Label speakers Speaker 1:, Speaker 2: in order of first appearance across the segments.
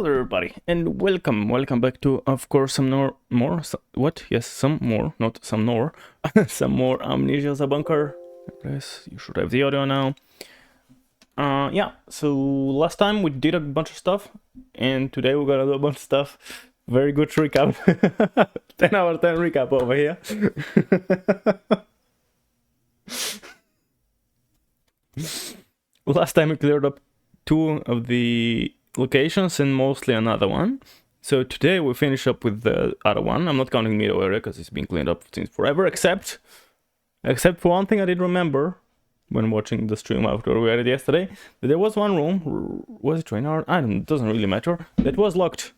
Speaker 1: Hello there, everybody, and welcome back to, of course, some more, some more Amnesia the bunker. Yes, you should have the audio now. Yeah, so last time we did a bunch of stuff, and today we're gonna do a bunch of stuff. Very good recap. 10 out of 10 recap over here. Last time we cleared up 2 of the locations and mostly another one. So today we finish up with the other one. I'm not counting Middle area because it's been cleaned up since forever, except for one thing I did remember when watching the stream after we had it yesterday, that there was one room, was it Reinhardt? It doesn't really matter, that was locked.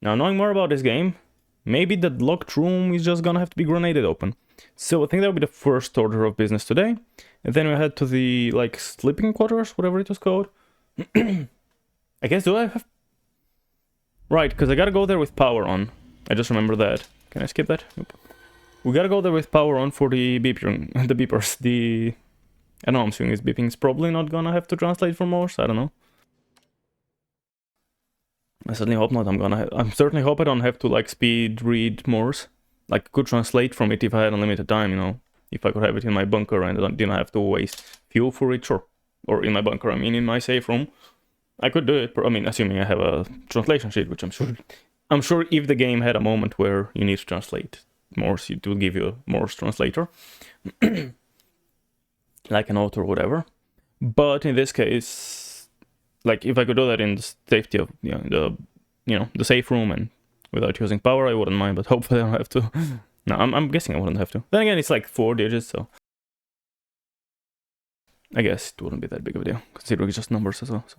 Speaker 1: Now, knowing more about this game, maybe that locked room is just gonna have to be grenaded open. So I think that will be the first order of business today. And then we head to the, like, sleeping quarters, whatever it was called. I guess, do I have... Right, because I gotta go there with power on. I just remember that. Can I skip that? Nope. We gotta go there with power on for the beeping, the beepers. I know I'm assuming it's beeping. It's probably not gonna have to translate for Morse. I don't know. I certainly hope not. I'm certainly hope I don't have to, like, speed read Morse. Like, could translate from it if I had unlimited time, you know. If I could have it in my bunker and I didn't have to waste fuel for it, sure. Or in my bunker, I mean in my safe room. I could do it, I mean, assuming I have a translation sheet, which I'm sure if the game had a moment where you need to translate Morse, it will give you a Morse translator. Like an auto or whatever. But in this case, like, if I could do that in the safety of, the safe room and without using power, I wouldn't mind, but hopefully I don't have to. No, I'm guessing I wouldn't have to. Then again, it's like 4 digits, so I guess it wouldn't be that big of a deal, considering it's just numbers as well. So.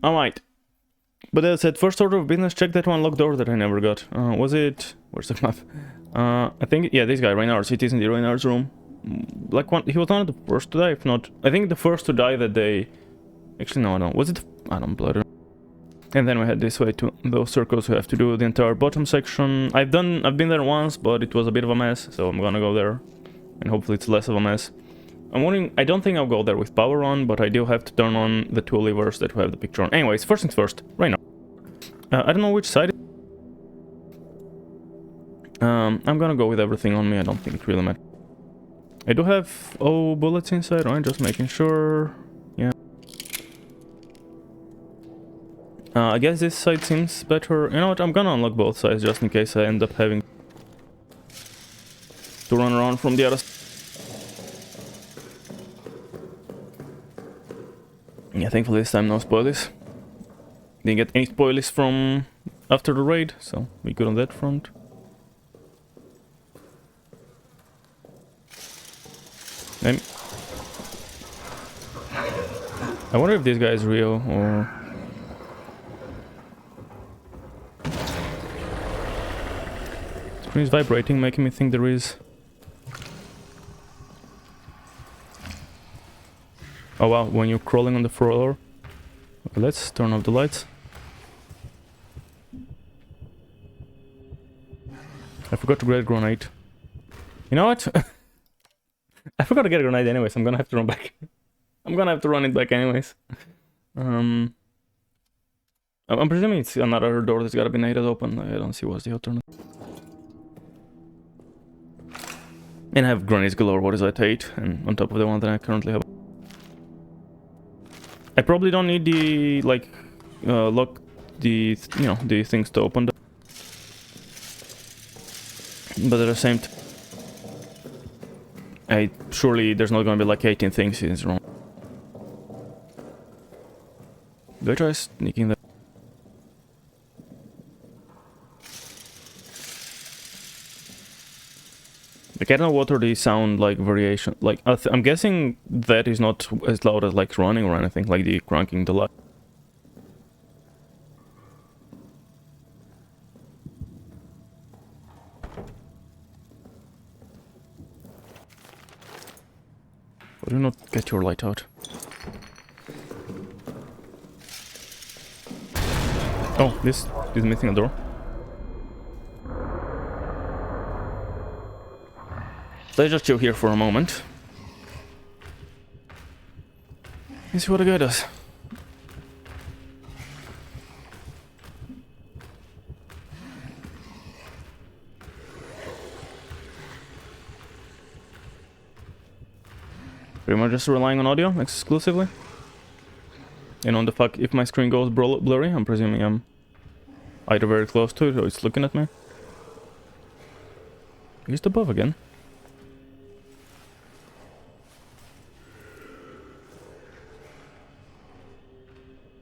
Speaker 1: Alright. But as I said, first order of business, check that one locked door that I never got. Was it... Where's the map? I think, yeah, this guy, Reinhardt. It is in the Reinhardt's room. Like, he was one of the first to die, if not... I think the first to die that day... Actually, no, no. Was it... I don't bloody... And then we head this way to those circles. We have to do the entire bottom section. I've been there once, but it was a bit of a mess, so I'm gonna go there. And hopefully it's less of a mess. I'm wondering, I don't think I'll go there with power on, but I do have to turn on the 2 levers that we have the picture on. Anyways, first things first, right now. I don't know which side. I'm gonna go with everything on me, I don't think it really matters. I do have bullets inside, right? Just making sure. Yeah. I guess this side seems better. You know what, I'm gonna unlock both sides just in case I end up having to run around from the other side. Yeah, thankfully this time no spoilers. Didn't get any spoilers from after the raid, so we good on that front. I wonder if this guy is real or... Screen's vibrating, making me think there is... Oh wow, when you're crawling on the floor. Okay, let's turn off the lights. I forgot to get a grenade. You know what? I forgot to get a grenade anyways, I'm gonna have to run back. I'm gonna have to run it back anyways. I'm presuming it's another door that's gotta be naded open. I don't see what's the alternative. And I have grenades galore, what is that, 8? And on top of the one that I currently have. I probably don't need the, like, lock the, the things to open them. But at the same time, surely there's not gonna be like 18 things in this room. Do I try sneaking that? Like, I don't know what are the sound, like, variation, like, I'm guessing that is not as loud as, like, running or anything, like the cranking the light. Why do you not get your light out? Oh, this is missing a door. Let's just chill here for a moment. Let's see what the guy does. Pretty much just relying on audio exclusively. And on the fact if my screen goes blurry, I'm presuming I'm either very close to it or it's looking at me. He's above again.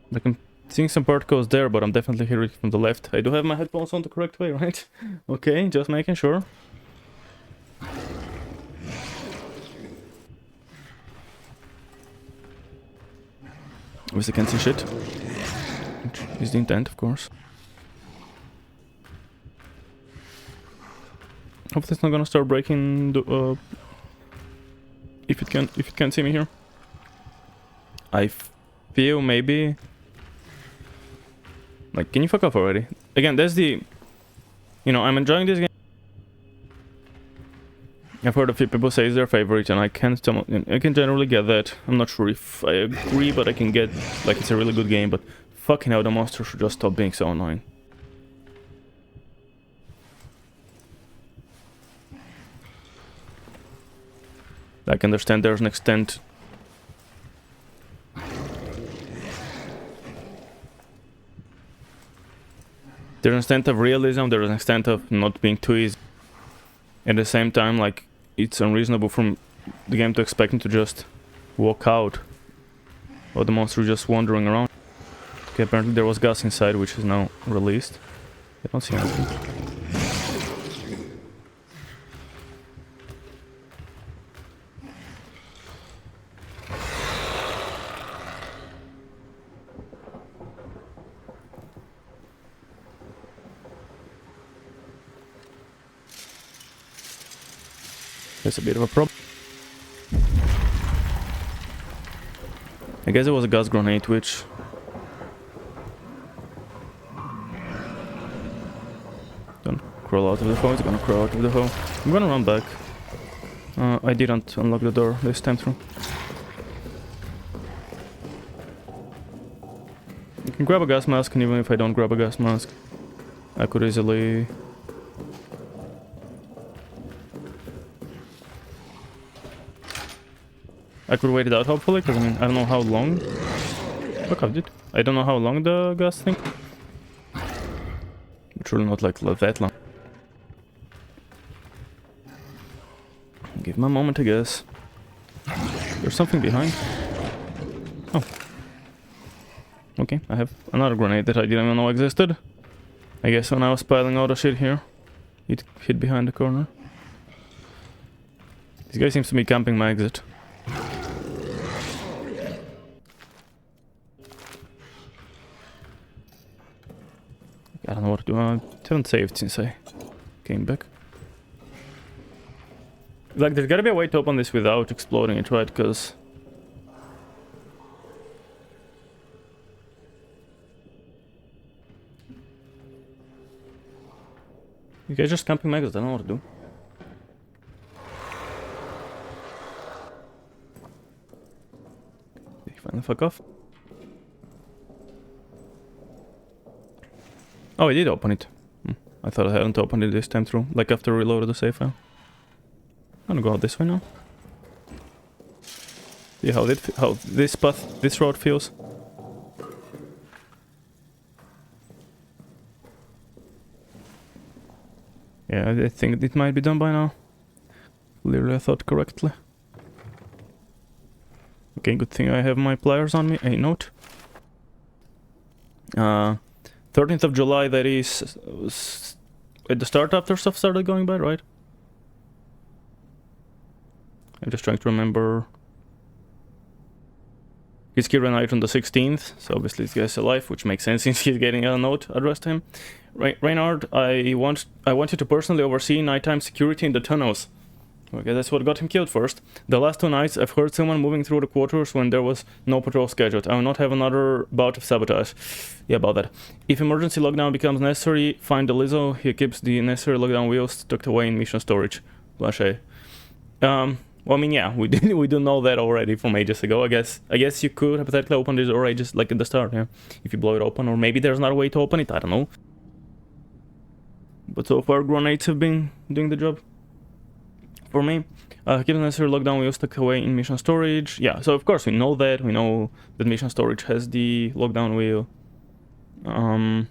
Speaker 1: Like I'm seeing some particles there, but I'm definitely hearing it from the left. I do have my headphones on the correct way, right? Okay, just making sure. Obviously can't see shit. Which is the intent, of course. Hopefully it's not gonna start breaking the, if it can't see me here. I feel maybe... Like, can you fuck off already? Again, that's the... You know, I'm enjoying this game. I've heard a few people say it's their favorite, and I can generally get that. I'm not sure if I agree, but I can get, like, it's a really good game, but fucking hell, the monster should just stop being so annoying. I can understand there's an extent... There's an extent of realism, there's an extent of not being too easy. At the same time, like, it's unreasonable from the game to expect him to just walk out. Or the monster just wandering around. Okay, apparently there was gas inside, which is now released. I don't see anything. That's a bit of a problem. I guess it was a gas grenade, which... Don't crawl out of the hole, it's gonna crawl out of the hole. I'm gonna run back. I didn't unlock the door this time through. You can grab a gas mask, and even if I don't grab a gas mask, I could easily... I could wait it out, hopefully, because I mean, I don't know how long... Fuck off, dude. I don't know how long the gas thing... But surely not like that long. Give him a moment, I guess. There's something behind. Oh. Okay, I have another grenade that I didn't even know existed. I guess when I was piling all the shit here, it hid behind the corner. This guy seems to be camping my exit. I don't know what to do. I haven't saved since I came back. Like, there's gotta be a way to open this without exploding it, right? Because... You guys just camping my exit, I don't know what to do. Did you finally fuck off? Oh, I did open it. I thought I hadn't opened it this time through, like after I reloaded the save file. I'm gonna go out this way now. See how this path, this road feels. Yeah, I think it might be done by now. Clearly I thought correctly. Okay, good thing I have my pliers on me. A note. 13th of July, that is at the start after stuff started going bad, right? I'm just trying to remember. He's Kieran out on the 16th, so obviously this guy's alive, which makes sense since he's getting a note addressed to him. Reynard, I want you to personally oversee nighttime security in the tunnels. Okay, that's what got him killed first. The last 2 nights, I've heard someone moving through the quarters when there was no patrol scheduled. I will not have another bout of sabotage. Yeah, about that. If emergency lockdown becomes necessary, find the Lizzo. He keeps the necessary lockdown wheels tucked away in mission storage. Blanchet. Well, I mean, yeah, we do know that already from ages ago. I guess you could hypothetically open this door just like at the start, yeah, if you blow it open, or maybe there's another way to open it. I don't know. But so far, grenades have been doing the job for me. Given necessary lockdown, we will stuck away in mission storage. Yeah, so of course we know that. We know that mission storage has the lockdown wheel. And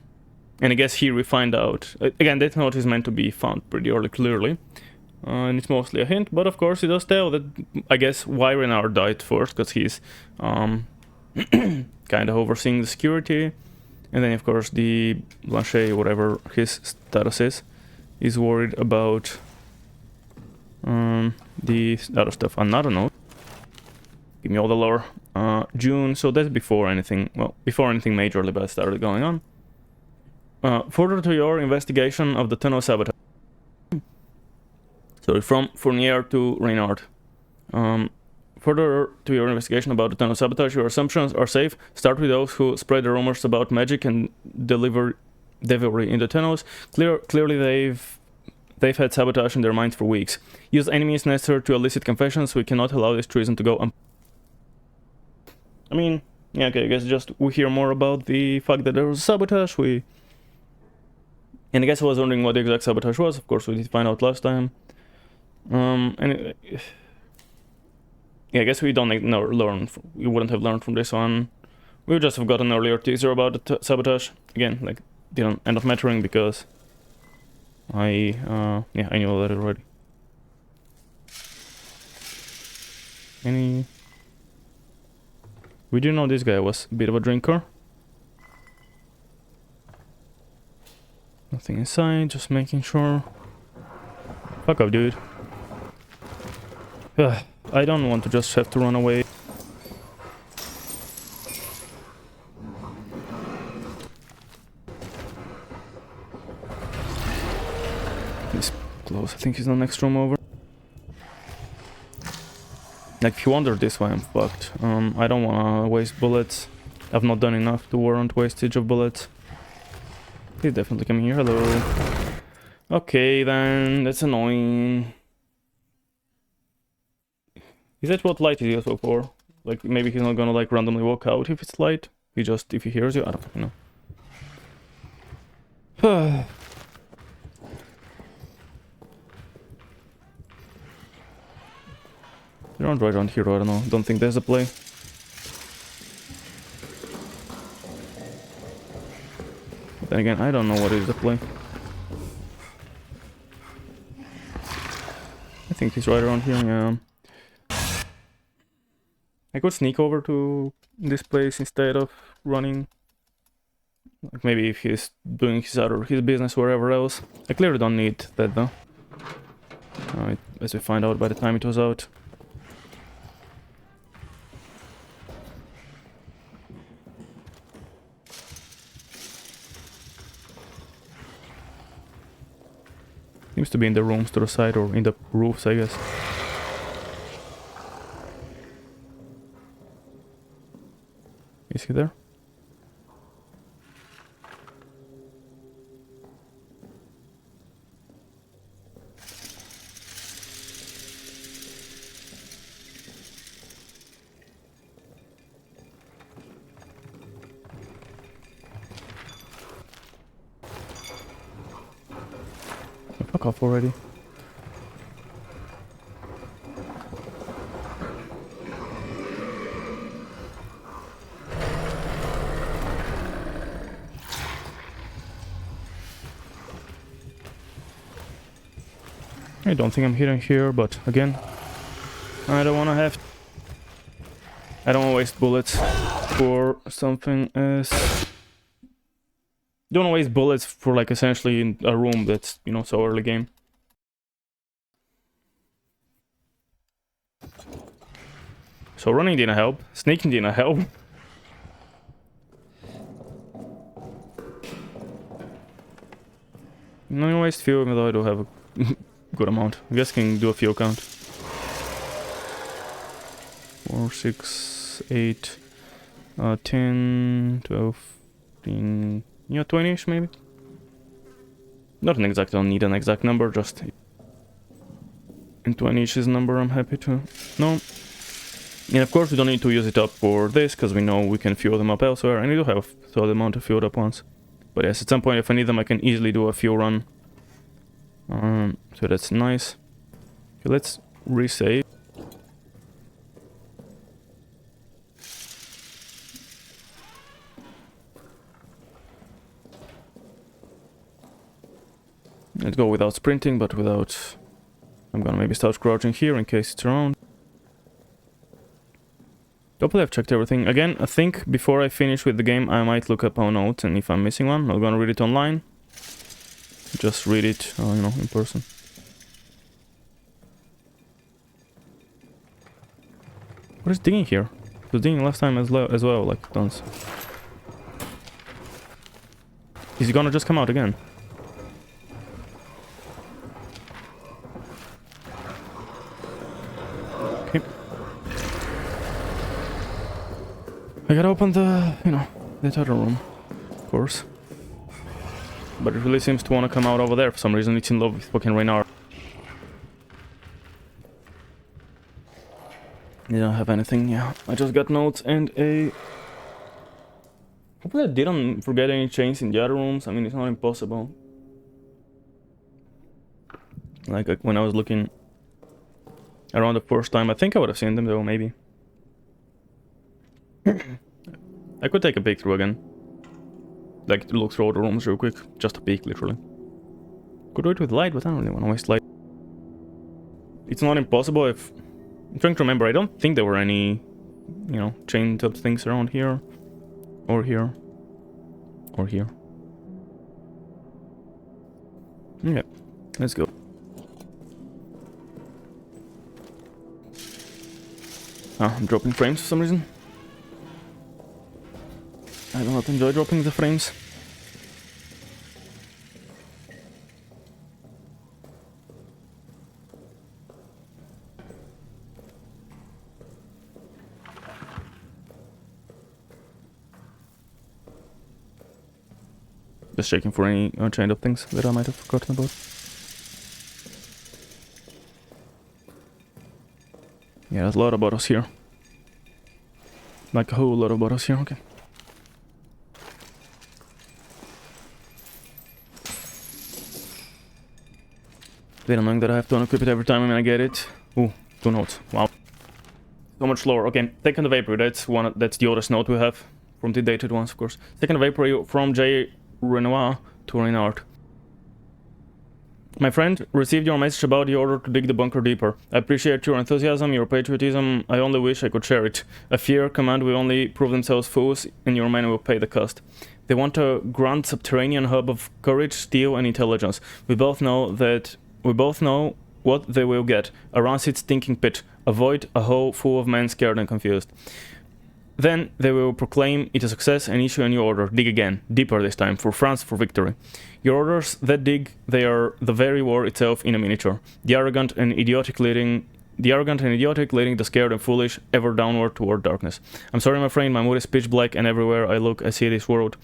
Speaker 1: I guess here we find out again that note is meant to be found pretty early, clearly. And it's mostly a hint, but of course it does tell that, I guess, why Renard died first, because he's kind of overseeing the security. And then, of course, the Blanchet, whatever his status is worried about the other stuff. Another note. Give me all the lore. June, so that's before anything, well, before anything majorly bad started going on. Further to your investigation of the tunnel sabotage. So from Fournier to Reynard. Further to your investigation about the tunnel sabotage, your assumptions are safe. Start with those who spread the rumors about magic and devilry in the tunnels. Clearly they've had sabotage in their minds for weeks. Use enemies necessary to elicit confessions. We cannot allow this treason to go I mean, yeah, okay, I guess just we hear more about the fact that there was sabotage. And I guess I was wondering what the exact sabotage was. Of course, we did find out last time. Yeah, I guess we don't learn. We wouldn't have learned from this one. We would just have got an earlier teaser about the sabotage. Again, like, didn't end up mattering because yeah, I knew that already. We do know this guy was a bit of a drinker. Nothing inside, just making sure. Fuck off, dude. I don't want to just have to run away. He's close. I think he's in the next room over. Like, if you wonder this why I'm fucked, I don't wanna waste bullets. I've not done enough to warrant wastage of bullets. He's definitely coming here. Hello. Okay, then. That's annoying. Is that what light is useful for? Like, maybe he's not gonna, like, randomly walk out if it's light? If he hears you? I don't fucking know. They're on right around here, I don't know. Don't think there's a play. But then again, I don't know what is the play. I think he's right around here, yeah. I could sneak over to this place instead of running. Like, maybe if he's doing his business wherever else. I clearly don't need that though. As we find out by the time it was out. Seems to be in the rooms to the side, or in the roofs, I guess. Is he there? Fuck off already. I don't think I'm hitting here, but again, I don't want to waste bullets for something else. Don't waste bullets for, like, essentially in a room that's, you know, so early game. So running didn't help, sneaking didn't help. No waste fuel, even though I do have a good amount. I guess I can do a fuel count. 4, 6, 8, 10, 12, 15... yeah, 20-ish maybe? Not an exact, don't need an exact number, just... into an issues number, I'm happy to know. And of course we don't need to use it up for this, because we know we can fuel them up elsewhere, and we do have the amount of fueled up ones. But yes, at some point if I need them I can easily do a fuel run. So that's nice. Okay, let's resave. Let's go without sprinting, but without... I'm gonna maybe start crouching here in case it's around. Hopefully I've checked everything. Again, I think before I finish with the game I might look up our notes, and if I'm missing one, I'm gonna read it online. Just read it, you know, in person. What is digging here? It was digging last time as well, like tons. Is he gonna just come out again? Okay. I gotta open the, you know, that other room, of course. But it really seems to want to come out over there for some reason. It's in love with fucking Reynard. You don't have anything, yeah. I just got notes and a... Hopefully I didn't forget any chains in the other rooms. I mean, it's not impossible. Like when I was looking around the first time, I think I would have seen them though, maybe. I could take a peek through again. Like, look through all the rooms real quick. Just a peek, literally. Could do it with light, but I don't really want to waste light. It's not impossible if... I'm trying to remember, I don't think there were any, you know, chained up things around here. Or here. Or here. Okay, let's go. Ah, I'm dropping frames for some reason. I do not enjoy dropping the frames. Just checking for any unchained up things that I might have forgotten about. Yeah, there's a lot of bottles here. Like a whole lot of bottles here, okay. Bit annoying that I have to unequip it every time I get it. Ooh, 2 notes. Wow. So much lower. Okay, Second of April, that's the oldest note we have. From the dated ones, of course. 2nd of April from J. Renoir to Reynard. My friend, received your message about the order to dig the bunker deeper. I appreciate your enthusiasm, your patriotism. I only wish I could share it. A fear command will only prove themselves fools, and your men will pay the cost. They want a grand subterranean hub of courage, steel, and intelligence. We both know what they will get. A rancid, stinking pit. A void, a hole full of men scared and confused. Then they will proclaim it a success and issue a new order. Dig again, deeper this time, for France, for victory. Your orders that dig, they are the very war itself in a miniature. The arrogant and idiotic leading the scared and foolish ever downward toward darkness. I'm sorry, my friend, my mood is pitch black, and everywhere I look I see this world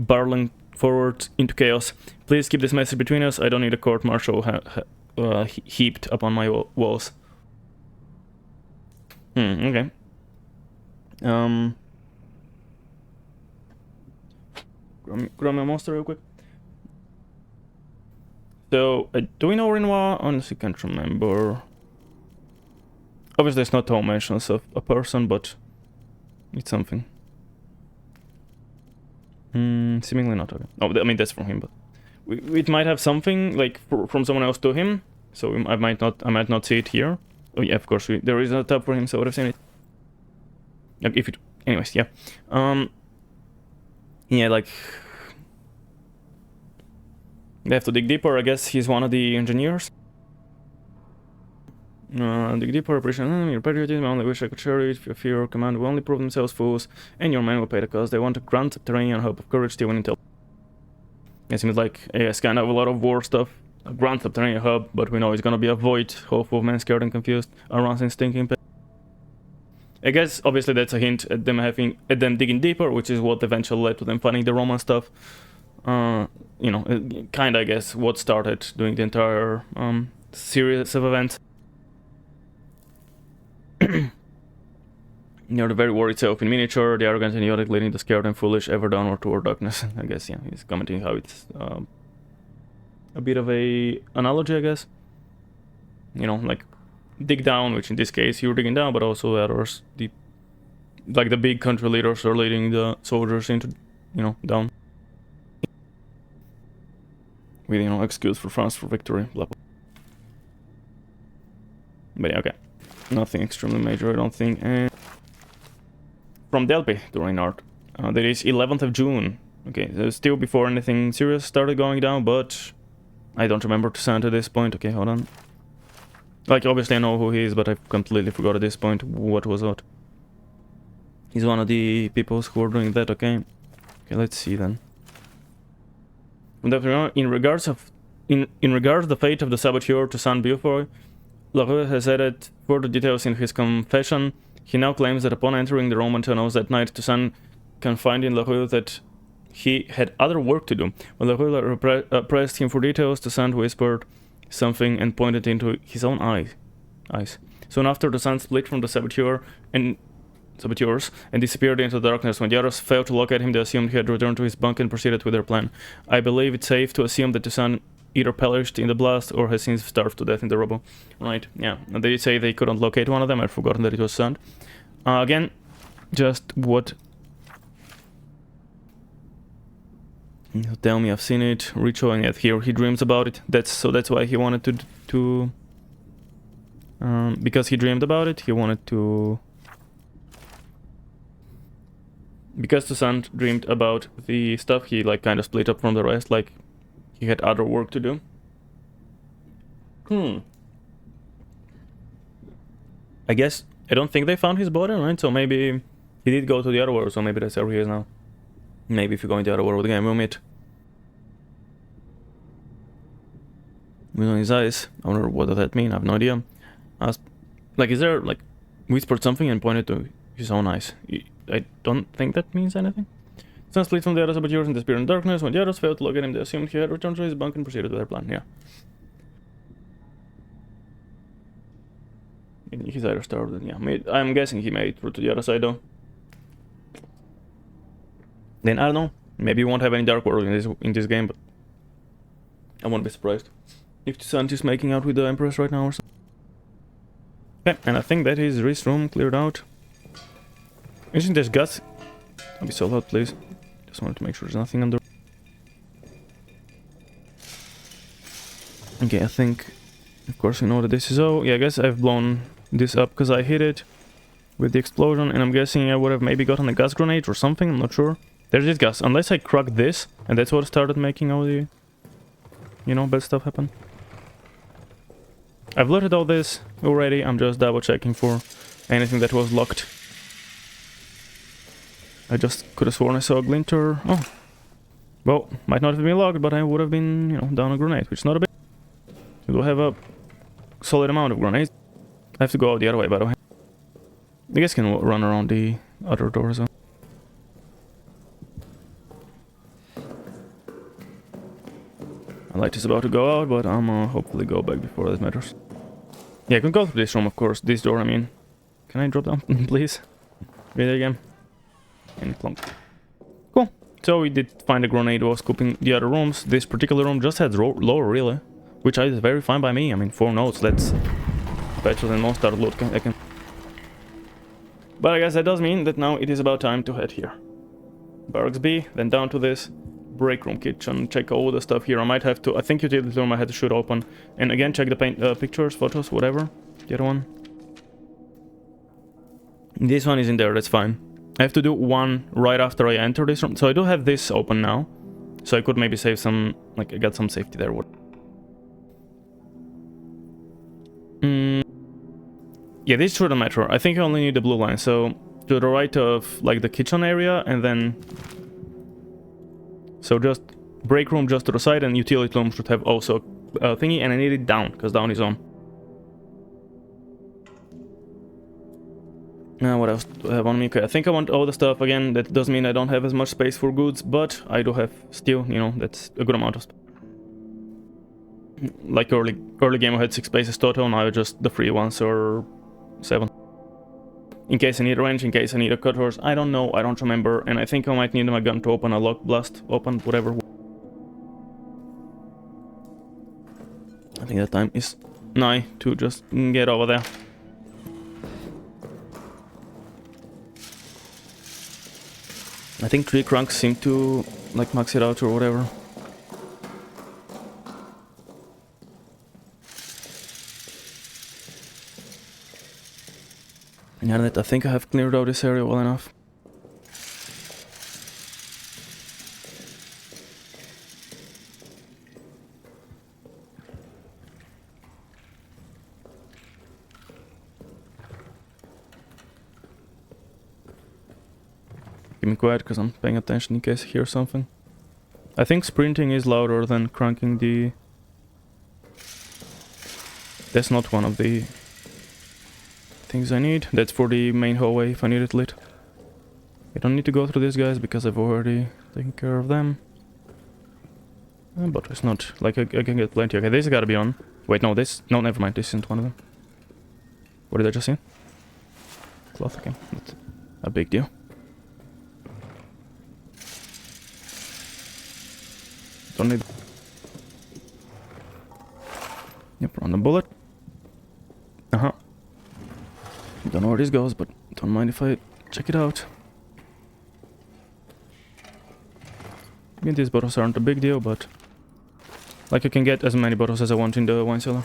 Speaker 1: barreling forward into chaos. Please keep this message between us. I don't need a court-martial heaped upon my walls. Okay. Grab my monster real quick. So, do we know Renoir? Honestly, can't remember. Obviously, it's not all mentions of a person, but it's something. Seemingly not. Okay. Oh, I mean that's from him, but it might have something like from someone else to him. So I might not see it here. Oh yeah, of course there is a tab for him, so I would have seen it. If it, anyways, yeah. Yeah, like they have to dig deeper. I guess he's one of the engineers. Dig deeper, appreciate your patriotism. I only wish I could share it. Your fear or command will only prove themselves fools, and your men will pay the cost. They want a grand subterranean hub of courage, steel, and intel. It seems like it's kind of a lot of war stuff. A grand subterranean hub, but we know it's gonna be a void, hopeful of men scared and confused, a rancid, stinking pit. I guess obviously that's a hint at them digging deeper, which is what eventually led to them finding the Roman stuff. You know, kinda I guess what started doing the entire series of events. You're the very word itself in miniature, the arrogant and idiotic, leading the scared and foolish ever downward toward darkness. I guess, yeah, he's commenting how it's a bit of a analogy, I guess. You know, like dig down, which in this case you're digging down, but also the others, like the big country leaders are leading the soldiers into, you know, down. With, you know, excuse for France for victory, blah blah. But yeah, okay. Nothing extremely major, I don't think. And from Delphi to Reinhardt. That is 11th of June. Okay, so still before anything serious started going down, but I don't remember Toussaint at this point. Okay, hold on. Like, obviously I know who he is, but I completely forgot at this point what was what. He's one of the people who are doing that, okay? Okay, let's see then. In regards to the fate of the saboteur Toussaint Beaufoy, LaRue has added further details in his confession. He now claims that upon entering the Roman tunnels that night, Toussaint confided in LaRue that he had other work to do. When LaRue pressed him for details, Toussaint whispered something and pointed into his own eyes. Soon after, Toussaint split from the saboteurs and disappeared into the darkness. When the others failed to locate him, they assumed he had returned to his bunk and proceeded with their plan. I believe it's safe to assume that Toussaint either perished in the blast or has since starved to death in the rubble. Right, yeah. And they did say they couldn't locate one of them. I'd forgotten that it was Toussaint. Again, just what... Tell me I've seen it. Reshowing it here. He dreams about it. That's why he wanted to because he dreamed about it, he wanted to... Because Toussaint dreamed about the stuff, he like kind of split up from the rest, like he had other work to do. I guess, I don't think they found his body, right? So maybe he did go to the other world, so maybe that's where he is now. Maybe if you go into the other world again, we'll meet. With on his eyes. I wonder what does that mean, I have no idea. Like, is there, like, whispered something and pointed to his own eyes. I don't think that means anything. Sun split from the other saboteurs and disappeared in darkness. When the others failed to locate him, they assumed he had returned to his bunk and proceeded with their plan. Yeah. He's either starved, yeah. I'm guessing he made it through to the other side though. Then I don't know. Maybe we won't have any dark world in this game, but I won't be surprised if Toussaint is making out with the Empress right now or something. Okay, and I think that is this room cleared out. Isn't there's gas? Don't be so loud, please. Just wanted to make sure there's nothing under. Okay, I think, of course, we know that this is all. Yeah, I guess I've blown this up because I hit it with the explosion, and I'm guessing I would have maybe gotten a gas grenade or something. I'm not sure. There's this gas, unless I cracked this, and that's what started making all the, you know, bad stuff happen. I've looted all this already. I'm just double checking for anything that was locked. I just could have sworn I saw a glinter. Oh. Well, might not have been locked, but I would have been, you know, down a grenade, which is not a big... We do have a solid amount of grenades. I have to go out the other way, by the way. I guess I can run around the other door as well. My light is about to go out, but I'm hopefully go back before that matters. Yeah, I can go through this room, of course. This door, I mean. Can I drop down, please? Read it again. And plunk. Cool. So we did find a grenade while scooping the other rooms. This particular room just had lower, really. Which is very fine by me. I mean, 4 notes, that's better than most other loot I can. But I guess that does mean that now it is about time to head here. Barracks B, then down to this break room kitchen, check all the stuff here. I might have to, I think utility room I had to shoot open. And again, check the pictures, photos, whatever. The other one. This one is in there, that's fine. I have to do one right after I enter this room. So I do have this open now. So I could maybe save some, like I got some safety there. Yeah, this shouldn't matter. I think I only need the blue line. So to the right of like the kitchen area and then... So just break room just to the side and utility room should have also a thingy, and I need it down because down is on. What else do I have on me? Okay, I think I want all the stuff again. That does mean I don't have as much space for goods, but I do have still, you know, that's a good amount of space. Like early game I had 6 spaces total, now just the free ones or 7. In case I need a wrench, in case I need a cut horse. I don't know, I don't remember. And I think I might need my gun to open a lock blast, open whatever. I think that time is nigh to just get over there. I think 3 crunks seem to like max it out or whatever. Yeah, I think I have cleared out this area well enough. Keep me quiet because I'm paying attention in case I hear something. I think sprinting is louder than cranking the... That's not one of the things I need. That's for the main hallway if I need it lit. I don't need to go through these guys because I've already taken care of them. But it's not like I can get plenty. Okay, this gotta be on. Wait, no, this... No, never mind. This isn't one of them. What did I just see? Cloth, okay. That's a big deal. Don't need... Yep, random bullet. Uh-huh. Don't know where this goes, but don't mind if I check it out. I mean, these bottles aren't a big deal, but... Like, I can get as many bottles as I want in the wine cellar.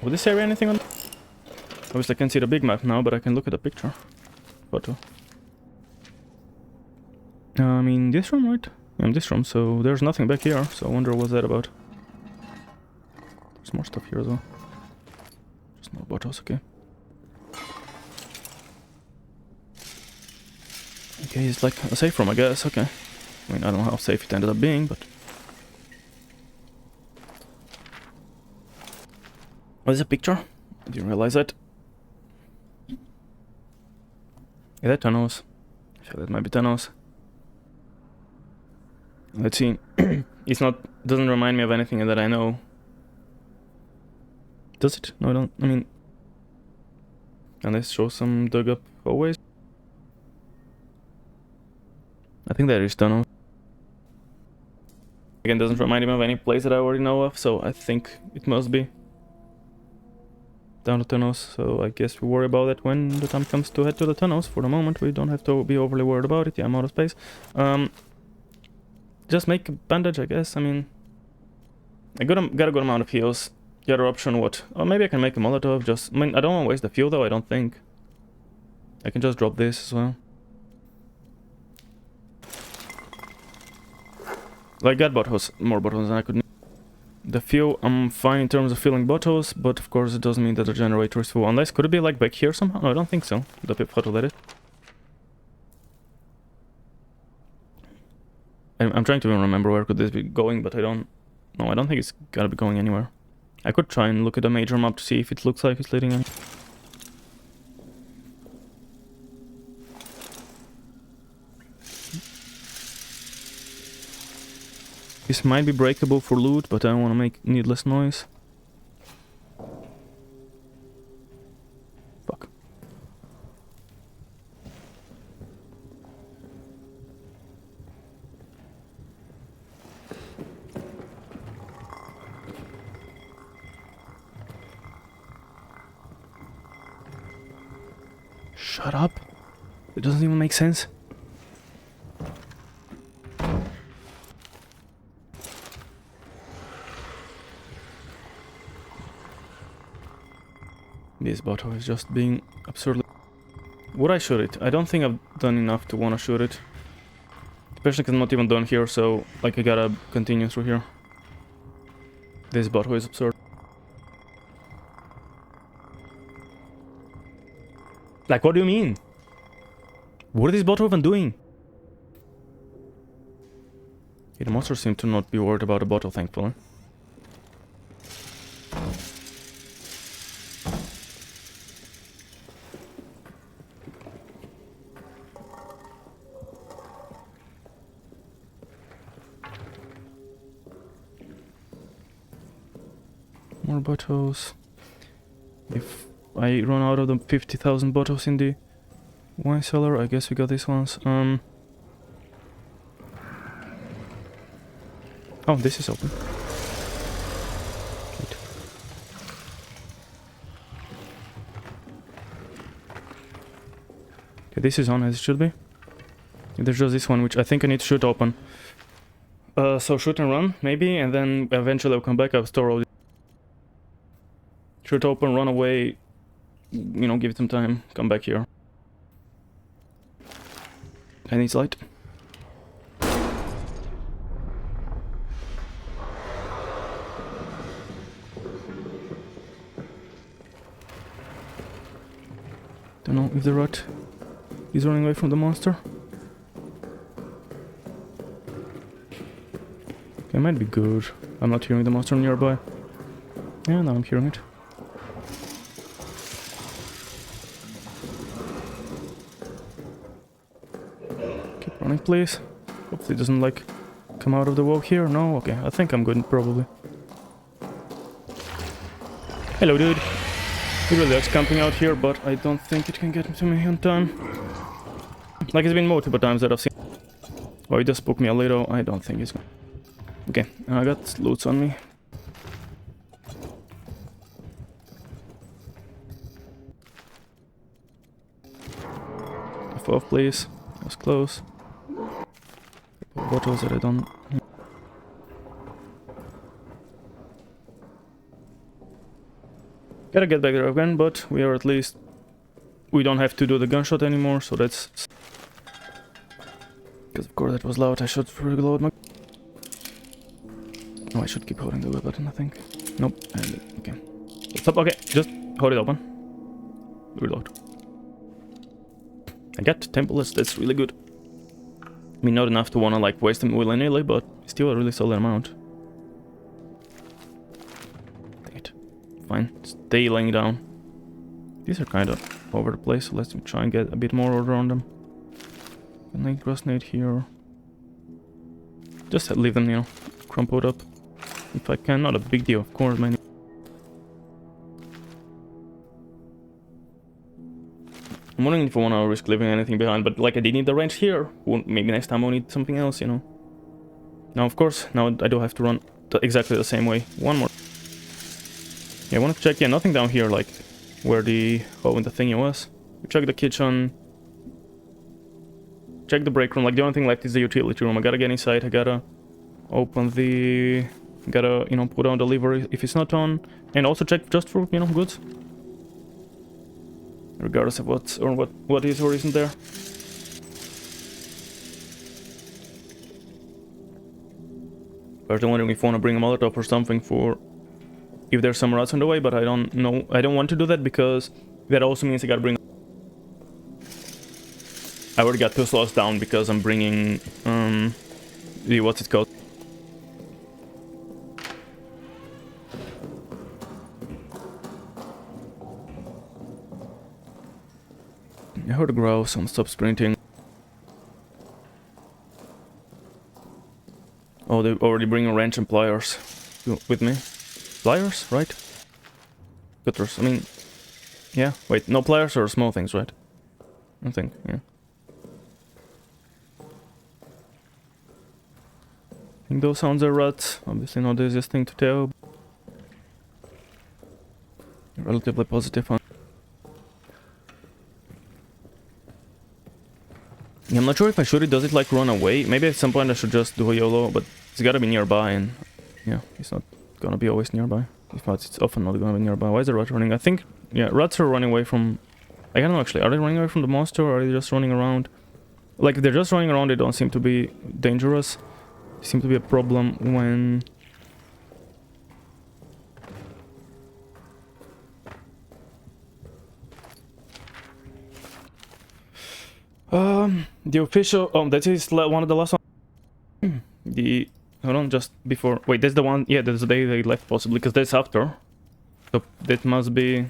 Speaker 1: Would this area anything on... Obviously I can't see the big map now, but I can look at the picture. Photo. I mean, this room, right? Yeah, this room, so there's nothing back here, so I wonder what's that about. There's more stuff here as well. Just more bottles, okay. Okay, it's like a safe room, I guess, okay. I mean, I don't know how safe it ended up being, but... Oh, there's a picture? I didn't realize that. Yeah, that tunnels. I feel that might be tunnels. Let's see. It's not... Doesn't remind me of anything that I know. Does it? No, I don't. I mean... Unless show some dug up hallways. I think that is tunnel. Again, doesn't remind me of any place that I already know of, so I think it must be down the tunnels. So I guess we worry about it when the time comes to head to the tunnels. For the moment, we don't have to be overly worried about it. Yeah, I'm out of space. Just make a bandage, I guess. I mean, I got a good amount of heals. The other option, what? Oh, maybe I can make a Molotov. Just, I mean, I don't want to waste the fuel though. I don't think. I can just drop this as well. Like, got bottles, more bottles than I could need. The fuel, I'm fine in terms of filling bottles, but of course it doesn't mean that the generator is full. Unless, could it be like back here somehow? No, I don't think so. The pip photo let it. I'm trying to remember where could this be going, but I don't... No, I don't think it's gotta be going anywhere. I could try and look at the major map to see if it looks like it's leading in. This might be breakable for loot, but I don't want to make needless noise. Fuck. Shut up. It doesn't even make sense. This bottle is just being absurdly... Would I shoot it? I don't think I've done enough to want to shoot it. Especially because I'm not even done here, so like I gotta continue through here. This bottle is absurd. Like, what do you mean? What is this bottle even doing? Yeah, the monsters seem to not be worried about the bottle, thankfully. More bottles. If I run out of the 50,000 bottles in the wine cellar, I guess we got these ones. Oh, this is open. Good. Okay, this is on as it should be. There's just this one, which I think I need to shoot open. So shoot and run, maybe, and then eventually I'll come back, I'll store all this. Shoot open, run away, you know, give it some time, come back here. I need light. Don't know if the rat is running away from the monster. Okay, might be good. I'm not hearing the monster nearby. Yeah, now I'm hearing it. Keep running, please. Hopefully it doesn't, like, come out of the wall here. No? Okay, I think I'm good, probably. Hello, dude. He really likes camping out here, but I don't think it can get to me on time. Like, it's been multiple times that I've seen. Oh, he just spooked me a little. I don't think he's gonna. Okay, I got loots on me. F off, please. That was close. Bottles that I don't. Gotta get back there again, but we are at least. We don't have to do the gunshot anymore, so that's. Because of course that was loud. I should reload my. Oh, I should keep holding the button, I think. Nope. Okay. Stop. Okay, just hold it open. Reload. I got temple list. That's really good. I mean, not enough to wanna like waste them willy-nilly, but still a really solid amount. Dang it. Fine. Stay laying down. These are kind of over the place, so let's try and get a bit more order on them. Grenade, grenade here. Just leave them, you know, crumpled up. If I can, not a big deal, of course, man. I'm wondering if I want to risk leaving anything behind, but like I did need the range here. Maybe next time I'll need something else, you know. Now, of course, now I do have to run exactly the same way. One more. Yeah, I want to check, yeah, nothing down here, like where the hole in the thingy was. Check the kitchen. Check the break room, like the only thing left is the utility room. I gotta get inside, I gotta open the... Gotta, you know, put on the lever if it's not on. And also check just for, you know, goods. Regardless of what is or isn't there. I was wondering if I want to bring a Molotov or something for if there's some rats on the way, but I don't know. I don't want to do that because that also means I gotta bring. I already got 2 slots down because I'm bringing the what's it called? I heard a growl, so I'm stop sprinting. Oh, they're already bringing a wrench and pliers with me. Pliers, right? Cutters, I mean... Yeah, wait, no pliers or small things, right? I think, yeah. I think those sounds are rats. Obviously not the easiest thing to tell. Relatively positive on... Yeah, I'm not sure if I shoot it, does it like run away? Maybe at some point I should just do a YOLO, but it's gotta be nearby and... Yeah, it's not gonna be always nearby. If not, it's often not gonna be nearby. Why is the rat running? I think... Yeah, rats are running away from... I don't know actually, are they running away from the monster or are they just running around? Like, if they're just running around, they don't seem to be dangerous. They seem to be a problem when... The official... Oh, that is one of the last one. The... Hold on, just before... Wait, that's the one... Yeah, that's the day they left, possibly, because that's after. So that must be...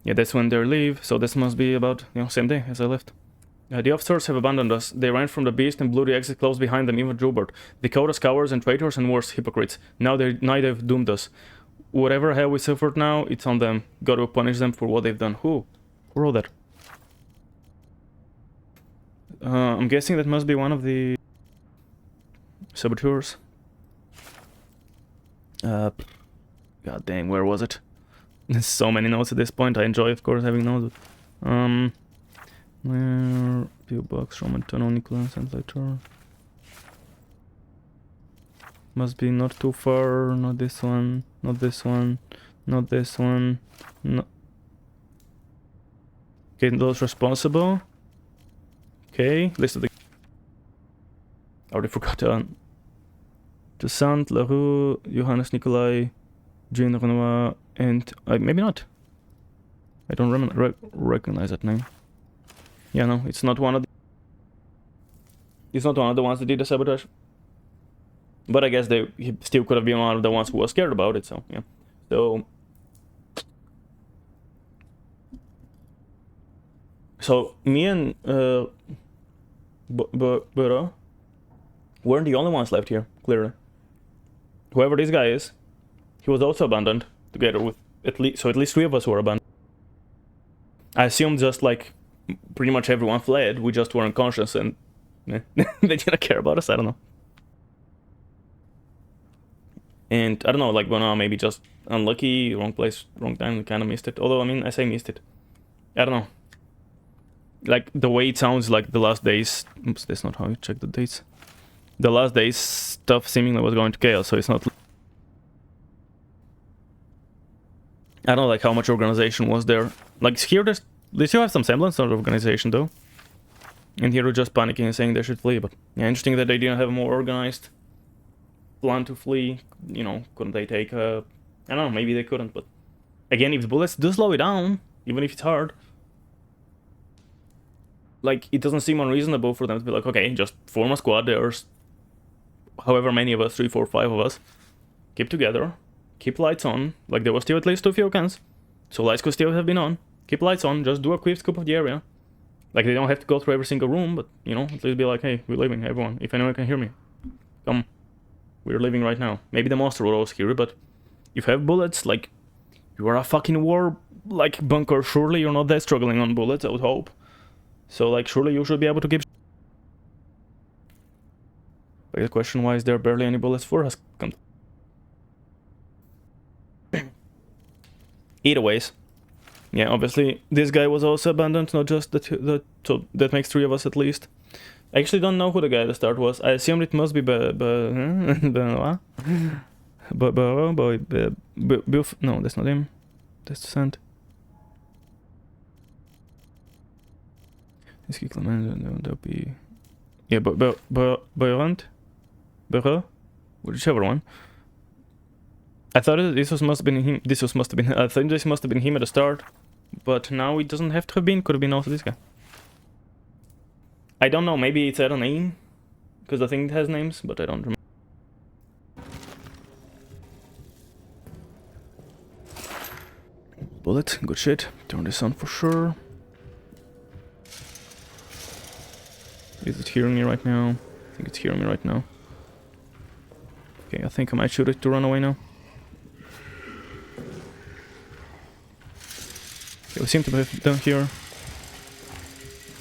Speaker 1: Yeah, that's when they leave, so this must be about, you know, same day as I left. The officers have abandoned us. They ran from the beast and blew the exit closed behind them, even Joubert. They called us cowards and traitors and worse, hypocrites. Now they've doomed us. whatever hell we suffered now, it's on them. Gotta punish them for what they've done. Who wrote that? I'm guessing that must be one of the saboteurs. God dang, where was it? There's so many notes at this point. I enjoy, of course, having notes. Where PO Box, Roman Tunnel, Nicholas, and later. Must be not too far. Not this one. Not this one. Not this one. No. Okay, those responsible. Okay, list of the. I already forgot to Sant, LaRue, Johannes Nikolai, Jean Renoir, and maybe not. I don't recognize that name. Yeah, no, it's not one of the. It's not one of the ones that did the sabotage. But I guess he still could have been one of the ones who was scared about it. So yeah. So me and Burrow weren't the only ones left here, clearly. Whoever this guy is, he was also abandoned, together with at least 3 of us were abandoned. I assume just like pretty much everyone fled, we just weren't conscious and they didn't care about us, I don't know. And I don't know, like, well, maybe just unlucky, wrong place, wrong time, we kind of missed it. Although, I mean, I say missed it. I don't know. Like, the way it sounds like the last days... Oops, that's not how you check the dates. The last days stuff seemingly was going to chaos, so it's not... I don't know, like, how much organization was there. Like, here they still have some semblance of organization, though. And here we're just panicking and saying they should flee, but... Yeah, interesting that they didn't have a more organized plan to flee. You know, couldn't they take a... I don't know, maybe they couldn't, but... Again, if the bullets do slow it down, even if it's hard... Like, it doesn't seem unreasonable for them to be like, okay, just form a squad, there's... however many of us, 3, 4, 5 of us. Keep together. Keep lights on. Like, there was still at least 2 fuel cans. So lights could still have been on. Keep lights on, just do a quick scope of the area. Like, they don't have to go through every single room, but, you know, at least be like, hey, we're leaving, everyone. If anyone can hear me, come. We're leaving right now. Maybe the monster will always hear you, but if you have bullets, like, you are a fucking war, like, bunker. Surely you're not that struggling on bullets, I would hope. So, like, surely you should be able to keep... Like, the question, why is there barely any bullets for us? Come. Either ways. Yeah, obviously, this guy was also abandoned, not just so that makes 3 of us at least. I actually don't know who the guy at the start was. I assumed it must be no, that's not him. That's Sant. This there'll be... Yeah, Beurant? Whichever one. I thought this must have been him. I think this must have been him at the start. But now it doesn't have to have been. Could have been also this guy. I don't know, maybe it's had a name. Because I think it has names, but I don't remember. Bullet, good shit. Turn this on for sure. Is it hearing me right now? I think it's hearing me right now. Okay, I think I might shoot it to run away now. Okay, we seem to be done here.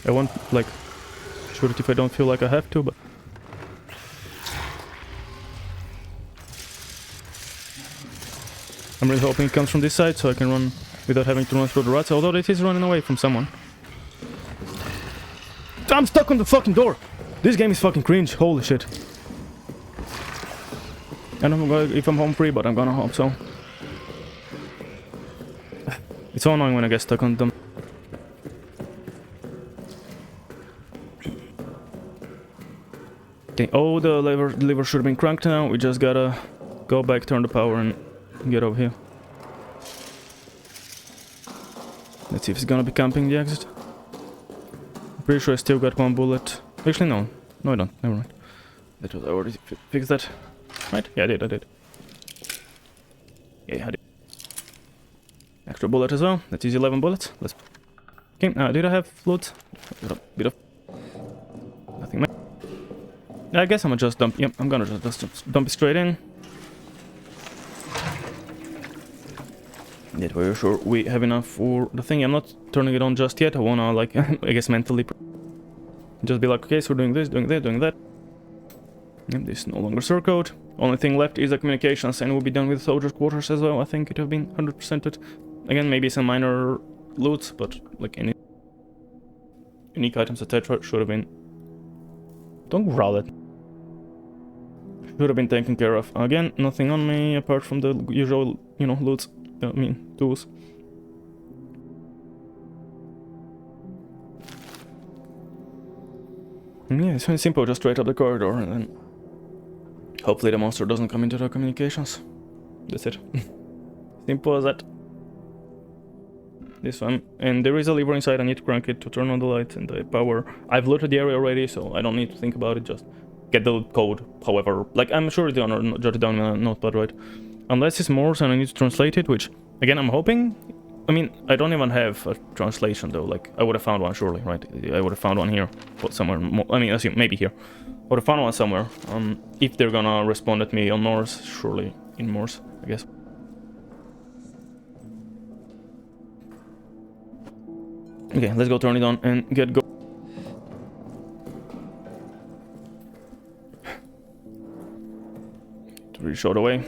Speaker 1: I won't, like, shoot it if I don't feel like I have to, but... I'm really hoping it comes from this side so I can run without having to run through the rats, although it is running away from someone. I'm stuck on the fucking door! This game is fucking cringe, holy shit. I don't know if I'm home free, but I'm gonna hope so. It's so annoying when I get stuck on them. Okay, oh, the lever should have been cranked now. We just gotta go back, turn the power, and get over here. Let's see if it's gonna be camping the exit. Pretty sure I still got 1 bullet. Actually, no. No, I don't. Never mind. That was, I already fixed that. Right? Yeah, I did. Yeah, I did. Extra bullet as well. Let's use 11 bullets. Let's... Okay, did I have loot? A bit of... Nothing. I guess I'm gonna just dump... Yep, I'm gonna just dump it straight in. That way we're sure we have enough for the thing. I'm not turning it on just yet. I wanna, like, I guess mentally just be like, okay, so we're doing this, doing that, doing that. And this is no longer circled. Only thing left is the communications, and we'll be done with soldiers' quarters as well. I think it have been 100%ed. Again, maybe some minor loots, but like any unique items, etc. should have been... Don't growl it. Should have been taken care of. Again, nothing on me apart from the usual, you know, loots. I mean, tools. Yeah, it's simple, just straight up the corridor, and then hopefully the monster doesn't come into the communications. That's it. Simple as that. This one. And there is a lever inside, I need to crank it to turn on the light and the power. I've looted the area already, so I don't need to think about it, just get the code, however. Like, I'm sure it's gonna jot it down in a notepad, right? Unless it's Morse and I need to translate it, which, again, I'm hoping... I mean, I don't even have a translation, though. Like, I would have found one, surely, right? I would have found one here, but somewhere... I mean, assume, maybe here. I would have found one somewhere. If they're gonna respond at me on Morse, surely in Morse, I guess. Okay, let's go turn it on and get go. To really show the way.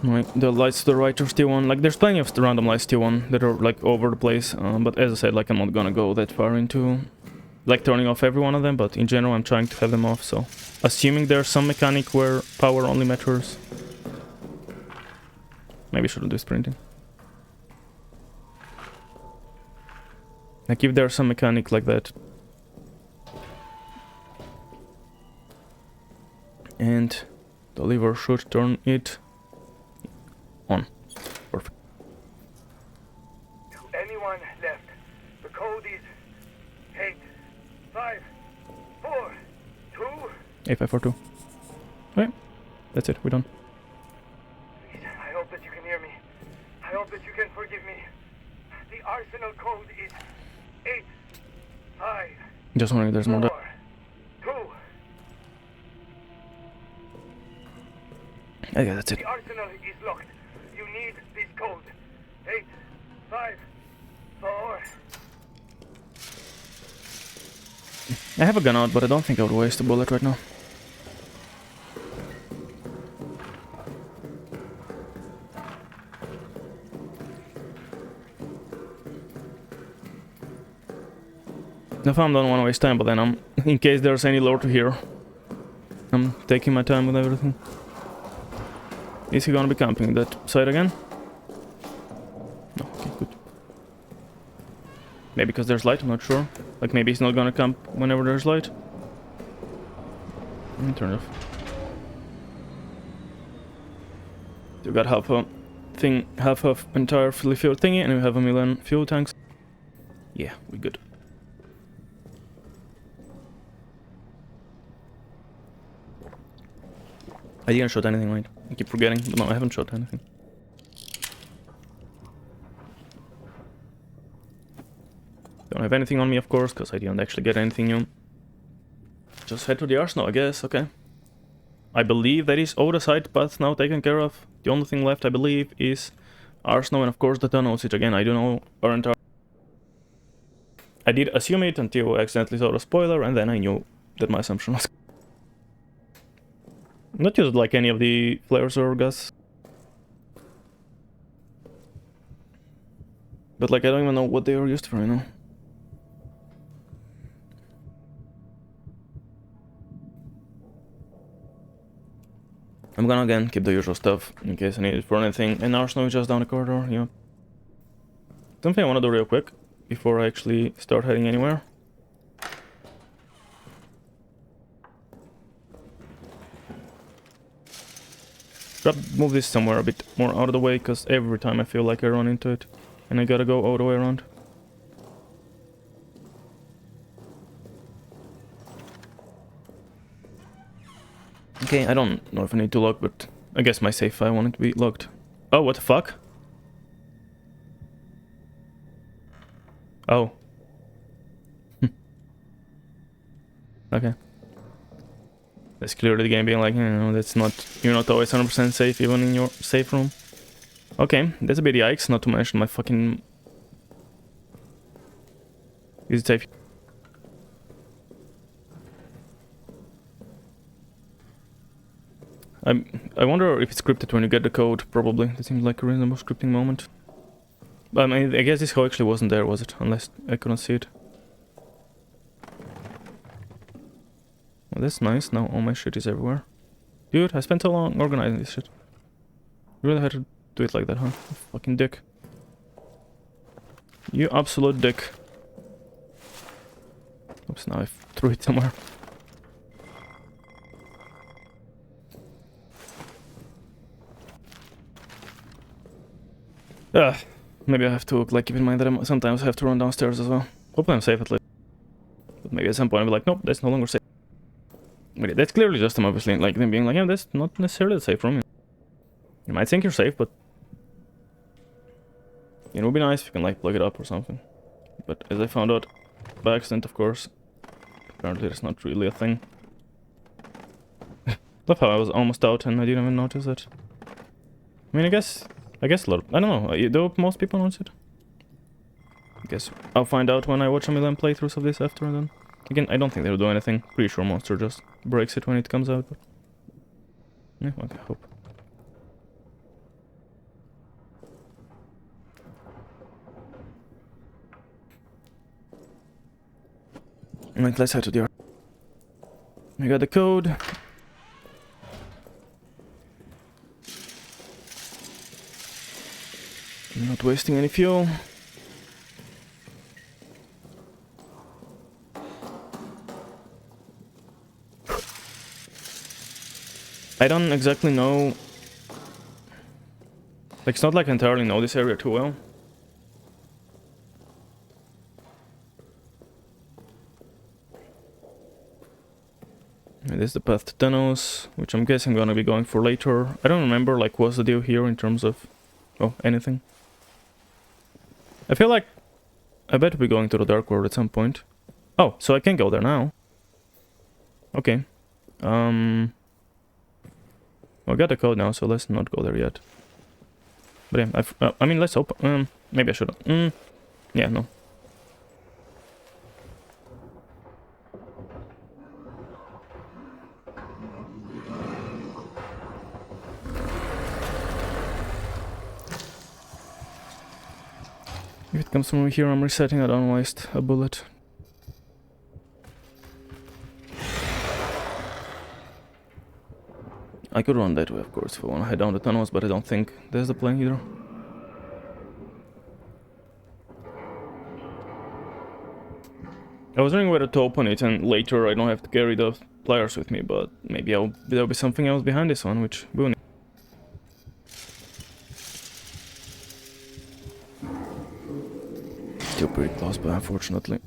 Speaker 1: Right, the lights to the right are still on. Like, there's plenty of random lights still on that are, like, over the place. But as I said, like, I'm not gonna go that far into, like, turning off every one of them. But in general, I'm trying to have them off, so... Assuming there's some mechanic where power only matters. Maybe I shouldn't do sprinting. Like, if there's some mechanic like that. And the lever should turn it on. Perfect.
Speaker 2: Anyone left? The code is 8542.
Speaker 1: 8542. Okay, that's it, we're done.
Speaker 2: Please, I hope that you can hear me. I hope that you can forgive me. The arsenal code is 8542.
Speaker 1: Just wondering if there's more. Okay, that's it.
Speaker 2: The arsenal is locked. You need this code. 854.
Speaker 1: I have a gun out, but I don't think I would waste a bullet right now. I don't want to waste time, but then in case there's any lore to hear, I'm taking my time with everything. Is he gonna be camping that side again? No, okay, good. Maybe because there's light, I'm not sure. Like, maybe he's not gonna camp whenever there's light. Turn it off. You got half a thing, half of entire fully filled thingy, and we have 1,000,000 fuel tanks. Yeah, we're good. I didn't shot anything, right? I keep forgetting, but no, I haven't shot anything. Don't have anything on me, of course, because I didn't actually get anything new. Just head to the arsenal, I guess, okay. I believe that is all the side paths now taken care of. The only thing left, I believe, is arsenal and of course the tunnels, which again, I don't know our entire... I did assume it until I accidentally saw the spoiler, and then I knew that my assumption was... Not used like any of the flares or gas. But like, I don't even know what they are used for, you know. I'm gonna again keep the usual stuff in case I need it for anything. And arsenal is just down the corridor, yeah. Something I wanna do real quick before I actually start heading anywhere. Move this somewhere a bit more out of the way, because every time I feel like I run into it, and I gotta go all the way around. Okay, I don't know if I need to lock, but I guess my safe I want it to be locked. Oh, what the fuck? Oh. Okay. That's clearly the game being like, you know, that's not, you're not always 100% safe even in your safe room. Okay, that's a bit yikes, not to mention my fucking... Is it safe? I wonder if it's scripted when you get the code, probably. That seems like a reasonable scripting moment. But I mean, I guess this code actually wasn't there, was it? Unless I couldn't see it. Well, that's nice, now all my shit is everywhere. Dude, I spent so long organizing this shit. You really had to do it like that, huh? You fucking dick. You absolute dick. Oops, now I threw it somewhere. Maybe I have to like keep in mind that I sometimes have to run downstairs as well. Hopefully I'm safe at least. But maybe at some point I'll be like, nope, that's no longer safe. But that's clearly just them obviously like them being like, yeah, that's not necessarily a safe room. You might think you're safe, but it would be nice if you can like plug it up or something. But as I found out by accident, of course, apparently that's not really a thing. Love how I was almost out and I didn't even notice it. I mean, I guess a lot of, I don't know, do most people notice it? I guess I'll find out when I watch a million playthroughs of this after then. Again, I don't think they'll do anything. Pretty sure Monster just breaks it when it comes out, but... yeah, okay, hope. Right, let's head to the art. We got the code. I'm not wasting any fuel. I don't exactly know... like, it's not like I entirely know this area too well. And this is the path to tunnels, which I'm guessing I'm gonna be going for later. I don't remember, like, what's the deal here in terms of... oh, anything. I feel like I better be going to the Dark World at some point. Oh, so I can go there now. Okay. Well, I got the code now, so let's not go there yet. But yeah, I mean, let's hope. Maybe I shouldn't. Yeah, no. If it comes from here, I'm resetting. I don't waste a bullet. I could run that way, of course, if I want to head down the tunnels, but I don't think there's the plan either. I was wondering whether to open it and later I don't have to carry the pliers with me, but maybe there'll be something else behind this one, which we'll need. Still pretty close, but unfortunately.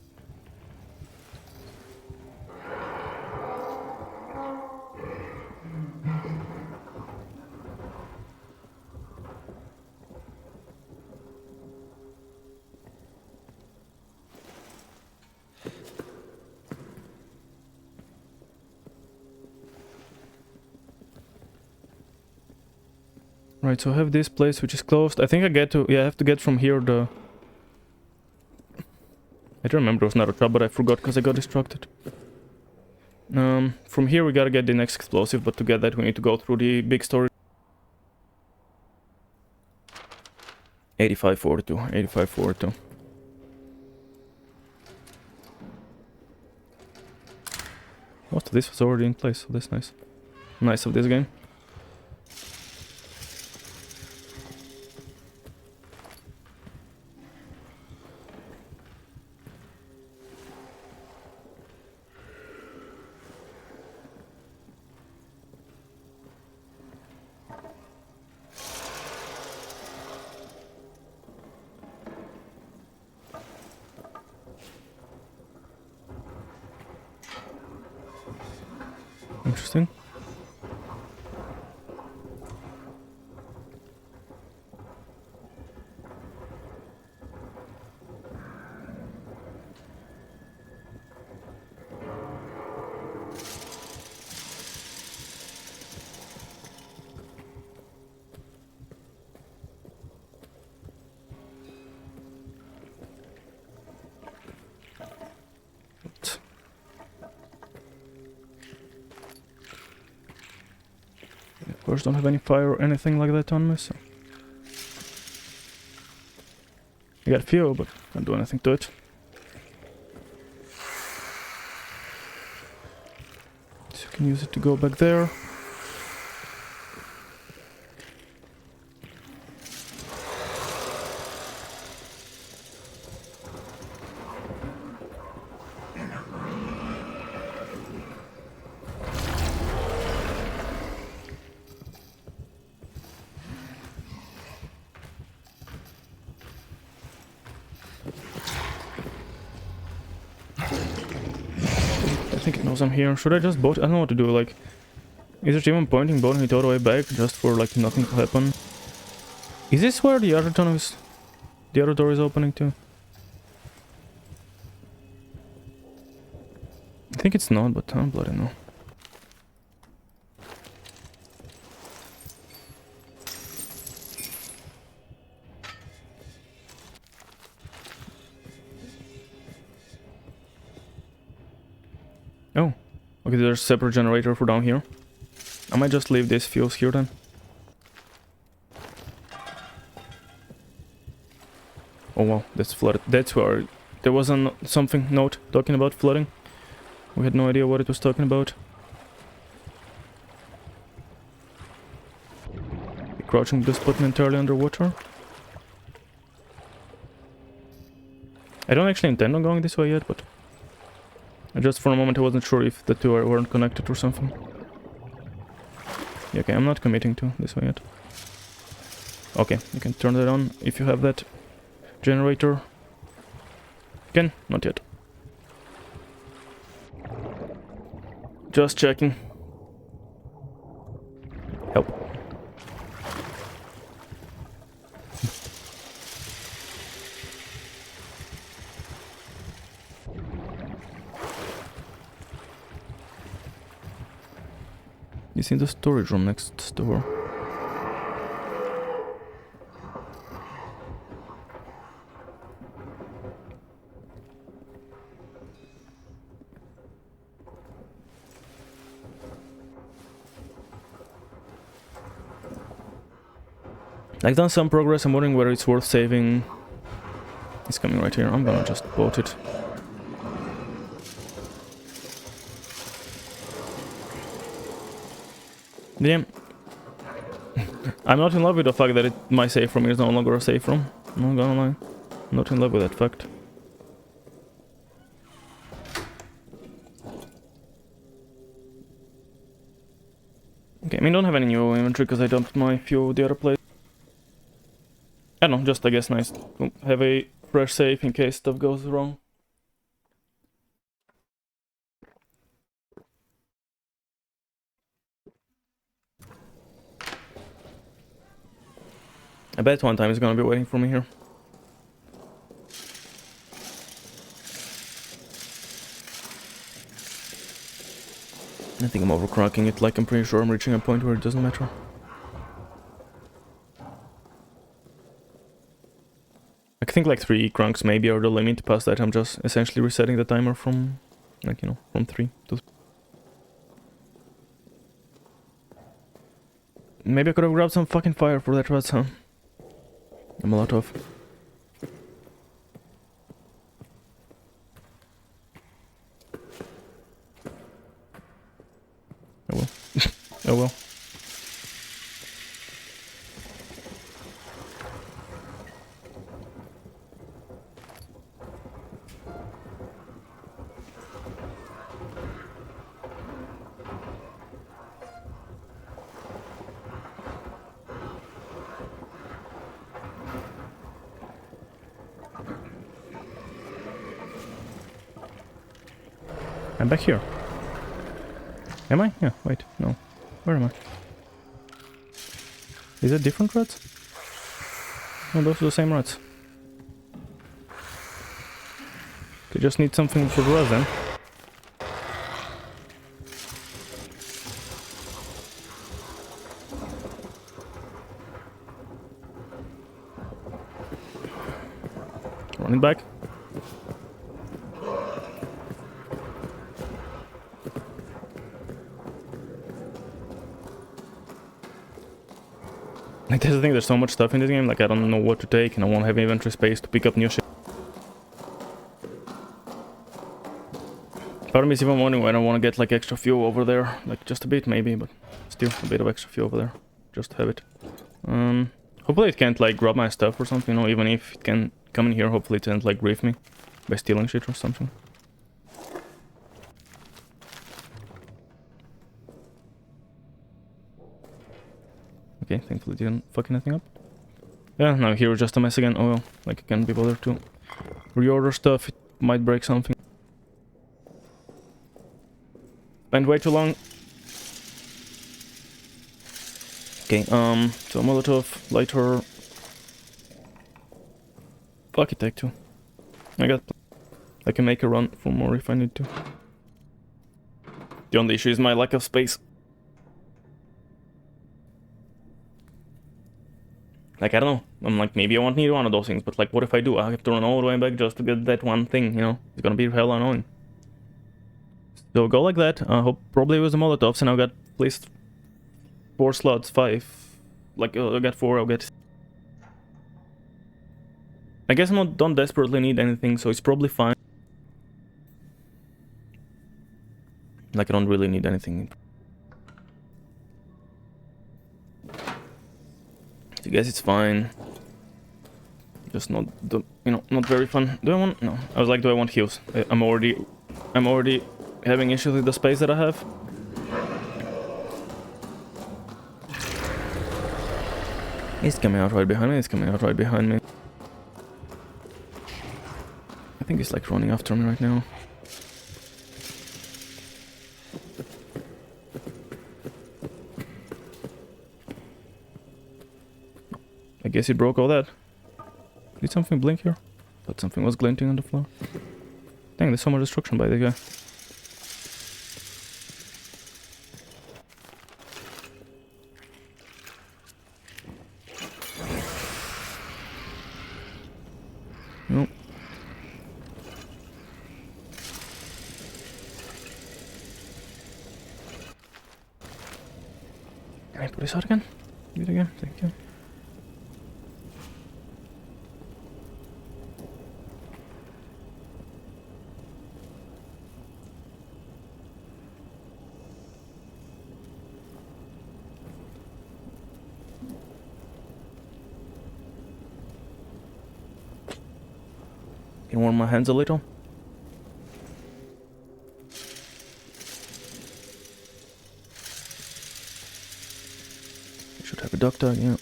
Speaker 1: Right, so I have this place which is closed. I think I get to... yeah, I have to get from here the... I don't remember, it was another trap, but I forgot because I got distracted. From here we gotta get the next explosive, but to get that we need to go through the big storage. 8542, 8542. Most of this was already in place, so that's nice. Nice of this game. Interesting. course, don't have any fire or anything like that on me, so... I got fuel, but can't do anything to it. So you can use it to go back there. I think it knows I'm here. Should I just boat? I don't know what to do, like... Is it even pointing boating it all the way back, just for, like, nothing to happen? Is this where the other tunnel is... The other door is opening to? I think it's not, but I don't bloody know. Oh, okay, there's a separate generator for down here. I might just leave these fuels here then. Oh wow, that's flooded. That's where there was a something note talking about flooding. We had no idea what it was talking about. Crouching this button entirely underwater. I don't actually intend on going this way yet, but... Just for a moment I wasn't sure if the two weren't connected or something. Yeah, okay, I'm not committing to this way yet. Okay, you can turn that on if you have that generator. Can? Not yet. Just checking. Help. It's in the storage room next door. I've done some progress. I'm wondering whether it's worth saving. It's coming right here. I'm gonna just boat it. Damn. I'm not in love with the fact that my safe room is no longer a safe room. I'm not gonna lie. I'm not in love with that fact. Okay, I mean, don't have any new inventory because I dumped my fuel the other place. I don't know, just I guess nice to have a fresh safe in case stuff goes wrong. I bet one time it's gonna be waiting for me here. I think I'm overcracking it, like I'm pretty sure I'm reaching a point where it doesn't matter. I think like 3 crunks maybe are the limit. Past that I'm just essentially resetting the timer from, like, you know, from 3 to... Maybe I could have grabbed some fucking fire for that rat, huh? I'm a lot of... Oh well. Oh well. I'm back here. Am I? Yeah, wait, no. Where am I? Is it different rats? No, those are the same rats. They just need something for the rats then. Running back. Like, that's the thing, there's so much stuff in this game, like, I don't know what to take, and I won't have inventory space to pick up new shit. Part of me is even wondering why I don't want to get, like, extra fuel over there. Like, just a bit, maybe, but still a bit of extra fuel over there. Just to have it. Hopefully it can't, like, grab my stuff or something, you know, even if it can come in here, hopefully it can't, like, grief me by stealing shit or something. Okay, thankfully it didn't fuck anything up. Yeah, now here is just a mess again. Oh well, like, I can't be bothered to reorder stuff, it might break something. Spent way too long. Okay, so Molotov, lighter. Fuck it, take two. I can make a run for more if I need to. The only issue is my lack of space. Like, I don't know. I'm like, maybe I won't need one of those things, but like, what if I do? I have to run all the way back just to get that one thing, you know? It's gonna be hell annoying. So go like that. I hope probably with the Molotovs, and I've got at least 4 slots, 5. Like, I got 4, I'll get... I guess I don't desperately need anything, so it's probably fine. Like, I don't really need anything. I guess it's fine. Just not the, you know, not very fun. Do I want? No. I was like, do I want heals? I'm already having issues with the space that I have. He's coming out right behind me. He's coming out right behind me. I think he's like running after me right now. I guess he broke all that. Did something blink here? Thought something was glinting on the floor. Dang, there's so much destruction by the guy. Nope. Can I put this out again? Do it again, thank you. Can warm my hands a little. I should have a duck tag, yeah.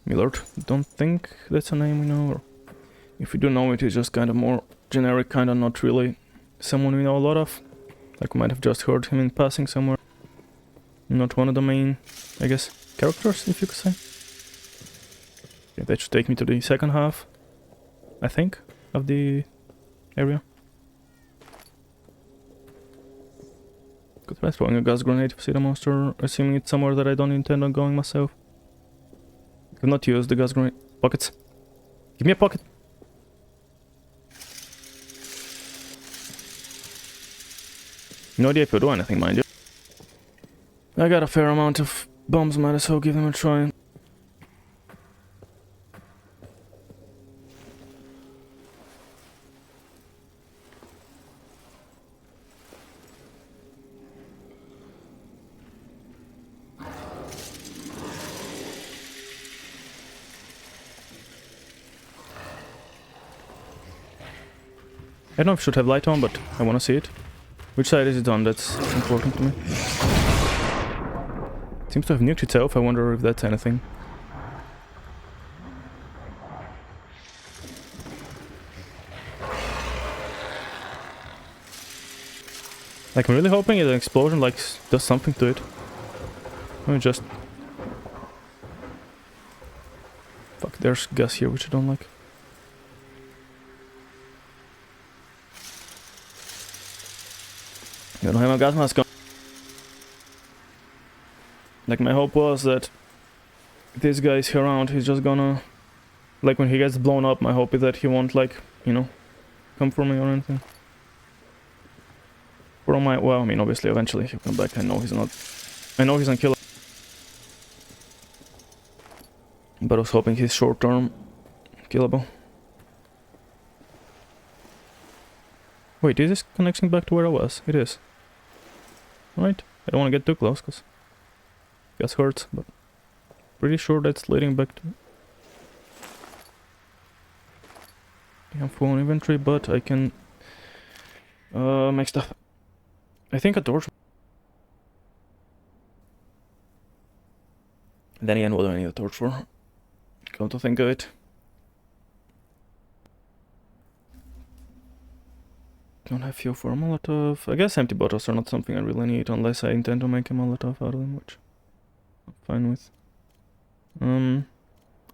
Speaker 1: Millard, don't think that's a name we know, or if we do know it, it's just kind of more generic, kind of not really someone we know a lot of. Like we might have just heard him in passing somewhere. Not one of the main, I guess, characters, if you could say. Yeah, that should take me to the second half, I think, of the area. Could try throwing a gas grenade if I see the monster, assuming it's somewhere that I don't intend on going myself. I've not used the gas grenade. Pockets. Give me a pocket. No idea if you'll do anything, mind you. I got a fair amount of bombs, might as well give them a try. I don't know if I should have light on, but I want to see it. Which side is it on? That's important to me. It seems to have nuked itself. I wonder if that's anything. Like, I'm really hoping an explosion like does something to it. Let me just... Fuck, there's gas here which I don't like. I don't have my gas mask on. Like, my hope was that this guy is here around, he's just gonna... Like, when he gets blown up, my hope is that he won't, like, you know, come for me or anything. Well, I mean, obviously, eventually he'll come back. I know he's not... I know he's unkillable. But I was hoping he's short-term killable. Wait, is this connecting back to where I was? It is. Right? I don't want to get too close, because it gets hurt, but pretty sure that's leading back to... I'm full on inventory, but I can make stuff. I think a torch. Then again, what do I need a torch for? Come to think of it. Don't have fuel for a Molotov. I guess empty bottles are not something I really need unless I intend to make a Molotov out of them, which I'm fine with. I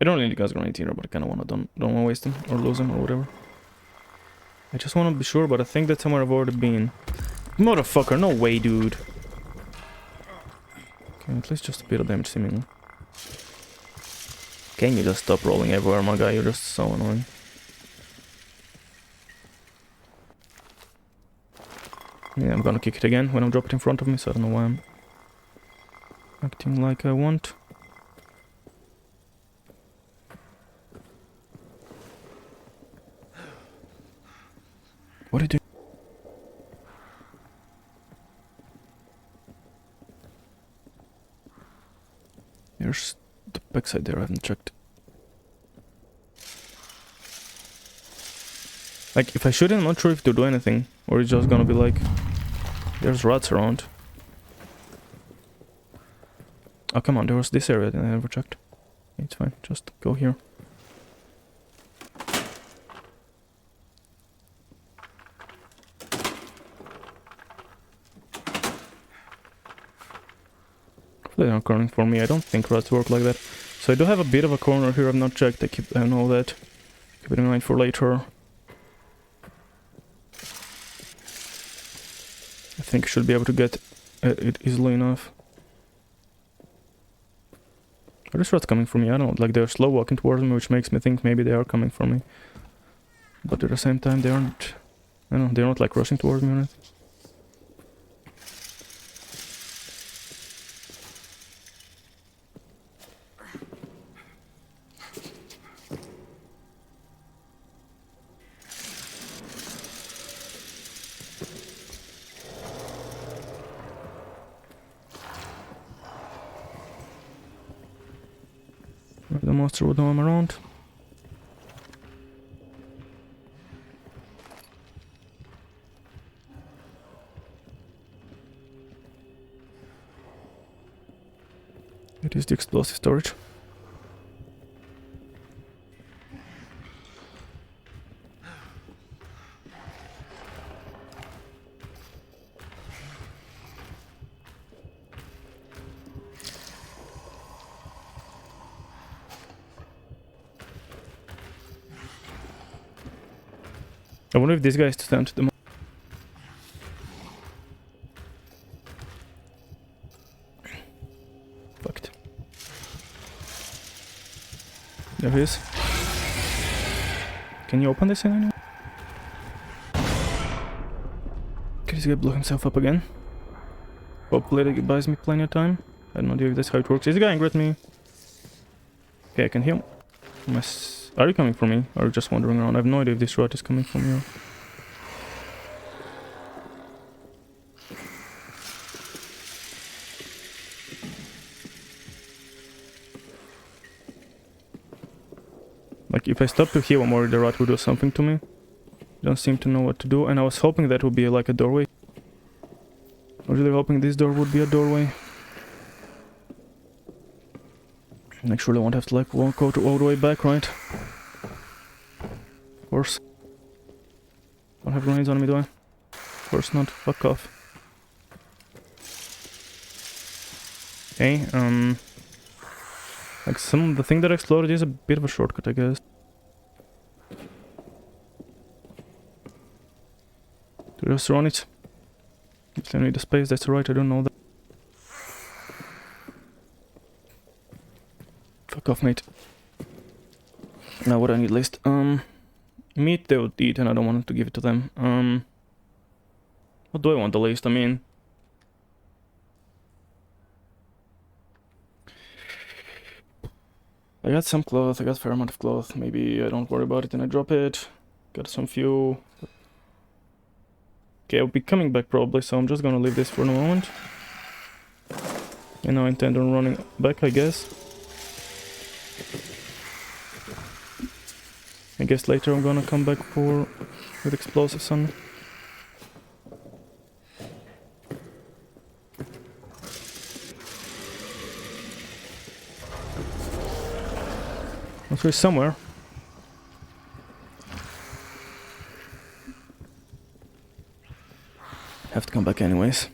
Speaker 1: don't really need gas grenades either, but I kind of don't want to waste them or lose them or whatever. I just want to be sure, but I think that's somewhere I've already been. Motherfucker, no way, dude. Okay, at least just a bit of damage, seemingly. Can you just stop rolling everywhere, my guy? You're just so annoying. Yeah, I'm gonna kick it again when I'm dropped in front of me, so I don't know why I'm acting like I want. What did you do? There's the backside there, I haven't checked. Like, if I shoot it, I'm not sure if they'll do anything. Or it's just gonna be like... There's rats around. Oh, come on, there was this area that I never checked. It's fine, just go here. They're not cornering for me. I don't think rats work like that. So I do have a bit of a corner here I've not checked. I know that. Keep it in mind for later. I think I should be able to get it easily enough. Are these rats coming for me? I don't know. Like, they're slow walking towards me, which makes me think maybe they are coming for me. But at the same time, they aren't... I don't know, they're not like rushing towards me or anything. The monster would know I'm around. It is the explosive storage. I wonder if this guy is to stand to the... Fucked. There he is. Can you open this thing anyway? Okay, this guy blew himself up again. Hopefully that buys me plenty of time. I have no idea if that's how it works. Is the guy angry at me? Okay, I can hear him. Are you coming for me? Or are you just wandering around? I have no idea if this rat is coming for me or... Like, if I stop to heal, I'm worried the rat will do something to me. Don't seem to know what to do, and I was hoping that would be like a doorway. I was really hoping this door would be a doorway. And actually I won't have to like walk all the way back, right? Of course. Don't have grenades on me, do I? Of course not. Fuck off. Okay, like the thing that exploded is a bit of a shortcut, I guess. To just run it. If I need the space, that's right, I don't know that. Fuck off, mate. Now what I need list. Meat they would eat and I don't want to give it to them. What do I want the least? I mean... I got some cloth, I got a fair amount of cloth. Maybe I don't worry about it and I drop it. Got some fuel. Okay, I'll be coming back probably, so I'm just gonna leave this for a moment. And I intend on running back, I guess. I guess later I'm gonna come back with explosives on. There's somewhere. Have to come back anyways.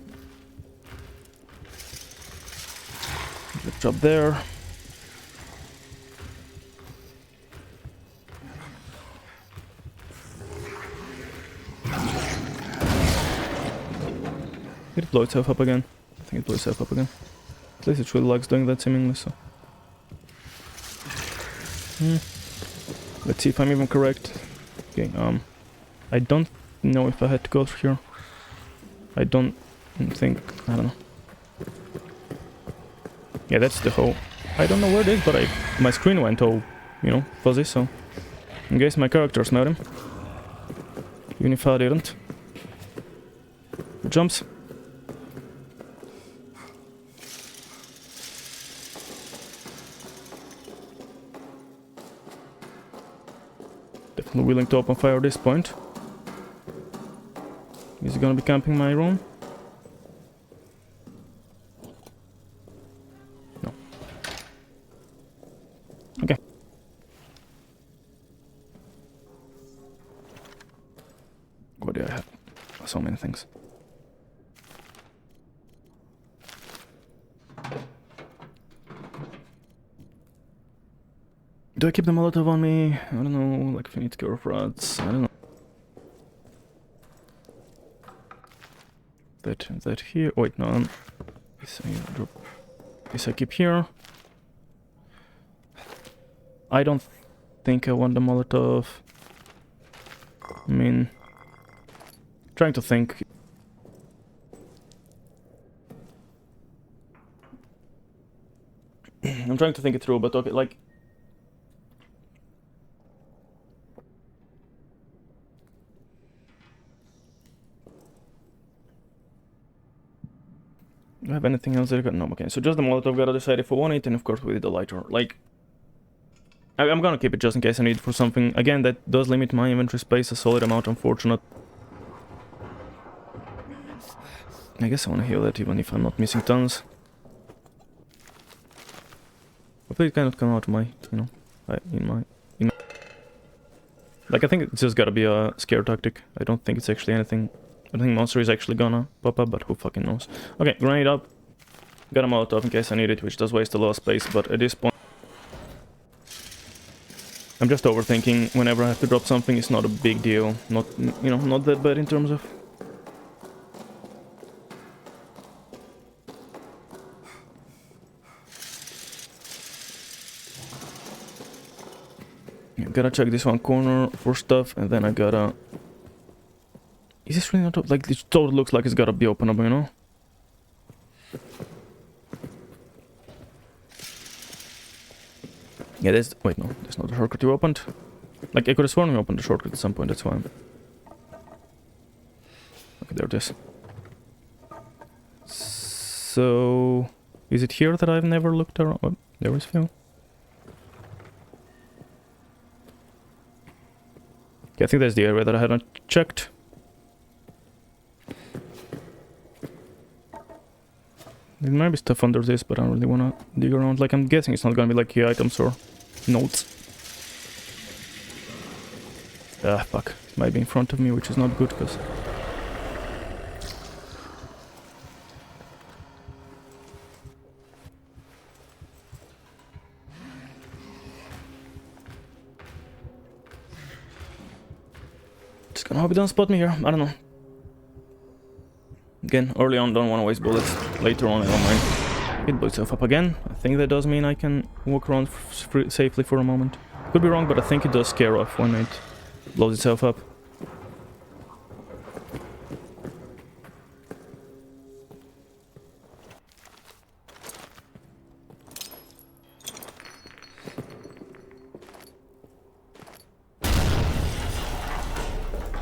Speaker 1: Good job there. Did it blow itself up again? I think it blew itself up again. At least it really likes doing that seemingly, so. Let's see if I'm even correct. Okay, I don't know if I had to go through here. I don't think, I don't know. Yeah, that's the hole. I don't know where it is, but my screen went all, you know, fuzzy, so I guess my characters met him. Even if I didn't. Jumps. Definitely willing to open fire at this point. Is he gonna be camping my room? No. Okay. What do I have? So many things. Do I keep the Molotov on me? I don't know, like if I need to go for rats, I don't know. That here. Oh, wait, no. This I keep here. I don't think I want the Molotov. I mean, trying to think. I'm trying to think it through, but okay, like. Do I have anything else that I got? No, okay. So just the Molotov, gotta decide if I want it, and of course with the lighter. Like, I'm gonna keep it just in case I need it for something. Again, that does limit my inventory space a solid amount, unfortunate. I guess I wanna heal that even if I'm not missing tons. Hopefully it cannot come out of my, you know, in my... Like, I think it's just gotta be a scare tactic. I don't think it's actually anything... I don't think monster is actually gonna pop up, but who fucking knows. Okay, grenade up. Got a Molotov in case I need it, which does waste a lot of space, but at this point... I'm just overthinking. Whenever I have to drop something, it's not a big deal. Not, you know, not that bad in terms of... Yeah, gotta check this one corner for stuff, and then I gotta... Is this really not up? Like, it totally looks like it's gotta be open up, you know? Yeah, there's... Wait, no. There's not a shortcut you opened. Like, I could have sworn we opened the shortcut at some point, that's why I'm... Okay, there it is. So... Is it here that I've never looked around? Oh, there is Phil. Okay, I think that's the area that I hadn't checked. There might be stuff under this, but I don't really wanna dig around. Like, I'm guessing it's not gonna be like key items or notes. Ah, fuck. It might be in front of me, which is not good, because... Just gonna hope it don't spot me here. I don't know. Again, early on, don't want to waste bullets. Later on, I don't mind. It blew itself up again. I think that does mean I can walk around safely for a moment. Could be wrong, but I think it does scare off when it blows itself up.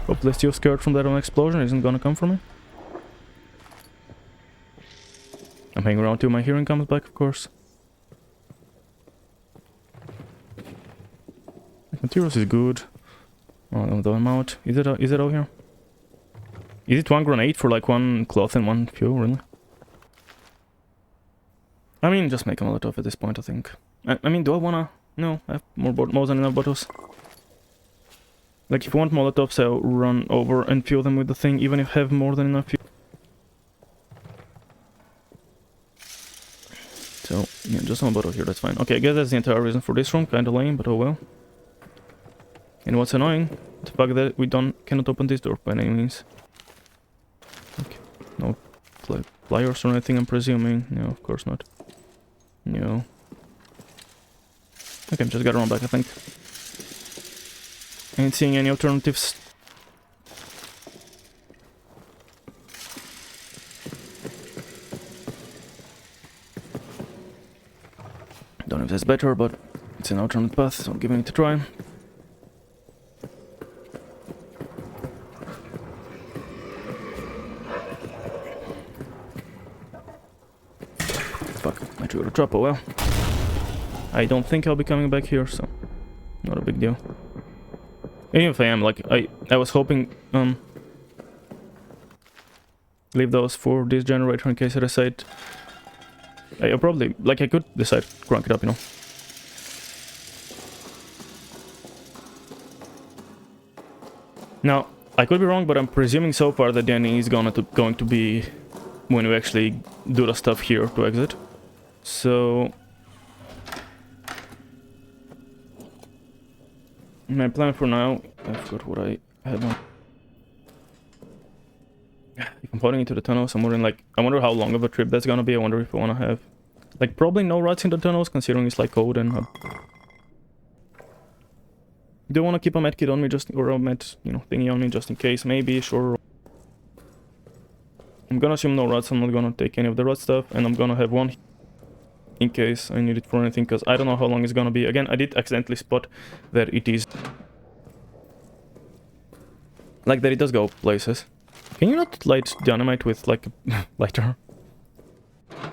Speaker 1: Hopefully still scared from that explosion isn't gonna come for me. I'm hanging around till my hearing comes back, of course. Materials is good. Oh, though I'm out. Is it out here? Is it 1 grenade for like 1 cloth and 1 fuel, really? I mean, just make a Molotov at this point, I think. I mean, do I wanna... No, I have more than enough bottles. Like, if you want Molotovs, I'll run over and fuel them with the thing, even if I have more than enough fuel. So, yeah, just one bottle here, that's fine. Okay, I guess that's the entire reason for this room, kinda lame, but oh well. And what's annoying, the fact that we cannot open this door by any means. Okay, no pliers or anything, I'm presuming. No, of course not. No. Okay, just gotta run back, I think. Ain't seeing any alternatives. Don't know if that's better, but it's an alternate path, so I'm giving it a try. Fuck, I drew a trap, oh well. I don't think I'll be coming back here, so not a big deal. Even if I am, like, I was hoping, leave those for this generator in case I decide. I probably, like, I could decide to crank it up, you know. Now, I could be wrong, but I'm presuming so far that the ending is going to be when we actually do the stuff here to exit. So... my plan for now, I forgot what I had on. If I'm putting into the tunnels, I'm wondering, like, I wonder how long of a trip that's gonna be. I wonder if I wanna have, like, probably no rats in the tunnels, considering it's like cold and do I wanna keep a medkit on me or a med, you know, thingy on me just in case? Maybe, sure. I'm gonna assume no rats. I'm not gonna take any of the rat stuff, and I'm gonna have one in case I need it for anything, because I don't know how long it's gonna be. Again, I did accidentally spot that it is... like, that it does go places. Can you not light dynamite with, like, a lighter? I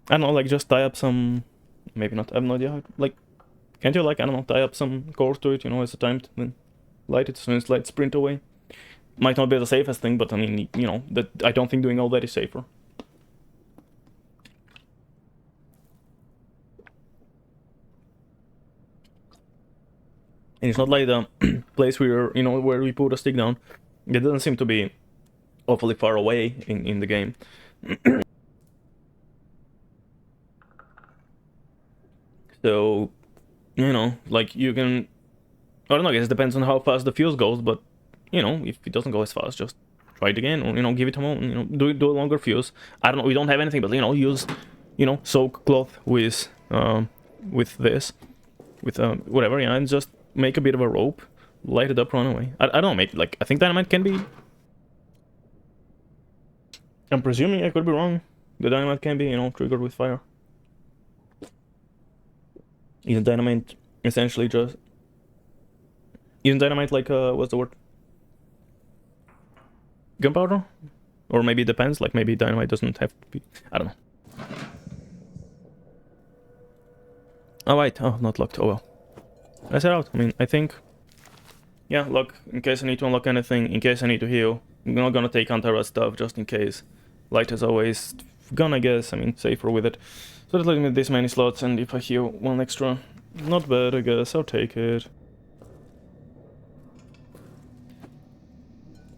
Speaker 1: don't know, like, just tie up some... maybe not, I have no idea how... like, can't you, like, I don't know, tie up some cord to it, you know, as a timed, then light it as soon as light sprint away? Might not be the safest thing, but I mean, you know, that I don't think doing all that is safer. And it's not like the place where, you know, where we put a stick down. It doesn't seem to be awfully far away in the game. So, you know, like, you can... I don't know, I guess it depends on how fast the fuse goes, but, you know, if it doesn't go as fast, just try it again, or, you know, give it a moment, you know, do a longer fuse. I don't know, we don't have anything, but, you know, use, you know, soak cloth with this, with, whatever, yeah, and just make a bit of a rope, light it up, run away. I don't know, maybe, like, I think dynamite can be... I'm presuming I could be wrong. The dynamite can be, you know, triggered with fire. Isn't dynamite essentially just... isn't dynamite like, what's the word? Gunpowder? Or maybe it depends, like maybe dynamite doesn't have to be... I don't know. Oh wait, oh, not locked, oh well. I set out, I mean, I think... yeah, lock, in case I need to unlock anything, in case I need to heal. I'm not gonna take anti-rat stuff, just in case. Light as always, gonna guess, I mean, safer with it. So that leaves me this many slots, and if I heal one extra, not bad, I guess, I'll take it.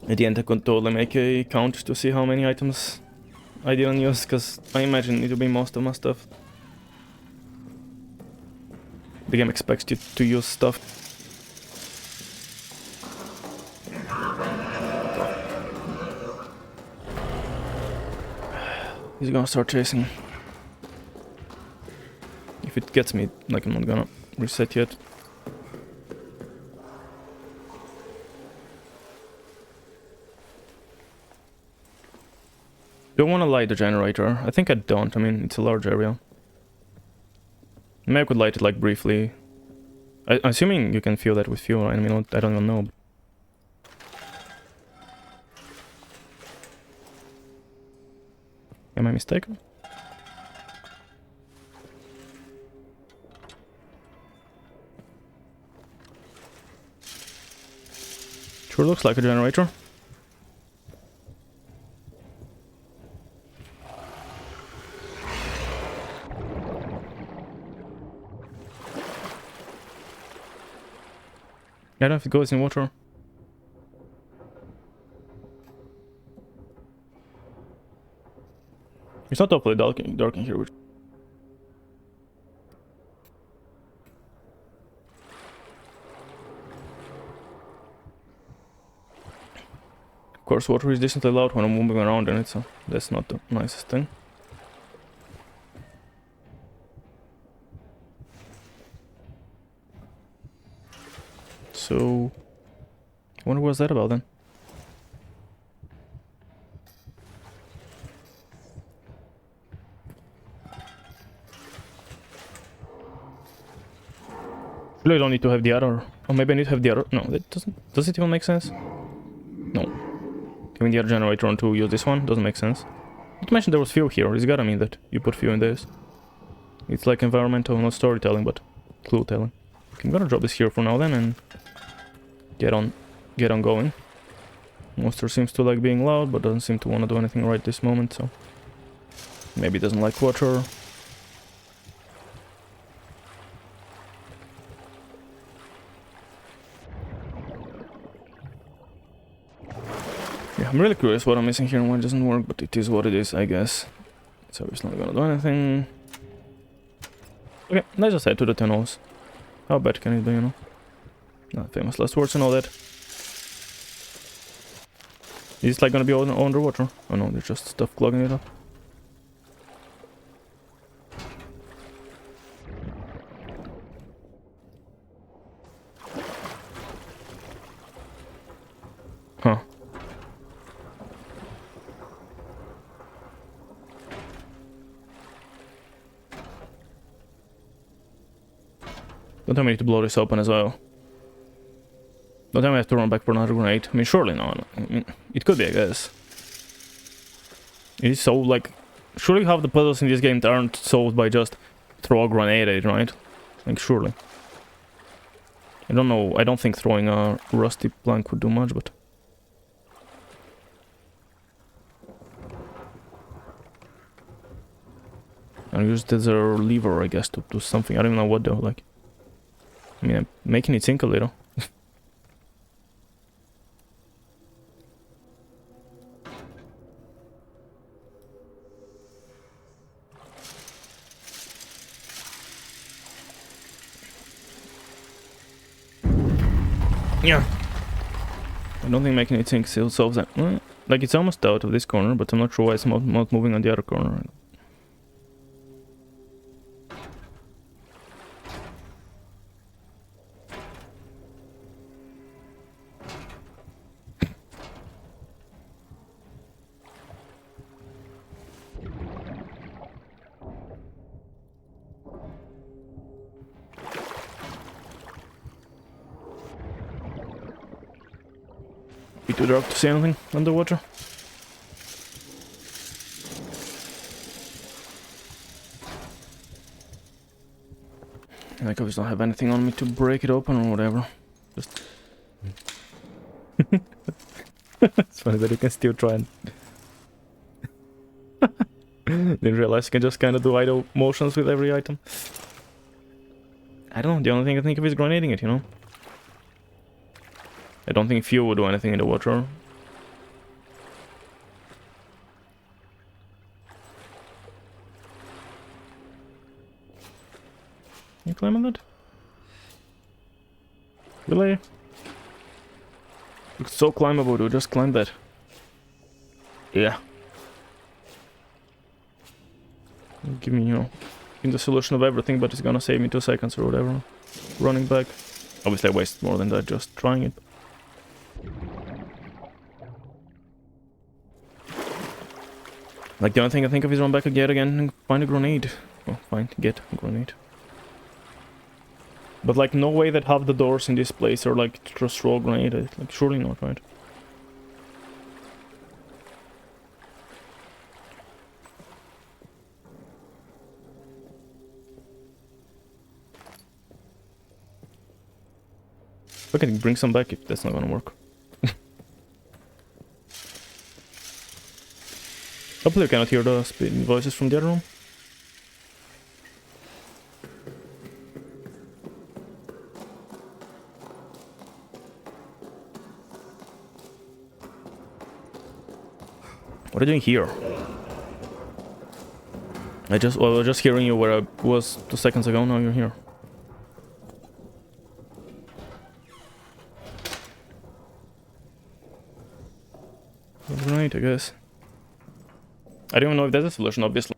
Speaker 1: At the end I could totally make a count to see how many items I didn't use, because I imagine it will be most of my stuff. The game expects you to use stuff. He's gonna start chasing. If it gets me, like, I'm not gonna reset yet. Do I want to light the generator? I think I don't. I mean, it's a large area. Maybe I could light it, like, briefly. I'm assuming you can fuel that with fuel. I mean, I don't even know. Am I mistaken? Sure looks like a generator. I don't know if it goes in water. It's not awfully dark in here. Which... Of course, water is decently loud when I'm moving around in it, so that's not the nicest thing. So, I wonder what's that about then? Surely I don't need to have the other, or maybe I need to have the other. No, that doesn't. Does it even make sense? No. Having the other generator on to use this one doesn't make sense. Not to mention there was fuel here. It's gotta mean that you put fuel in this. It's like environmental, not storytelling, but clue telling. Okay, I'm gonna drop this here for now then and get on going. Monster seems to like being loud, but doesn't seem to want to do anything right this moment, so maybe it doesn't like water. Yeah, I'm really curious what I'm missing here and why it doesn't work, but it is what it is, I guess. So it's not gonna do anything. Okay, let's just head to the tunnels. How bad can it be, you know? Not famous last words and all that. Is it like gonna be underwater? Oh no, there's just stuff clogging it up. Huh. Don't tell me I need to blow this open as well. Don't tell me I have to run back for another grenade. I mean, surely not. I mean, it could be, I guess. It is so, like... Surely half the puzzles in this game aren't solved by just throw a grenade at it, right? Like, surely. I don't know. I don't think throwing a rusty plank would do much, but... I'll use it as a lever, I guess, to do something. I don't even know what though, like... I mean, I'm making it sink a little. Yeah. I don't think making it sink still solves that. Like, it's almost out of this corner, but I'm not sure why it's not moving on the other corner. Be too dark to see anything underwater. Like, I just don't have anything on me to break it open or whatever. Just... It's funny that you can still try and... Didn't realize you can just kind of do idle motions with every item. I don't know, the only thing I think of is grenading it, you know? I don't think fuel would do anything in the water. You climbing that? Really? Looks so climbable, dude. Just climb that. Yeah. Give me, you know, in the solution of everything, but it's gonna save me 2 seconds or whatever. Running back. Obviously I wasted more than that just trying it. Like, the only thing I think of is run back again and find a grenade. Oh, fine, get a grenade. But, like, no way that half the doors in this place are, like, just throw a grenade at it. Like, surely not, right? I can bring some back if that's not gonna work. Hopefully you cannot hear the voices from the other room. What are you doing here? I was just hearing you where I was 2 seconds ago, now you're here. Right, I guess. I don't even know if that's a solution, obviously.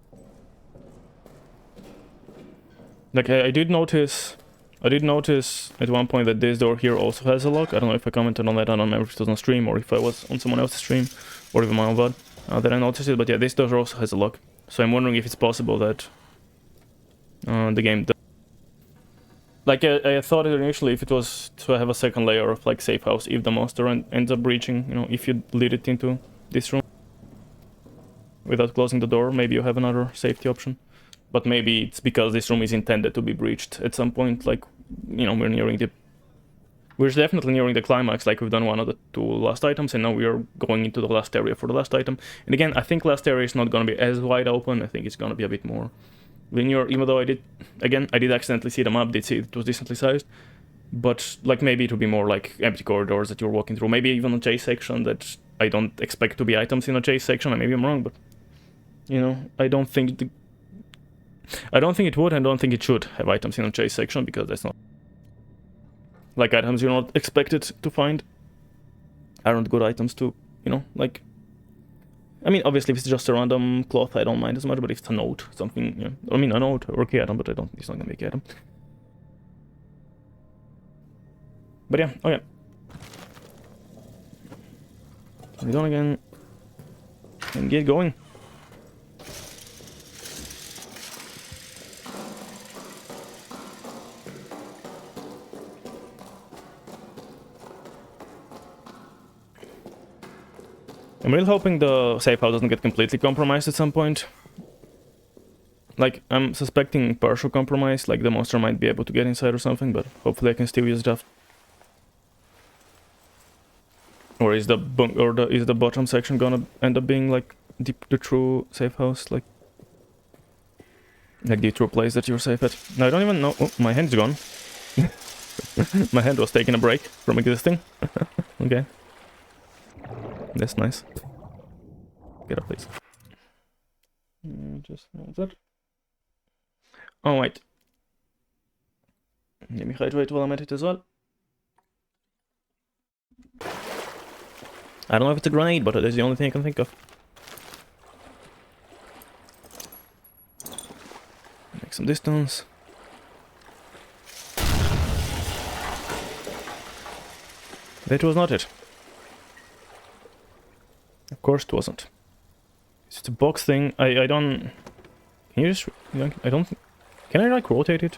Speaker 1: Like, I did notice at one point that this door here also has a lock. I don't know if I commented on that, I don't remember if it was on stream or if I was on someone else's stream or even my own VOD that I noticed it, but yeah, this door also has a lock. So I'm wondering if it's possible that the game... Like, I thought initially if it was to have a second layer of, like, safe house if the monster ends up breaching, you know, if you lead it into this room without closing the door, maybe you have another safety option. But maybe it's because this room is intended to be breached at some point, like, you know, we're definitely nearing the climax, like we've done one of the 2 last items, and now we are going into the last area for the last item. And again, I think last area is not gonna be as wide open, I think it's gonna be a bit more linear, even though I did accidentally see the map, did see it was decently sized. But, like, maybe it would be more like empty corridors that you're walking through, maybe even a chase section that I don't expect to be items in a chase section, maybe I'm wrong, but, you know, I don't think it would, and I don't think it should have items in a chase section, because that's not... Like, items you're not expected to find aren't good items to, you know, like... I mean, obviously, if it's just a random cloth, I don't mind as much, but if it's a note, something, you know, I mean, a note or a key item, but it's not gonna be a key item. But yeah, okay. Turn it on again. And get going. I'm really hoping the safe house doesn't get completely compromised at some point. Like, I'm suspecting partial compromise, like the monster might be able to get inside or something, but hopefully I can still use that. Or is the bottom section gonna end up being like the true safe house, like the true place that you're safe at? No, I don't even know. Oh, my hand's gone. My hand was taking a break from existing. Okay. That's nice. Get up, please. Just that. Oh, wait. Let me hydrate while I'm at it as well. I don't know if it's a grenade, but it is the only thing I can think of. Make some distance. That was not it. Of course it wasn't. It's a box thing. I don't... Can you just... I don't... Can I, like, rotate it?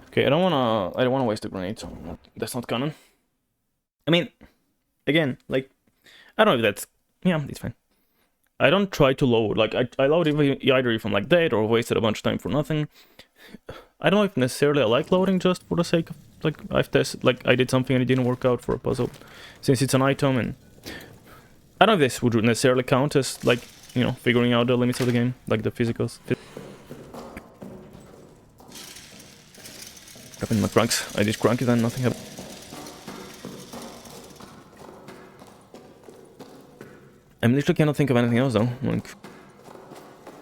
Speaker 1: Okay, I don't wanna waste a grenade, so that's not canon. I mean, again, like, I don't know if that's... Yeah, it's fine. I don't try to load. Like, I load either if I'm, like, dead or wasted a bunch of time for nothing. I don't know if necessarily I like loading just for the sake of... Like, I've tested... Like, I did something and it didn't work out for a puzzle. Since it's an item and... I don't know if this would necessarily count as, like, you know, figuring out the limits of the game. Like, the physicals. Happened my crunks. I did crunk it and nothing happened. I literally cannot think of anything else though. Like,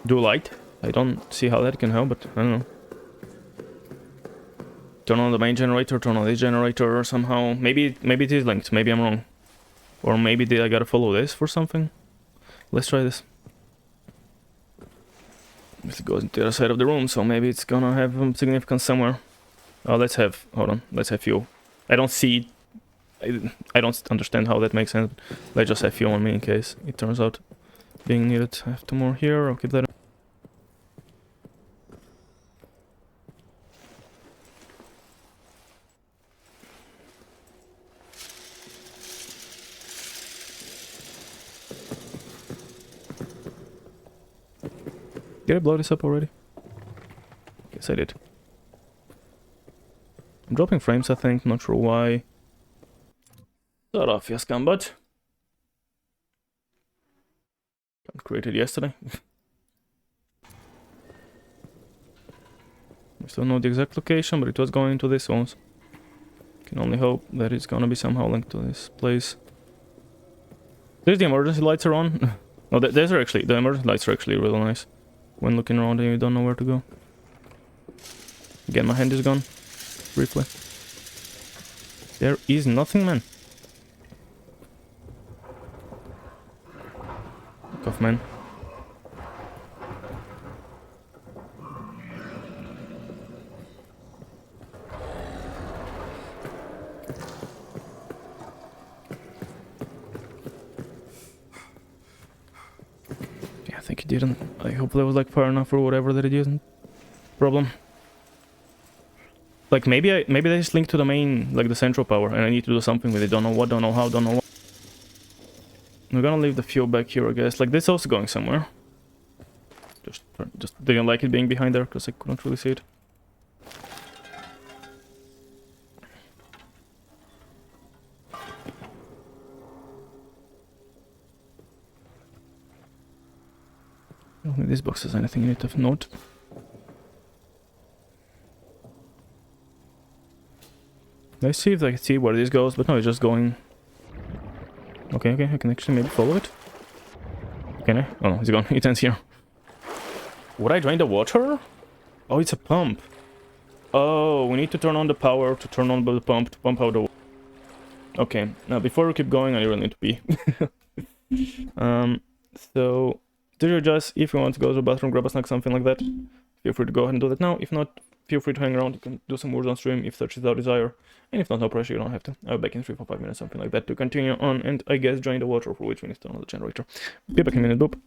Speaker 1: do light. I don't see how that can help, but I don't know. Turn on the main generator, turn on this generator somehow. Maybe it is linked, maybe I'm wrong. Or maybe I gotta follow this for something. Let's try this. It goes into the other side of the room, so maybe it's gonna have significance somewhere. Oh, let's have... Hold on, let's have fuel. I don't see... I don't understand how that makes sense. Let's just have fuel on me in case it turns out being needed. I have 2 more here, I'll keep that. Did I blow this up already? Yes, I did. I'm dropping frames, I think. Not sure why. Start off, yes, Gambit. Created yesterday. We still know the exact location, but it was going to this one. Can only hope that it's gonna be somehow linked to this place. There's the emergency lights are on. No, these are actually, the emergency lights are actually really nice. When looking around and you don't know where to go. Again, my hand is gone. Briefly. There is nothing, man. Fuck off, man. Yeah, I think it didn't. I hope that was like far enough or whatever that it isn't. Problem. Like maybe they just link to the main, like the central power, and I need to do something with it. Don't know what, don't know how, don't know what. We're gonna leave the fuel back here, I guess. Like this also going somewhere. Just didn't like it being behind there because I couldn't really see it. I don't think this box has anything in it of note. Let's see if I can see where this goes, but no, it's just going. Okay, I can actually maybe follow it. Can I? Oh no, it's gone. It ends here. Would I drain the water? Oh, it's a pump. Oh, we need to turn on the power to turn on the pump to pump out the water. Okay, now before we keep going, I really need to pee. So, just if you want to go to the bathroom, grab a snack, something like that, feel free to go ahead and do that now. If not, feel free to hang around. You can do some words on stream if such is our desire. And if not, no pressure, you don't have to. I'll be back in 3-5 minutes, something like that, to continue on, and I guess join the water, for which we need to turn on the generator. Be back in a minute, boop.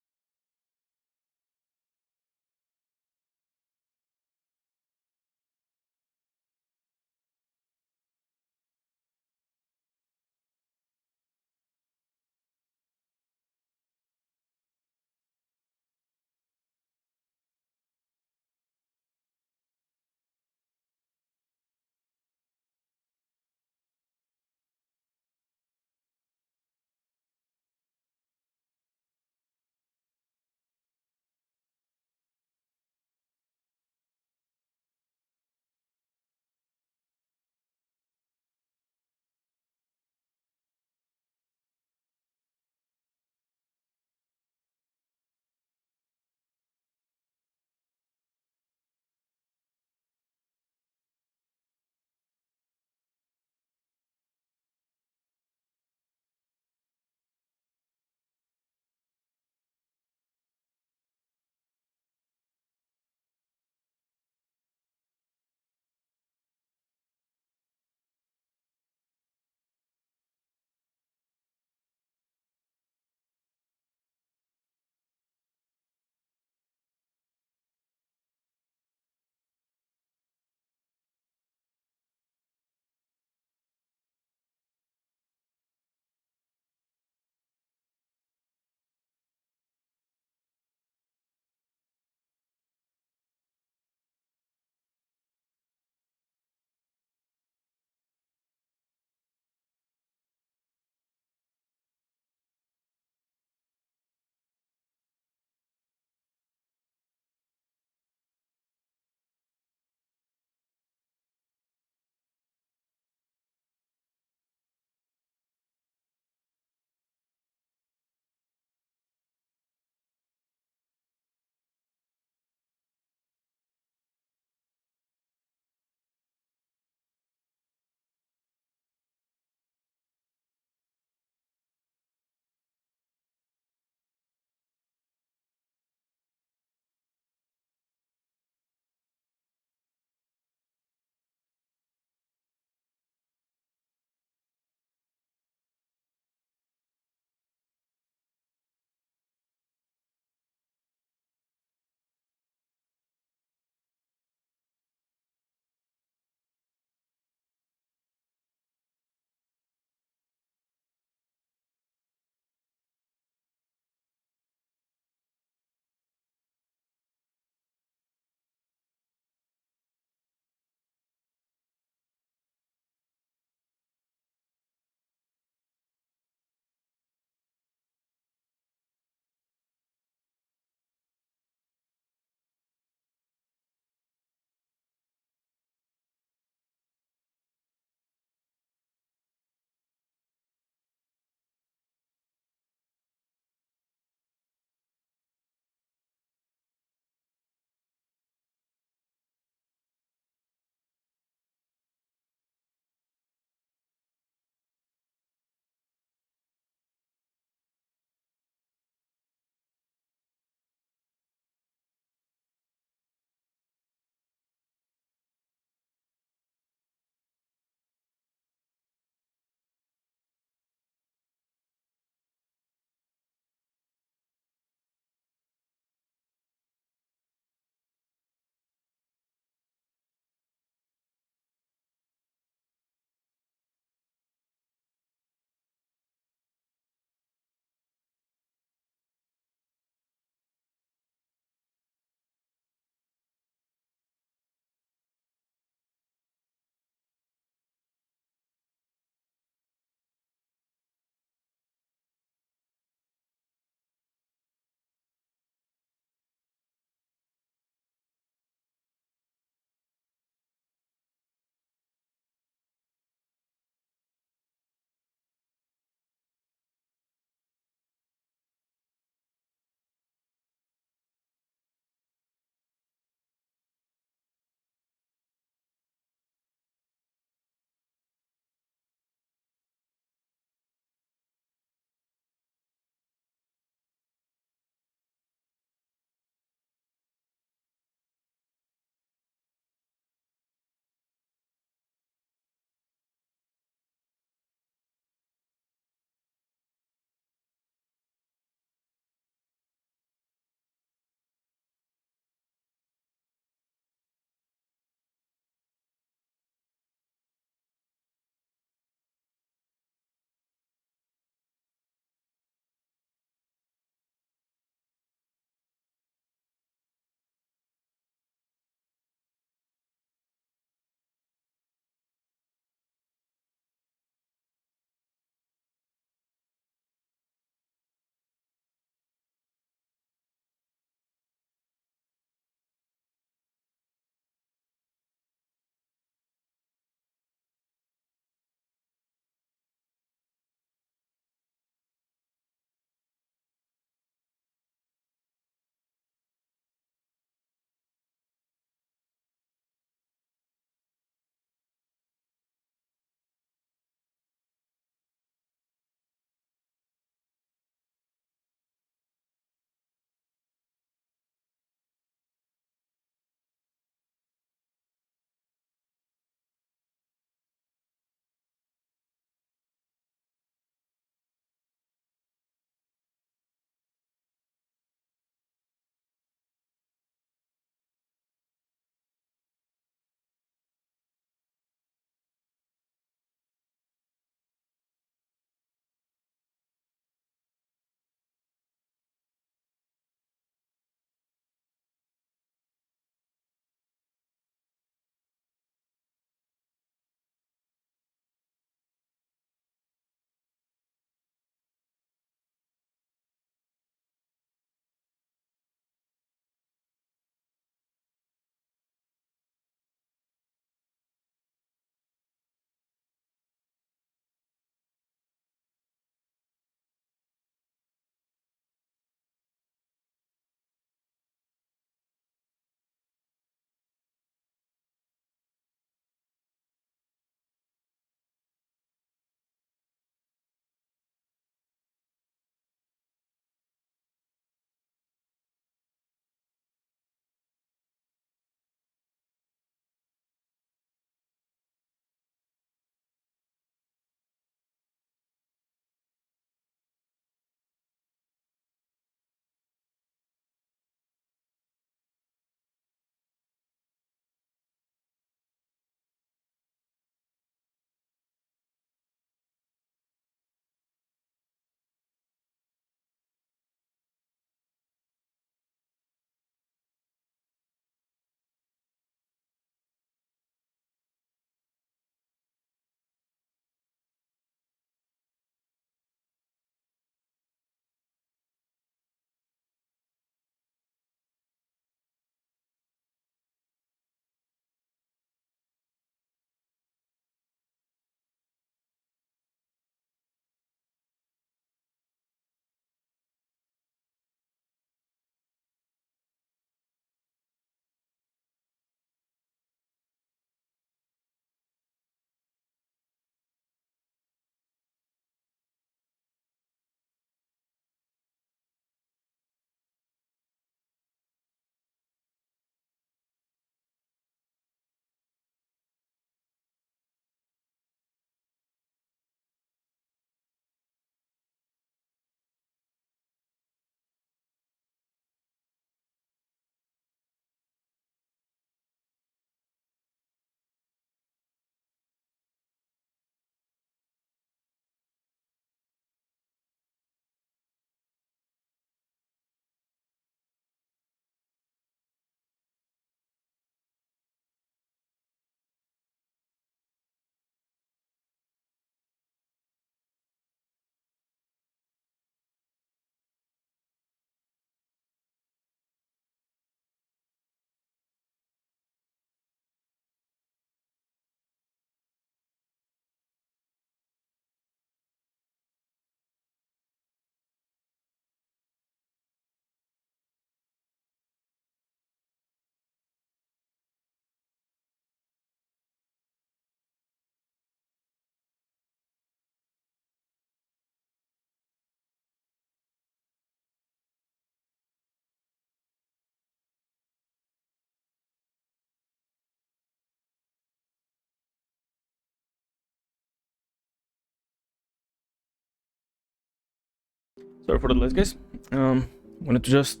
Speaker 1: Sorry for the delay, guys. Wanted to just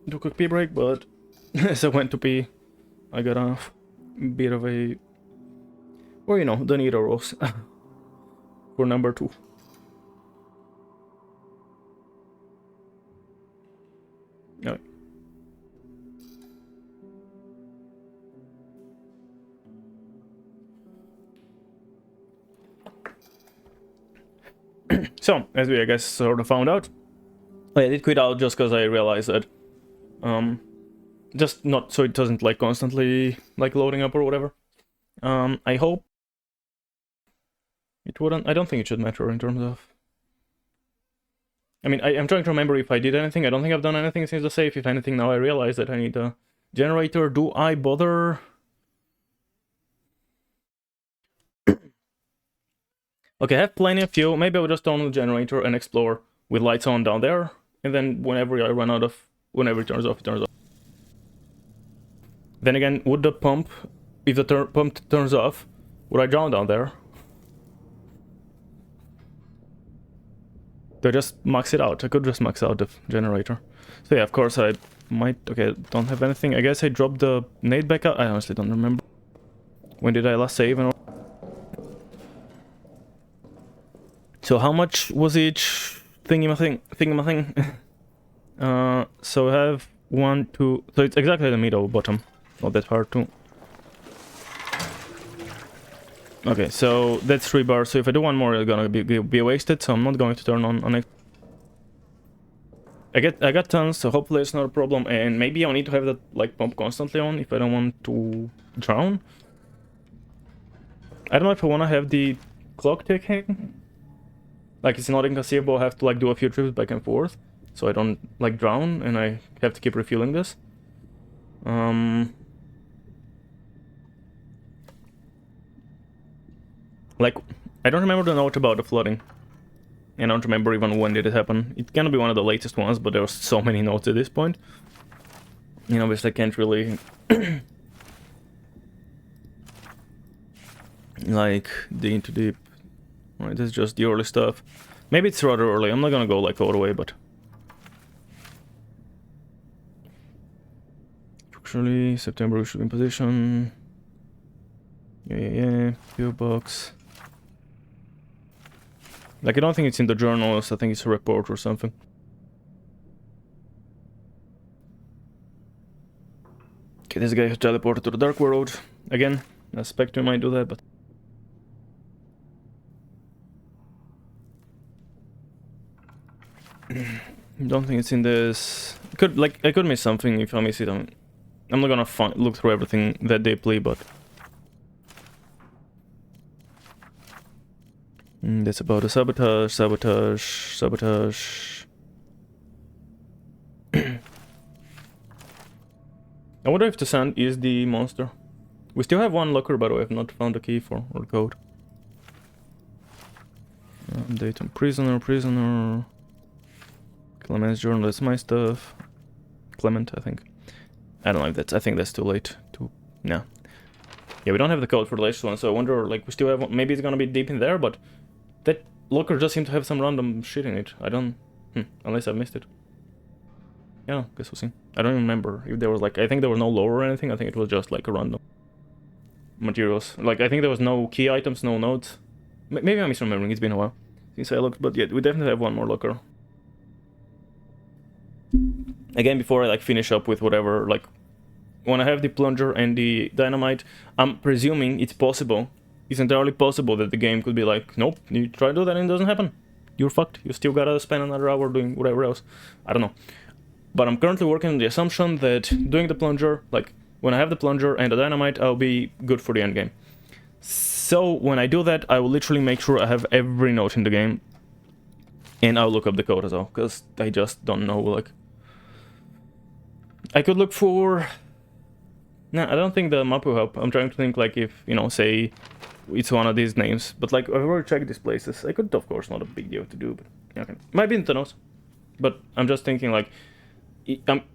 Speaker 1: do a quick pee break, but as I went to pee, I got a bit of a, well, you know, the Nito rolls for number 2. Alright. So, as we, I guess, sort of found out, I did quit out just because I realized that, just not so it doesn't, like, constantly, like, loading up or whatever. I hope it wouldn't, I don't think it should matter in terms of, I mean, I'm trying to remember if I did anything. I don't think I've done anything since the save. If anything, now I realize that I need a generator. Do I bother? Okay, I have plenty of fuel. Maybe I'll just turn on the generator and explore with lights on down there. And then whenever I run out of, whenever it turns off, it turns off. Then again, would the pump, if the pump turns off, would I drown down there? Do I just max it out? I could just max out the generator. So yeah, of course I might... Okay, don't have anything. I guess I dropped the nade back out. I honestly don't remember. When did I last save? And so how much was each thingamathing? So I have 1, 2... So it's exactly the middle bottom. Not that hard to... Okay, so that's 3 bars. So if I do one more, it's gonna be wasted. So I'm not going to turn on it. I got tons, so hopefully it's not a problem. And maybe I'll need to have that like pump constantly on if I don't want to drown. I don't know if I want to have the clock ticking. Like it's not inconceivable. I have to like do a few trips back and forth, so I don't like drown, and I have to keep refueling this. Like, I don't remember the note about the flooding. I don't remember even when did it happen. It's gonna be one of the latest ones, but there are so many notes at this point. You know, obviously I can't really... like, dig into deep. Right, this is just the early stuff. Maybe it's rather early. I'm not gonna go like all the way, but... Actually, September we should be in position. Yeah. Fuel box. Like, I don't think it's in the journals, I think it's a report or something. Okay, this guy has teleported to the Dark World. Again, I suspect we might do that, but... don't think it's in this... I could miss something if I miss it. I'm not gonna look through everything that deeply, but... that's about the sabotage. I wonder if the sand is the monster. We still have one locker, by the way. I've not found the key for or code. Date on prisoner. Clement's journal, that's my stuff. Clement, I think. I don't know if that's... I think that's too late to... No. Yeah, we don't have the code for the latest one, so I wonder, like, we still have one. Maybe it's gonna be deep in there, but... that locker just seemed to have some random shit in it. I don't... unless I missed it. Yeah, guess we'll see. I don't even remember if there was, like... I think there was no lore or anything. I think it was just, like, a random... materials. Like, I think there was no key items, no notes. Maybe I'm misremembering, it's been a while since I looked, but yeah, we definitely have one more locker. Again, before I like finish up with whatever, like, when I have the plunger and the dynamite, I'm presuming it's possible, it's entirely possible that the game could be like, nope, you try to do that and it doesn't happen. You're fucked, you still gotta spend another hour doing whatever else. I don't know. But I'm currently working on the assumption that doing the plunger, like, when I have the plunger and the dynamite, I'll be good for the end game. So when I do that, I will literally make sure I have every note in the game. And I'll look up the code as well, because I just don't know, like... I could look for... No, I don't think the map will help. I'm trying to think, like, if, you know, say it's one of these names. But, like, I've already checked these places. I could, of course, not a big deal to do, but... okay. Might be in tunnels. But I'm just thinking, like...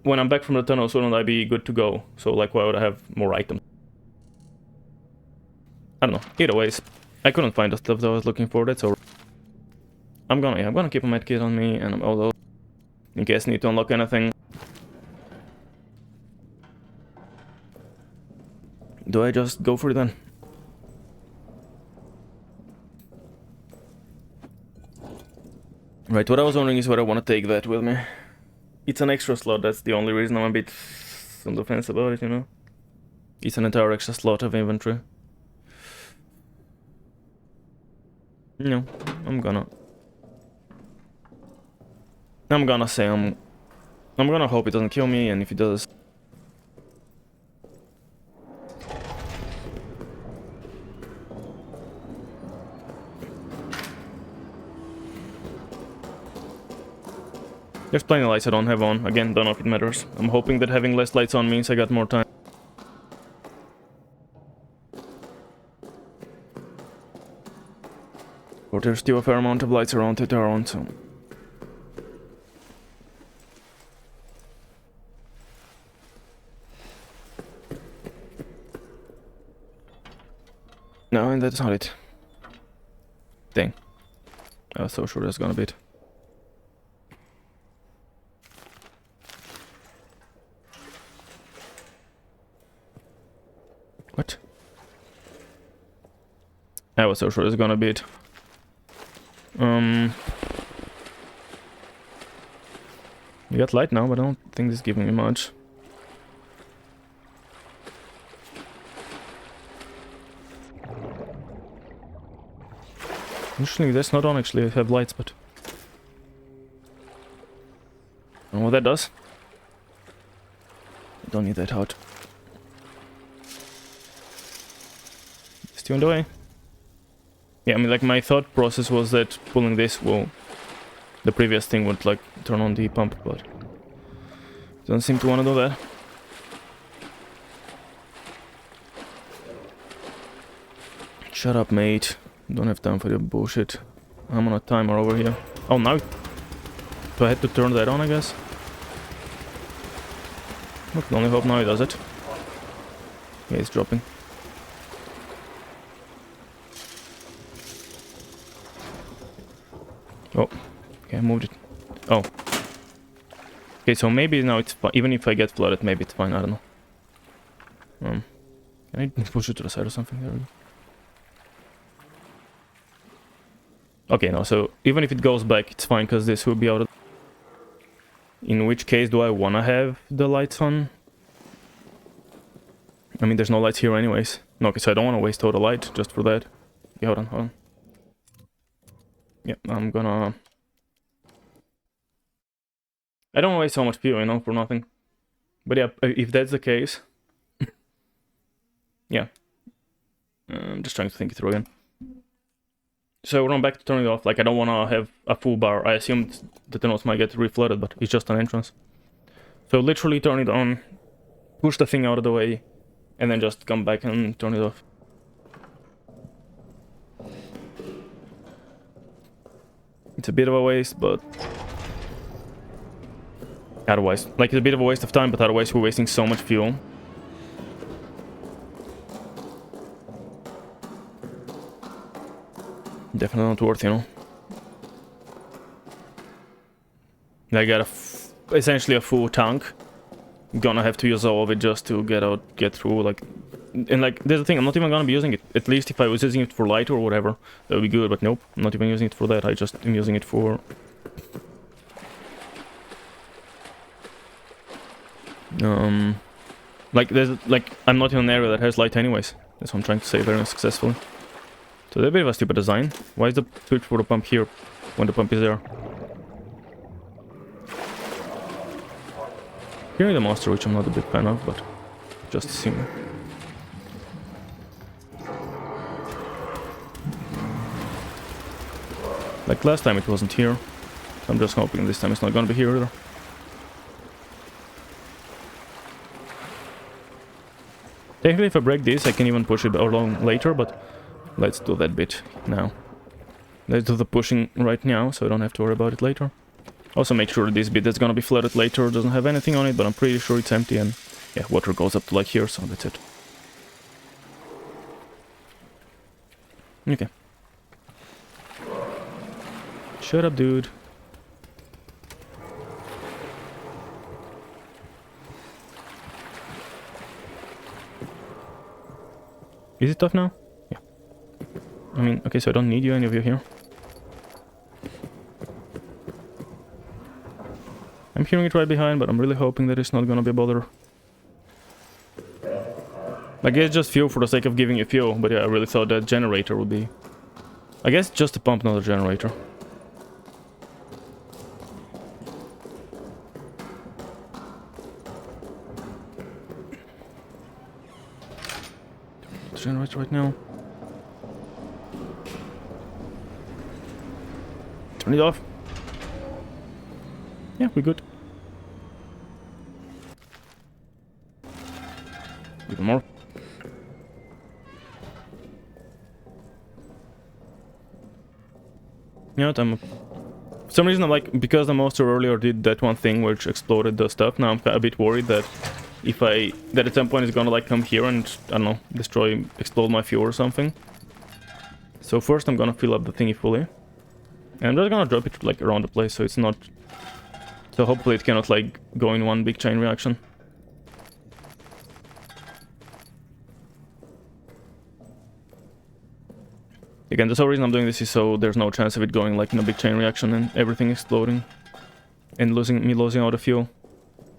Speaker 1: when I'm back from the tunnels, wouldn't I be good to go? So, like, why would I have more items? I don't know. Either ways, I couldn't find the stuff that I was looking for, that's all. I'm gonna keep a medkit on me, and although in case I need to unlock anything. Do I just go for it then? Right, what I was wondering is whether I want to take that with me. It's an extra slot, that's the only reason I'm a bit on the fence about it, you know? It's an entire extra slot of inventory. No, I'm gonna say I'm gonna hope it doesn't kill me, and if it does... There's plenty of lights I don't have on. Again, don't know if it matters. I'm hoping that having less lights on means I got more time. Or there's still a fair amount of lights around that are on, so... No, and that's not it. Dang. I was so sure that's gonna be it. What? I was so sure it's gonna be it. You got light now, but I don't think this is giving me much. Interestingly, that's not on actually. I have lights, but... I don't know what that does. I don't need that out. Still on the way. Yeah, I mean, like, my thought process was that pulling this will... The previous thing would, like, turn on the pump, but... Doesn't seem to want to do that. Shut up, mate. Don't have time for your bullshit. I'm on a timer over here. Oh, now... Do I have to turn that on, I guess? I can only hope now he does it. Yeah, it's dropping. Oh. Okay, I moved it. Oh. Okay, so maybe now it's fine. Even if I get flooded, maybe it's fine. I don't know. Can I push it to the side or something? There we go. Okay, no, so even if it goes back, it's fine, because this will be out of... In which case, do I want to have the lights on? I mean, there's no lights here anyways. No, okay, so I don't want to waste all the light just for that. Okay, hold on. Yeah, I'm gonna... I don't want to waste so much fuel, you know, for nothing. But yeah, if that's the case... yeah. I'm just trying to think it through again. So we're on back to turning it off. Like, I don't want to have a full bar. I assumed the tunnels might get reflooded, but it's just an entrance. So literally turn it on, push the thing out of the way, and then just come back and turn it off. It's a bit of a waste, but... Otherwise, like, it's a bit of a waste of time, but otherwise we're wasting so much fuel. Definitely not worth, you know. I got essentially a full tank. Gonna have to use all of it just to get through, like... And like, there's the thing, I'm not even gonna be using it. At least if I was using it for light or whatever, that would be good, but nope. I'm not even using it for that, I just am using it for... Like, I'm not in an area that has light anyways. That's what I'm trying to say very successfully. So that's a bit of a stupid design. Why is the switch for the pump here when the pump is there? Hearing the monster, which I'm not a big fan of, but just assuming. Like last time it wasn't here. I'm just hoping this time it's not gonna be here either. Technically, if I break this, I can even push it along later, but let's do that bit now. Let's do the pushing right now, so I don't have to worry about it later. Also make sure this bit that's gonna be flooded later doesn't have anything on it, but I'm pretty sure it's empty, and yeah, water goes up to like here, so that's it. Okay. Shut up, dude. Is it tough now? Yeah. I mean, okay, so I don't need you, any of you here. I'm hearing it right behind, but I'm really hoping that it's not gonna be a bother. I guess just fuel for the sake of giving you fuel, but yeah, I really thought that generator would be... I guess just a pump, not a generator. Generator right now. Turn it off. Yeah, we're good. Even more. You know what, for some reason I'm like, because the monster earlier did that one thing which exploded the stuff, now I'm a bit worried that if that at some point it's gonna like come here and, I don't know, explode my fuel or something. So first I'm gonna fill up the thingy fully. And I'm just gonna drop it like around the place so it's not... So hopefully it cannot like go in one big chain reaction. Again, the sole reason I'm doing this is so there's no chance of it going like in a big chain reaction and everything exploding. And losing all the fuel.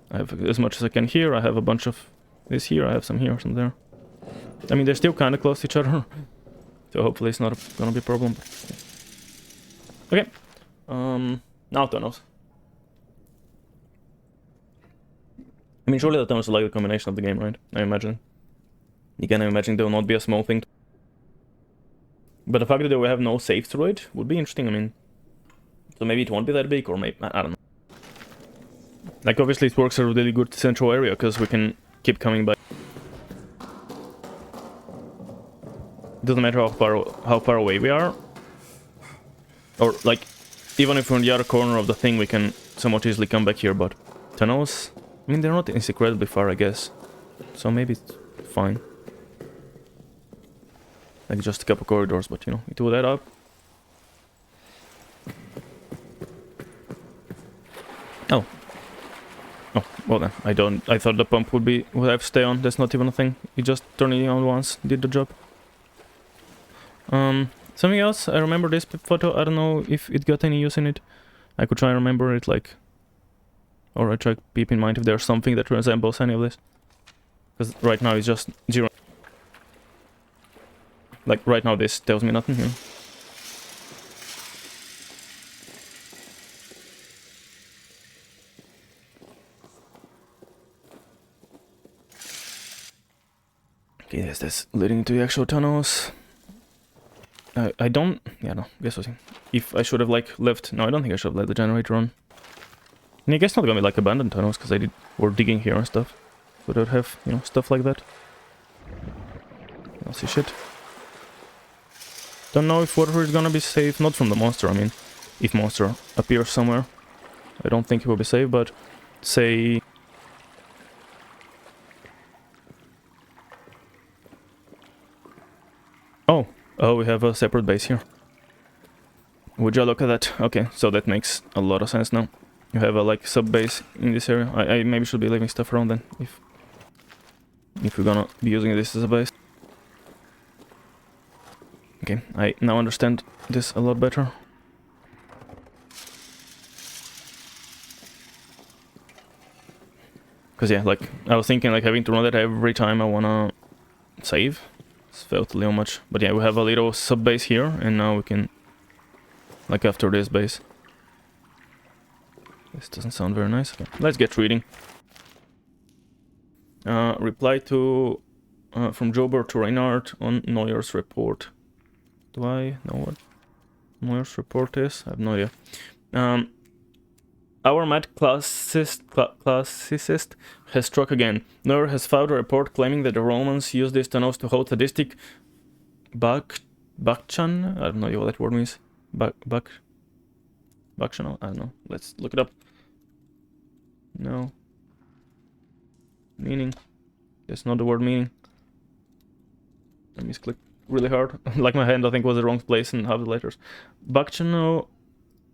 Speaker 1: I have as much as I can here, I have a bunch of this here, I have some here, some there. I mean, they're still kind of close to each other. So hopefully it's not gonna be a problem. Okay. Now tunnels. I mean, surely the tunnels are like the combination of the game, right? I imagine. You can imagine they will not be a small thing. But the fact that we have no save through it would be interesting, I mean. So maybe it won't be that big, or maybe... I don't know. Like, obviously it works a really good central area, because we can keep coming back. Doesn't matter how far away we are. Or, like, even if we're in the other corner of the thing, we can somewhat easily come back here, but... Tunnels? I mean, they're not incredibly far, I guess. So maybe it's fine. Like, just a couple corridors, but, you know, it will add up. Oh. Oh, well then, I thought the pump would have to stay on, that's not even a thing. You just turn it on once, did the job. Something else, I remember this photo, I don't know if it got any use in it. I could try and remember it, like... Or I try to keep in mind if there's something that resembles any of this. Because right now it's just 0. Like, right now this tells me nothing here. Okay, yes, that's leading to the actual tunnels. I don't... Yeah, no, guess we'll see. If I should have, like, left... No, I don't think I should have let the generator on. And I guess not gonna be, like, abandoned tunnels, because we're digging here and stuff. So they would have, you know, stuff like that. I'll see shit. Don't know if water is gonna be safe, not from the monster, I mean, if monster appears somewhere. I don't think it will be safe, but say... Oh, we have a separate base here. Would you look at that? Okay, so that makes a lot of sense now. You have a, like, sub-base in this area. I maybe should be leaving stuff around then, if we're gonna be using this as a base. Okay, I now understand this a lot better. Because yeah, like, I was thinking like having to run that every time I wanna save. It's felt a little much. But yeah, we have a little sub-base here, and now we can... Like after this base. This doesn't sound very nice. Okay, let's get reading. Reply to... from Jober to Reinhardt on Neuer's report. Do I know what Neuer's report is? I have no idea. Our mad classicist has struck again. Neuer has filed a report claiming that the Romans used these tunnels to hold sadistic Bakchan? I don't know what that word means. Bakchan? I don't know. Let's look it up. No. Meaning. That's not the word meaning. Let me click really hard. Like my hand, I think, was the wrong place in half the letters. Bakchano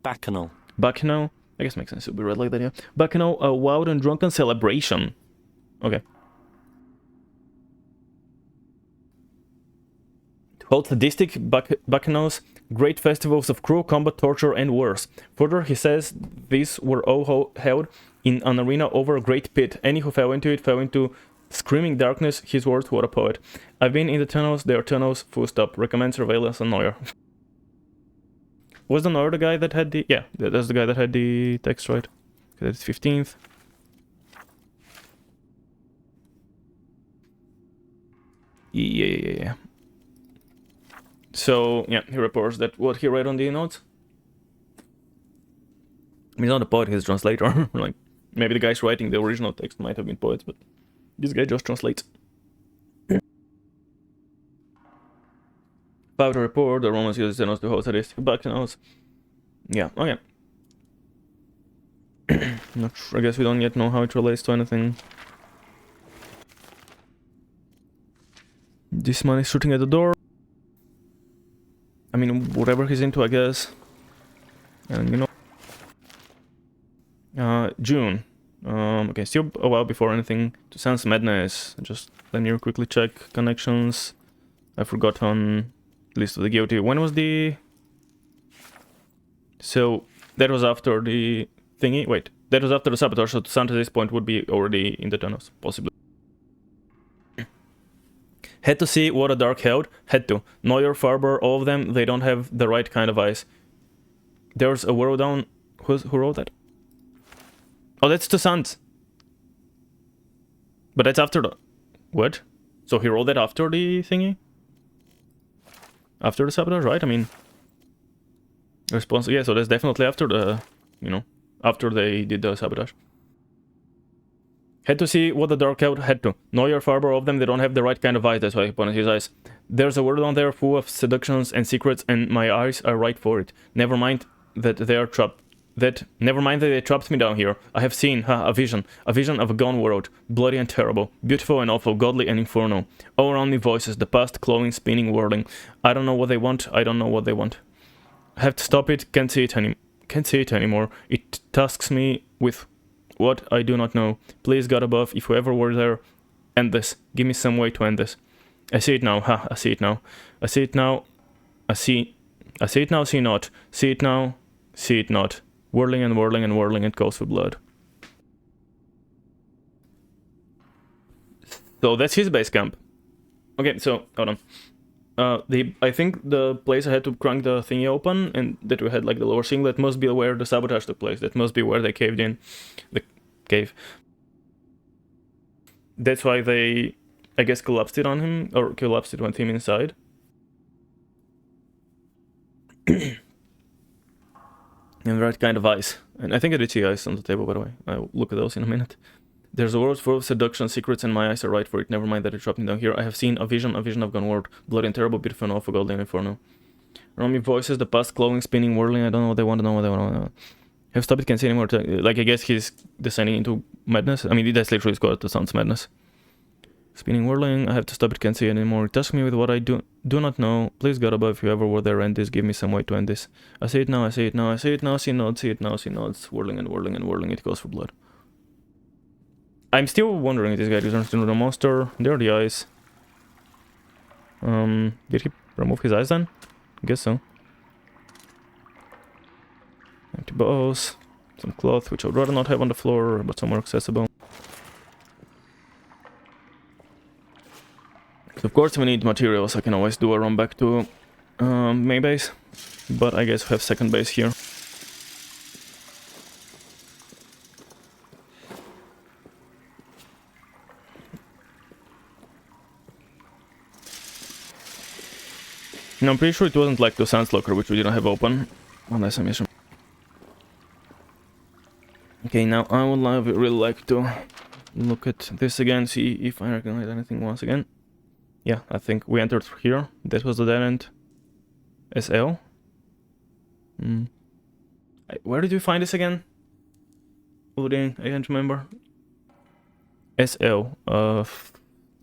Speaker 3: Bacchanal.
Speaker 1: Bacchanal. I guess makes sense to be read like that, yeah. Bacchanal, a wild and drunken celebration. Okay. To hold sadistic bacchanals, great festivals of cruel combat, torture, and worse. Further, he says these were all held in an arena over a great pit. Any who fell into it fell into screaming darkness. His words, what a poet. I've been in the tunnels, they are tunnels, full stop. Recommend surveillance on Neuer. Was the Neuer the guy that had the... Yeah, that's the guy that had the text, right? That's 15th. Yeah. So, yeah, he reports that what he read on the notes. I mean, he's not a poet, he's a translator. Like, maybe the guys writing the original text might have been poets, but this guy just translates. About the report, the Romans used Xenos to hold sadistic bacchanals. Yeah, okay. Not sure, I guess we don't yet know how it relates to anything. This man is shooting at the door. I mean, whatever he's into, I guess. And you know, June. Okay, still a while before anything. To sense madness. Just let me quickly check connections. I forgot on list of the guilty. When was the... So that was after the thingy. Wait, that was after the sabotage. So Toussaint at this point would be already in the tunnels, possibly. Had to see what a dark held. Had to. Neuer, Farber, all of them, they don't have the right kind of eyes. There's a world down. Who wrote that? Oh, that's Toussaint. But that's after the... What? So he wrote that after the thingy? After the sabotage, right? I mean... Response... Yeah, so that's definitely after the... You know, after they did the sabotage. Had to see what the dark held. Had to. Neuer, Farber, all of them, they don't have the right kind of eyes. That's why he pointed his eyes. There's a world on there full of seductions and secrets, and my eyes are right for it. Never mind that they are trapped. Never mind that they trapped me down here. I have seen, a vision of a gone world, bloody and terrible, beautiful and awful, godly and infernal. All around me voices, the past clawing, spinning, whirling. I don't know what they want. I don't know what they want. I have to stop it. Can't see it anymore. It tasks me with what I do not know. Please, God above, if you ever were there, end this. Give me some way to end this. I see it now. I see it now. I see it now. I see it now. See not. See it now. See it not. Whirling and whirling and whirling, it goes for blood. So that's his base camp. Okay, so hold on. I think the place I had to crank the thingy open, and that we had like the lower ceiling, that must be where the sabotage took place. That must be where they caved in. The cave. That's why they, I guess, collapsed it on him, or collapsed it with him inside. And the right kind of eyes. And I think I did see eyes on the table, by the way. I'll look at those in a minute. There's a world full of seduction, secrets, and my eyes are right for it. Never mind that it dropped me down here. I have seen a vision of gone world. Bloody and terrible, beautiful and awful, golden and inferno. Around me voices, the past glowing, spinning, whirling. I don't know what they want to know, what they want to know. Have stopped it, can't see anymore. Like, I guess he's descending into madness. I mean, that's literally got the sounds madness. Spinning, whirling, I have to stop it, can't see it anymore. Touch me with what I do not know. Please, God above, if you ever were there, end this, give me some way to end this. I see it now, I see it now, I see it now, see nods, see it now, see nods. Whirling and whirling and whirling, it goes for blood. I'm still wondering if this guy turns into the monster. There are the eyes. Did he remove his eyes then? I guess so. Empty bows. Some cloth, which I would rather not have on the floor, but somewhere accessible. So of course we need materials. I can always do a run back to main base. But I guess we have second base here. No, I'm pretty sure it wasn't like the Sans Locker, which we didn't have open. Unless I missed. Okay, now I would really like to look at this again, see if I recognize anything once again. Yeah, I think we entered through here. That was the dead end. SL. Where did you find this again? Odin, I can't remember. SL. I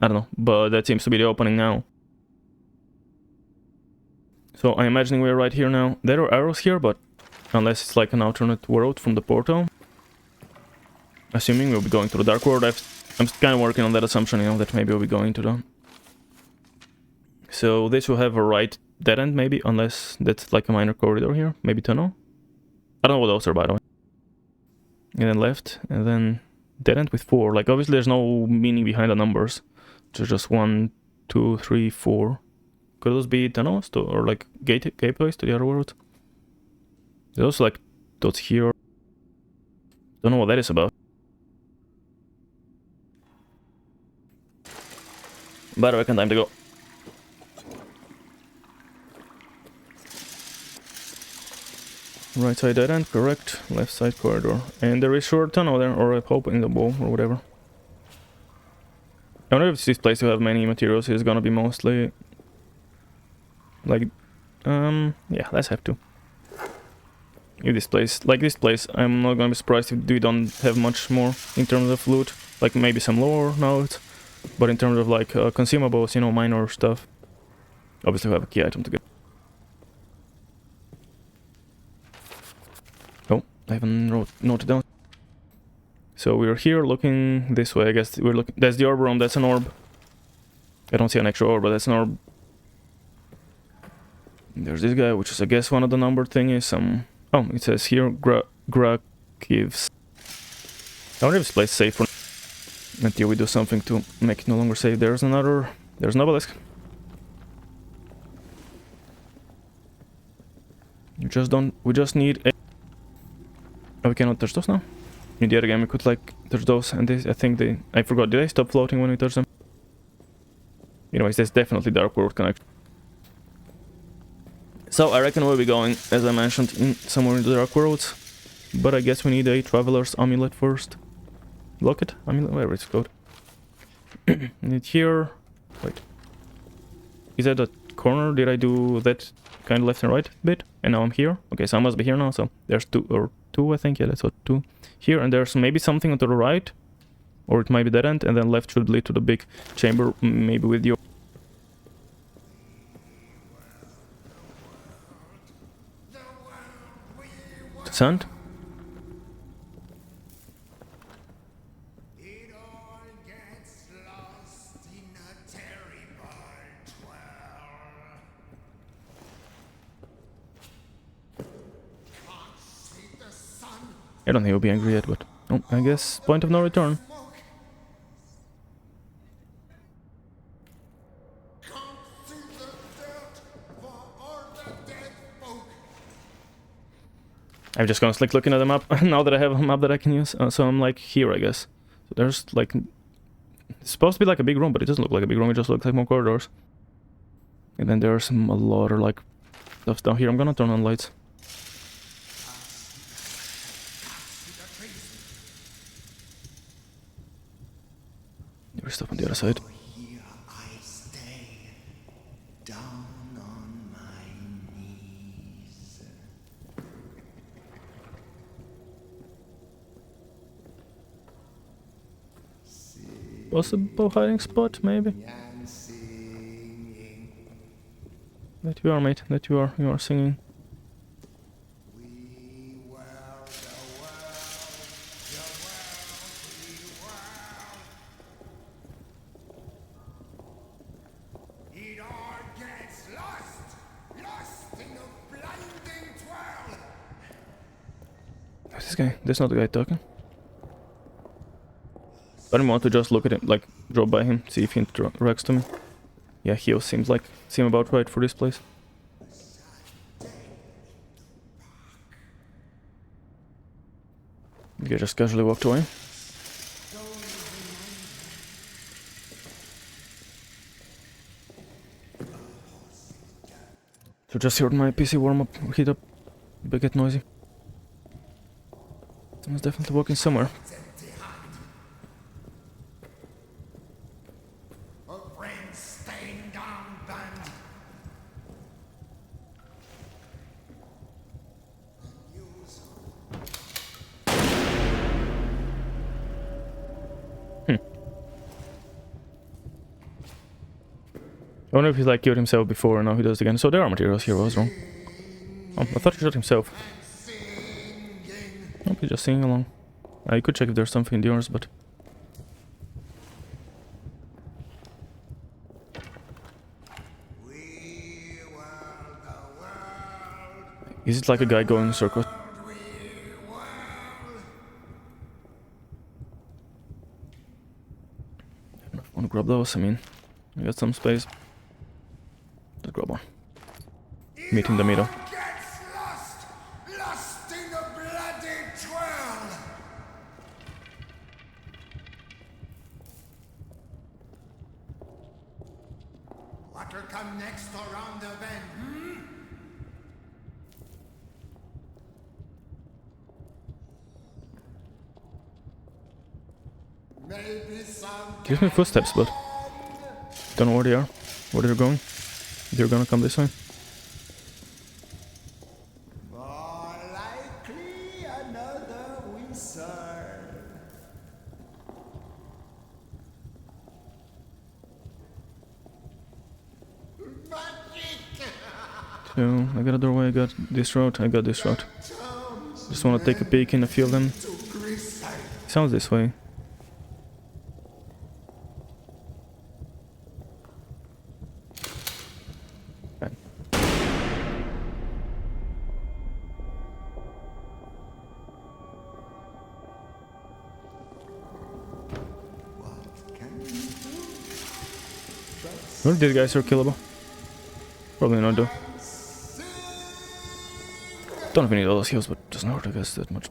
Speaker 1: don't know, but that seems to be the opening now. So I'm imagining we're right here now. There are arrows here, but Unless it's like an alternate world from the portal. Assuming we'll be going to the Dark World. I'm kind of working on that assumption, you know, that maybe we'll be going to the... So this will have a right dead end, maybe, unless that's like a minor corridor here. Maybe tunnel. I don't know what those are, by the way. And then left, and then dead end with 4. Like, obviously there's no meaning behind the numbers. There's just 1, 2, 3, 4. Could those be tunnels to, or like gateways to the other world? There's also like dots here. Don't know what that is about. But I reckon time to go. Right side dead end, correct. Left side corridor. And there is short tunnel there, or a hope in the wall, or whatever. I wonder if this place will have many materials. It's gonna be mostly... like... yeah, let's have to. If this place... like this place, I'm not gonna be surprised if we don't have much more in terms of loot. Like maybe some lore notes. But in terms of like consumables, you know, minor stuff. Obviously we have a key item to get. Oh, I haven't noted down. So we're here looking this way, I guess. We're looking... that's the orb room, that's an orb. I don't see an actual orb, but that's an orb. There's this guy, which is I guess one of the numbered thingies. Oh, it says here, gives. I wonder if this place is safe for... until we do something to make it no longer safe. There's an obelisk. We just need a... oh, we cannot touch those now? In the other game we could like touch those, and I think I forgot, did they stop floating when we touch them? Anyways, there's definitely Dark World connection. So I reckon we'll be going, as I mentioned, somewhere in the Dark Worlds. But I guess we need a Traveler's Amulet first. Locket? Amulet? Whatever it's called. Need here... wait. Is that a corner? Did I do that kind of left and right bit? And now I'm here? Okay, so I must be here now, so there's two I think, yeah, that's what, 2. Here, and there's maybe something to the right. Or it might be dead end, and then left should lead to the big chamber, maybe with you. Sand? I don't think he'll be angry yet, but... oh, I guess point of no return. I'm just gonna like looking at the map now that I have a map that I can use. So I'm like here, I guess. So there's like... it's supposed to be like a big room, but it doesn't look like a big room. It just looks like more corridors. And then there's a lot of like stuff down here. I'm gonna turn on lights. There's stuff on the other side.
Speaker 3: Here I stay, down on my knees.
Speaker 1: Possible hiding spot, maybe? That you are, mate. That you are singing. Who's this guy? That's not the guy talking. I don't want to just look at him, like drop by him, see if he interacts to me. Yeah, he seems about right for this place. Okay, just casually walked away. So just heard my PC warm up, heat up, but get noisy. Someone's definitely walking somewhere. I wonder if he's like killed himself before and now he does it again. So there are materials here, I was wrong. Oh, I thought he shot himself. Nope, he's just singing along. I could check if there's something in yours, but... Is it like a guy going in circles? I want to grab those, I mean... I got some space. Let's grab one. Meet in the middle.
Speaker 3: Lost in the bloody twirl. What will come next around the bend, Maybe some
Speaker 1: Gives me footsteps, but... Don't know where they are. Where they're going. They're gonna come this way.
Speaker 3: more likely another wizard. Magic!
Speaker 1: So, I got a doorway, I got this route, I got this route. Just wanna take a peek in a few of them. Sounds this way. Okay. Well, these guys are killable. Probably not though. Don't even need all those heals, but doesn't hurt I guess that much.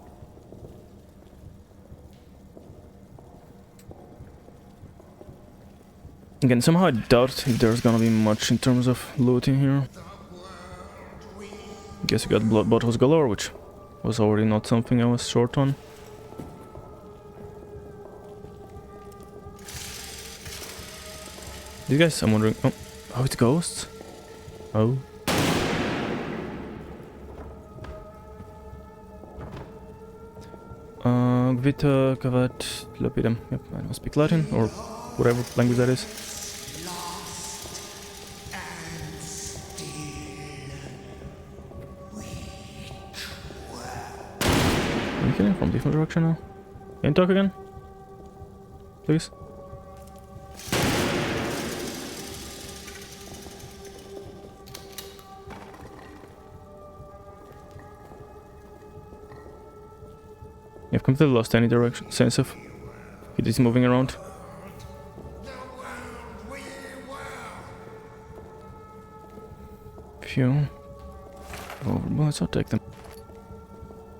Speaker 1: Again, somehow I doubt if there's gonna be much in terms of looting here. Guess you got blood bottles galore, which was already not something I was short on. These guys, I'm wondering... Oh, it's ghosts? Oh. Gvita kavat lapidem. Yep, I don't speak Latin, or whatever language that is. Are you killing from different direction now? Can you talk again? Please? I've completely lost any direction, sense of it is moving around. Phew. Over bullets, I'll take them.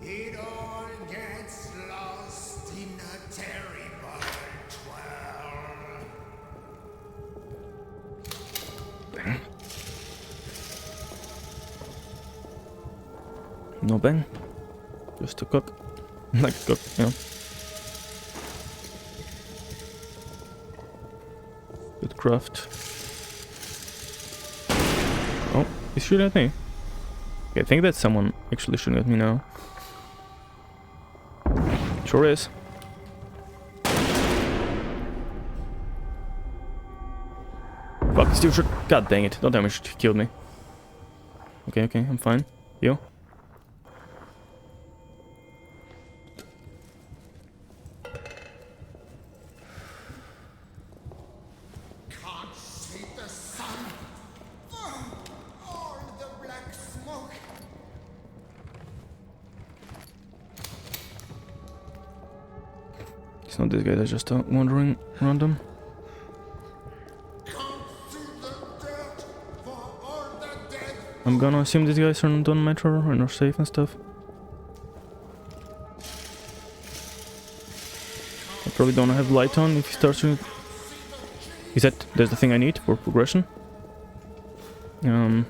Speaker 3: It all gets lost in a terrible twirl.
Speaker 1: No bang. Just a cook. Like a cook, you know. Good craft. Oh, he's shooting at me. Okay, I think that's someone actually shooting at me now. Sure is. Fuck, still shoot. God dang it. Don't tell me she killed me. Okay, okay, I'm fine. You?
Speaker 3: Can't see the sun. All the black smoke.
Speaker 1: It's not this guy that's just wandering random.
Speaker 3: Can't see the dirt for all the dead.
Speaker 1: I'm gonna assume these guys are not on metro and are safe and stuff. I probably don't have light on if he starts to... Is that... That's the thing I need for progression? No.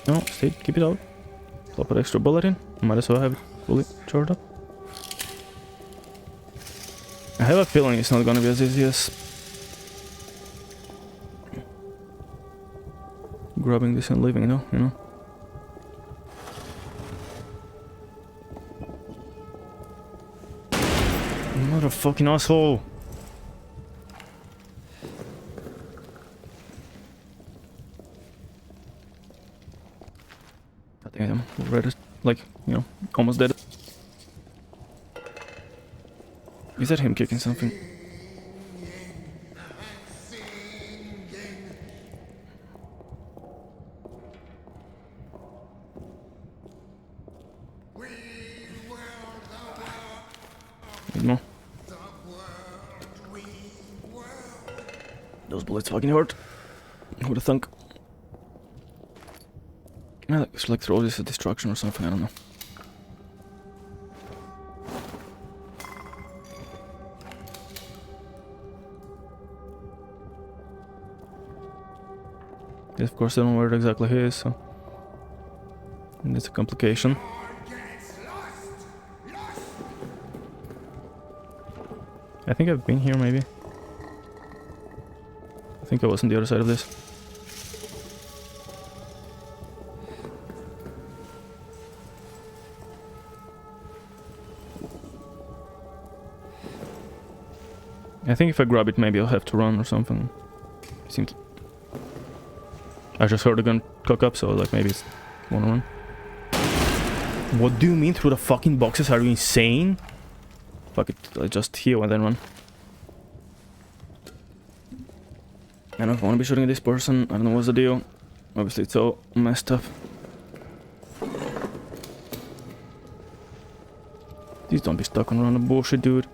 Speaker 1: No, stay, keep it out. Plop an extra bullet in. Might as well have it fully charged up. I have a feeling it's not gonna be as easy as grabbing this and leaving, though, you know. Motherfucking asshole! I think I'm already, like, you know, almost dead. Is that him kicking something? Need more. Those bullets fucking hurt. Who'd have thunk? I like throw this at destruction or something, I don't know. Of course I don't know where it exactly is, so that's a complication. I think I've been here maybe. I think I was on the other side of this. I think if I grab it maybe I'll have to run or something. It seems... I just heard a gun cock up, so like maybe it's wanna run. What do you mean through the fucking boxes? Are you insane? Fuck it, I'll just heal and then run. I don't know if I wanna be shooting at this person. I don't know what's the deal. Obviously it's all messed up. Please don't be stuck on random bullshit, dude.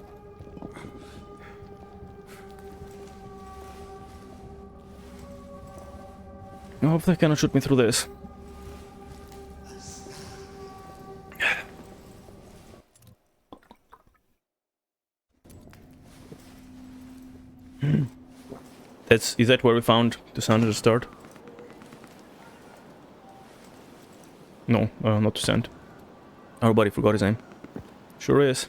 Speaker 1: I hope they cannot shoot me through this. Is that where we found the sound at the start? No, not to send. Our buddy forgot his name. Sure is.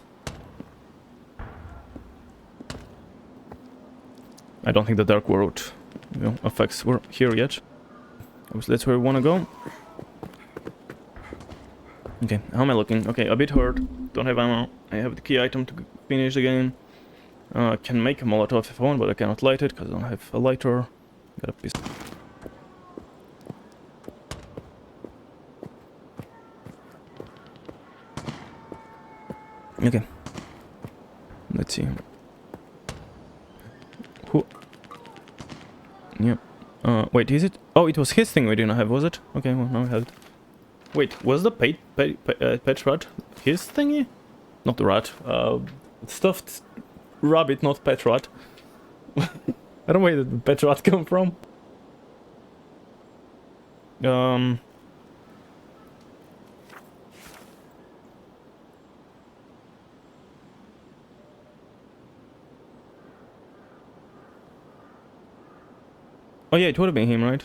Speaker 1: I don't think the Dark World, you know, effects were here yet. Obviously that's where we want to go. Okay, how am I looking? Okay, a bit hurt. Don't have ammo. I have the key item to finish the game. I can make a Molotov if I want, but I cannot light it because I don't have a lighter. Got a pistol. Okay. Let's see. Who? Yep. Wait, is it? Oh, it was his thing we didn't have, was it? Okay, well, now we have it. Wait, was the pet rat his thingy? Not the rat. Stuffed rabbit, not pet rat. I don't know where did the pet rat come from. Oh yeah, it would have been him, right?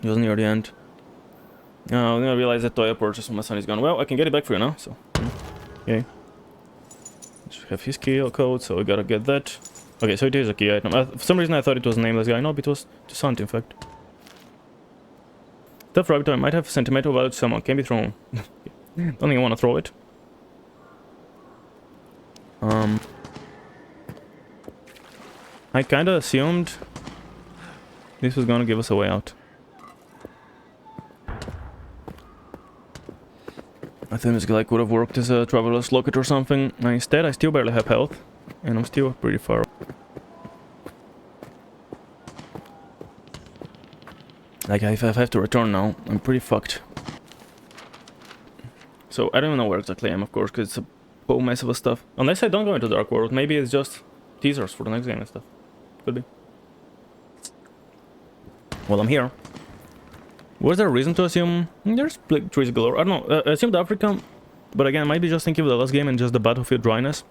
Speaker 1: It was near the end. Oh, then I realized that toy purchase when my son is gone. Well, I can get it back for you now, so... Okay. Should have his key code, so we gotta get that. Okay, so it is a key item. For some reason I thought it was a nameless guy. No, it was to hunt, in fact. Tough rabbit toy might have sentimental value to someone. Can be thrown. Don't think I want to throw it. I kinda assumed this was gonna give us a way out. I think this guy could have worked as a traveler's locket or something. Instead, I still barely have health, and I'm still pretty far. Like, if I have to return now, I'm pretty fucked. So, I don't even know where exactly I am, of course, because it's a whole mess of stuff. Unless I don't go into Dark World, maybe it's just teasers for the next game and stuff. Could be. Well, I'm here. Was there a reason to assume... There's trees galore. I don't know. I assumed Africa, but again, maybe just thinking of the last game and just the battlefield dryness.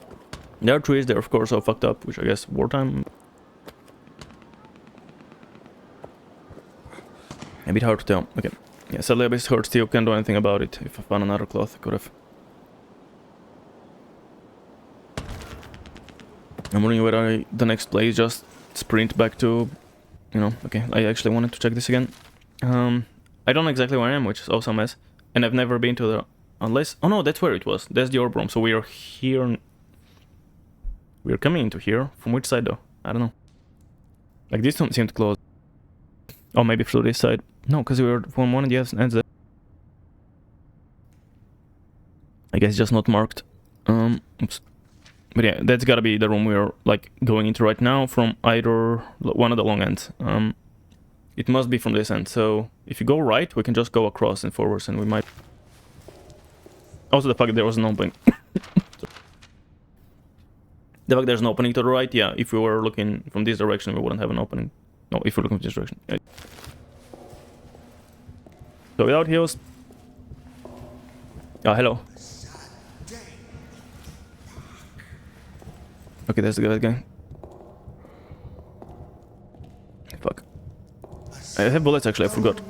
Speaker 1: There are trees, they're of course all fucked up, which I guess wartime. A bit hard to tell. Okay. Yeah, sadly a bit hurt still, can't do anything about it. If I found another cloth, I could have. I'm wondering whether the next play is just sprint back to... You know, okay, I actually wanted to check this again. I don't know exactly where I am, which is also a mess. And I've never been to the... Unless... Oh no, that's where it was. That's the orb room. So we are here... We're coming into here. From which side though? I don't know. Like, this don't seem to close. Oh, maybe through this side. No, because we were from one of the ends there. I guess just not marked. Oops. But yeah, that's gotta be the room we're like going into right now from either one of the long ends. It must be from this end. So if you go right, we can just go across and forwards, and we might. Also, the fact there was an opening. The fact there's an opening to the right, yeah. If we were looking from this direction, we wouldn't have an opening. No, if we're looking from this direction. Yeah. So without heals. Oh, hello. Okay, there's the guy again. Fuck. I have bullets actually, I forgot.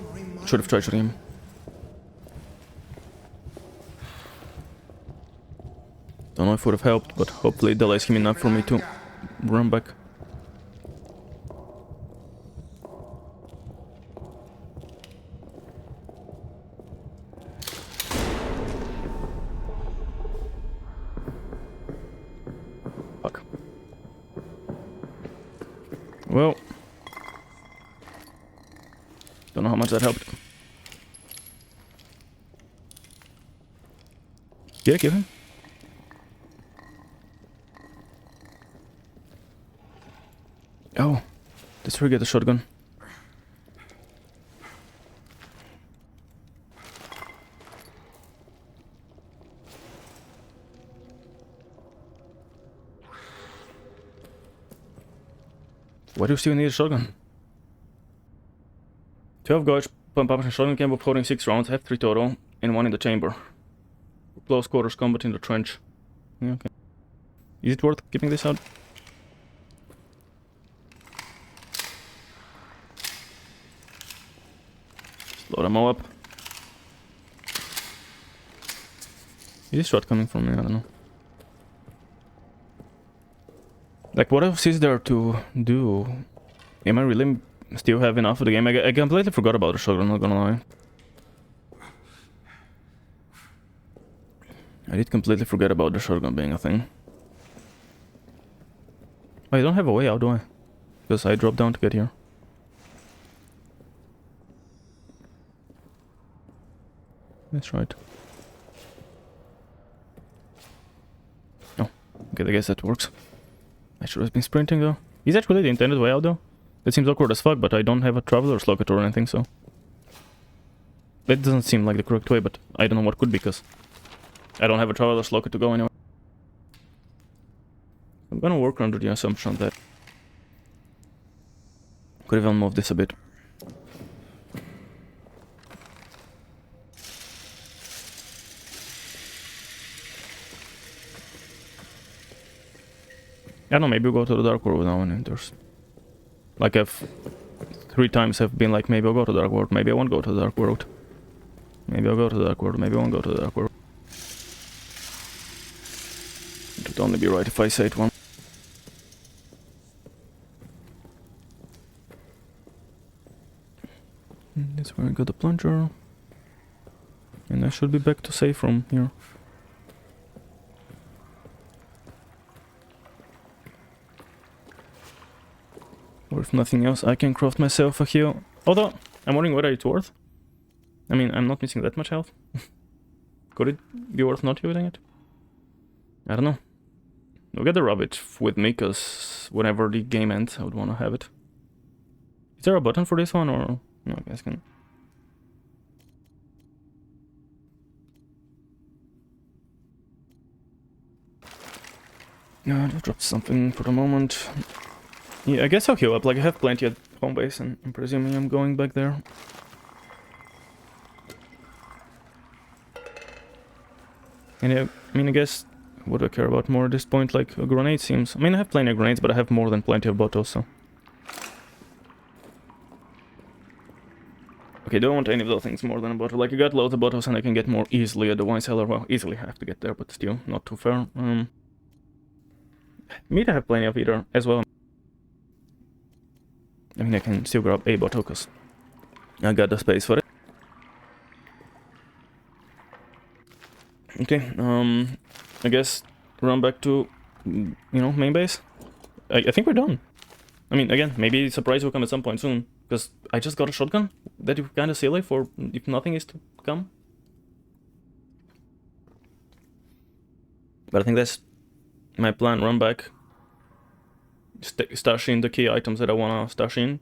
Speaker 1: Should have tried shooting him. Don't know if it would have helped, but hopefully it delays him enough for me to run back. Fuck. Well. Don't know how much that helped. Yeah, give him. Oh, let's forget the shotgun. Why do you still need a shotgun? 12 gauge pump action shotgun capable of holding 6 rounds, have 3 total, and 1 in the chamber. Close quarters combat in the trench. Yeah, okay. Is it worth keeping this out? Load them all up. Is this shot coming from me? I don't know. Like, what else is there to do? Am I really still have enough of the game? I completely forgot about the shotgun, I'm not gonna lie. I did completely forget about the shotgun being a thing. Oh, I don't have a way out, do I? Because I dropped down to get here. That's right. Oh, okay, I guess that works. I should have been sprinting though. Is that really the intended way out though? That seems awkward as fuck, but I don't have a traveler's locket or anything, so... That doesn't seem like the correct way, but I don't know what could be, because... I don't have a traveler's locket to go anywhere. I'm gonna work under the assumption that... Could even move this a bit. I don't know, maybe we'll go to the dark world now and there's... Like I've... 3 times have been like, maybe I'll go to the dark world, maybe I won't go to the dark world. Maybe I'll go to the dark world, maybe I won't go to the dark world. It would only be right if I say it one. That's where I got the plunger. And I should be back to safe room here. Or if nothing else, I can craft myself a heal. Although, I'm wondering whether it's worth. I mean, I'm not missing that much health. Could it be worth not using it? I don't know. I'll get the rabbit with me, because whenever the game ends, I would want to have it. Is there a button for this one, or... No, I guess I can... No, I'll drop something for the moment. Yeah, I guess I'll heal up. Like, I have plenty at home base, and I'm presuming I'm going back there. And yeah, I mean, I guess... What do I care about more at this point? Like, a grenade seems... I mean, I have plenty of grenades, but I have more than plenty of bottles, so... Okay, don't want any of those things more than a bottle. Like, I got loads of bottles and I can get more easily at the wine cellar. Well, easily I have to get there, but still, not too far. Meat I have plenty of either, as well. I mean, I can still grab a bottle, because I got the space for it. Okay, I guess run back to, you know, main base. I think we're done. I mean, again, maybe surprise will come at some point soon, because I just got a shotgun that is kind of silly for if nothing is to come. But I think that's my plan, run back, stash in the key items that I wanna stash in,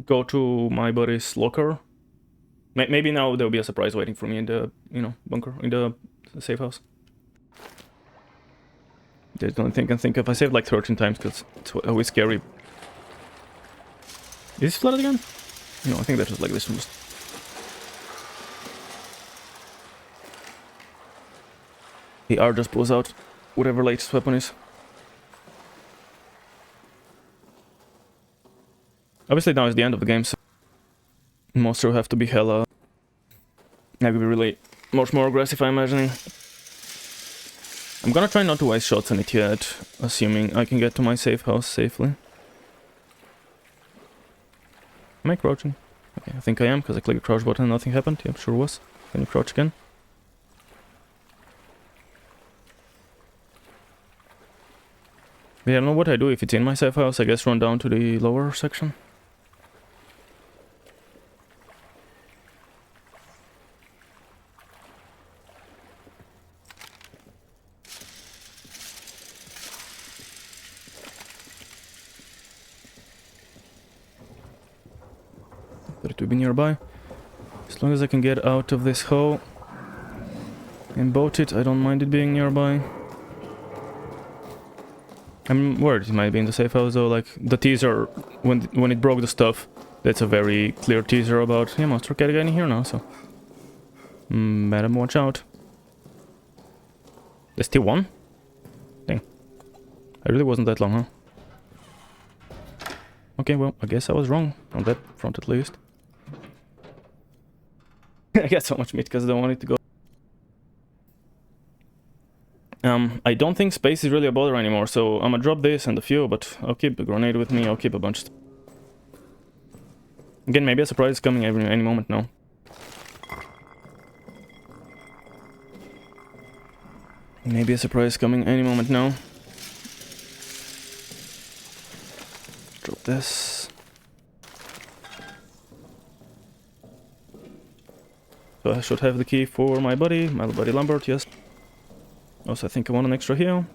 Speaker 1: go to my buddy's locker. Maybe now there'll be a surprise waiting for me in the, you know, bunker, in the safe house. That's the only thing I can think of. I saved like 13 times because it's always scary. Is this flooded again? No, I think that was like this one was. The R just pulls out whatever latest weapon is. Obviously now is the end of the game, so monster will have to be hella... I will be really much more aggressive, I'm imagining. I'm gonna try not to waste shots on it yet, assuming I can get to my safe house safely. Am I crouching? Okay, I think I am, because I clicked the crouch button and nothing happened. Yep, sure was. Can you crouch again? Yeah, I don't know what I do if it's in my safe house. I guess run down to the lower section. Better to be nearby. As long as I can get out of this hole and boat it, I don't mind it being nearby. I'm worried it might be in the safe house though, like the teaser, when it broke the stuff, that's a very clear teaser about, yeah, monster cat guy in here now, so... Madam, watch out. There's still one? Dang. I really wasn't that long, huh? Okay, well, I guess I was wrong, on that front at least. I got so much meat because I don't want it to go. I don't think space is really a bother anymore, so I'm gonna drop this and a few, but I'll keep a grenade with me, I'll keep a bunch of stuff. Again, maybe a surprise is coming any moment now. Maybe a surprise coming any moment now. Drop this. So I should have the key for my buddy Lambert, yes. Also, I think I want an extra heal.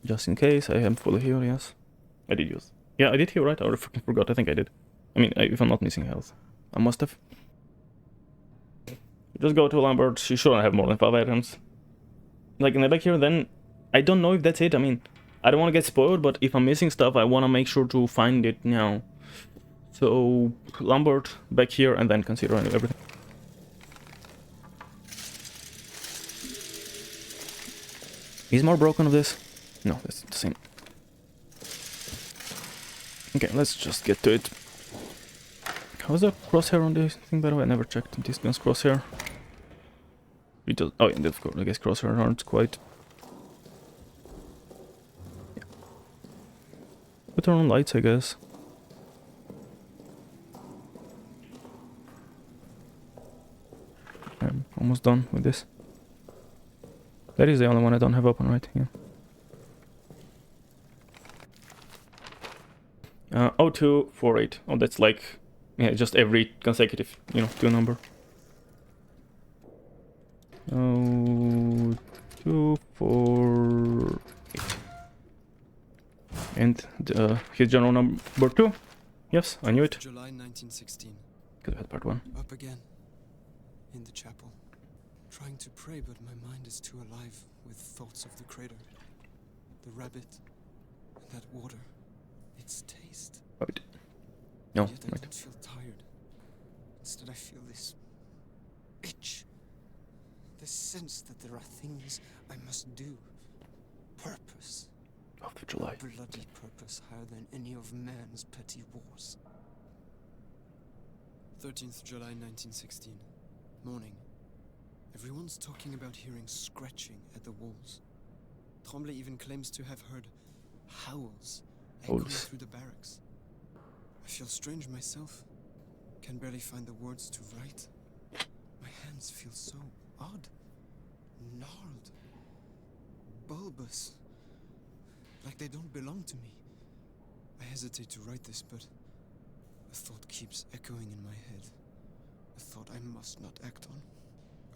Speaker 1: Just in case, I am fully healed, yes. I did use. Yeah, I did heal, right? I already fucking forgot, I think I did. I mean, if I'm not missing health. I must have. Just go to Lambert, she shouldn't have more than 5 items. Like, in the back here, then, I don't know if that's it, I mean, I don't want to get spoiled, but if I'm missing stuff, I want to make sure to find it now. So, Lambert, back here, and then consider everything. Is more broken of this? No, that's the same. Okay, let's just get to it. How's the crosshair on this thing, by the way? I never checked distance crosshair. We just, oh yeah, of course, I guess crosshair aren't quite... Yeah. We turn on lights, I guess. I'm almost done with this. That is the only one I don't have open, right? Yeah. 0248. Oh, that's like, yeah, just every consecutive, you know, 2 number. 0248. And his general number 2. Yes, I knew it.
Speaker 4: July 1916.
Speaker 1: Could have had part 1.
Speaker 4: Up again, in the chapel. Trying to pray, but my mind is too alive with thoughts of the crater. The rabbit, and that water. Its taste.
Speaker 1: Right. No,
Speaker 4: Yet I
Speaker 1: right.
Speaker 4: don't feel tired. Instead I feel this itch. This sense that there are things I must do. Purpose.
Speaker 1: 12th of July.
Speaker 4: A bloody purpose higher than any of man's petty wars. 13th July 1916. Morning. Everyone's talking about hearing scratching at the walls. Tremblay even claims to have heard howls echoing through the barracks. I feel strange myself. Can barely find the words to write. My hands feel so odd. Gnarled. Bulbous. like they don't belong to me. I hesitate to write this, but a thought keeps echoing in my head. A thought I must not act on.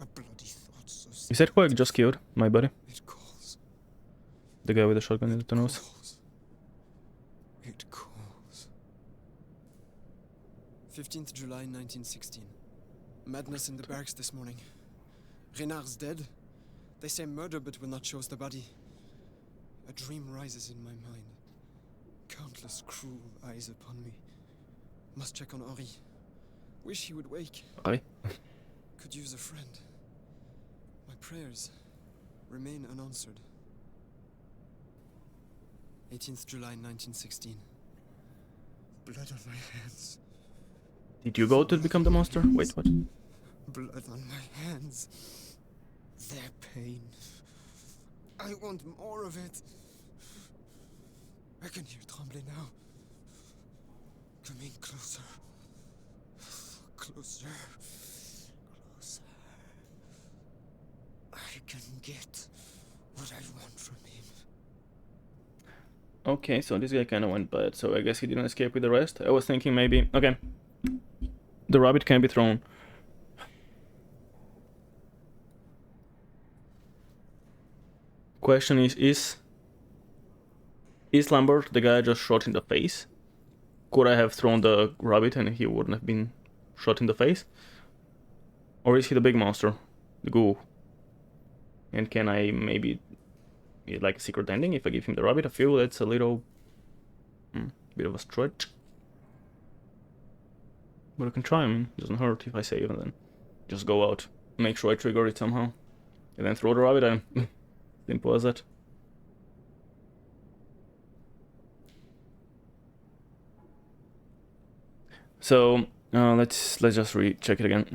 Speaker 4: A bloody thought so
Speaker 1: Is that who I just killed, my buddy?
Speaker 4: It calls.
Speaker 1: The guy with the shotgun in the nose?
Speaker 4: It calls. 15th July 1916. Madness in the barracks this morning. Renard's dead. They say murder but will not show us the body. A dream rises in my mind. Countless cruel eyes upon me. Must check on Henri. Wish he would wake.
Speaker 1: Aye.
Speaker 4: Could use a friend. My prayers remain unanswered. 18th July 1916. Blood on my hands.
Speaker 1: Did you go to become the monster? Wait, what?
Speaker 4: Blood on my hands. Their pain. I want more of it. I can hear Tremblay now. Coming closer. Closer. Closer. I can get what I want from him.
Speaker 1: Okay, so this guy kind of went bad, so I guess he didn't escape with the rest. I was thinking maybe... Okay. The rabbit can be thrown. Question is Lambert the guy I just shot in the face? Could I have thrown the rabbit and he wouldn't have been shot in the face? Or is he the big monster? The ghoul? And can I maybe get like a secret ending if I give him the rabbit? I feel that's a little... bit of a stretch. But I can try, I mean, it doesn't hurt if I save and then just go out, make sure I trigger it somehow. And then throw the rabbit in. Simple as that. So let's just recheck it again.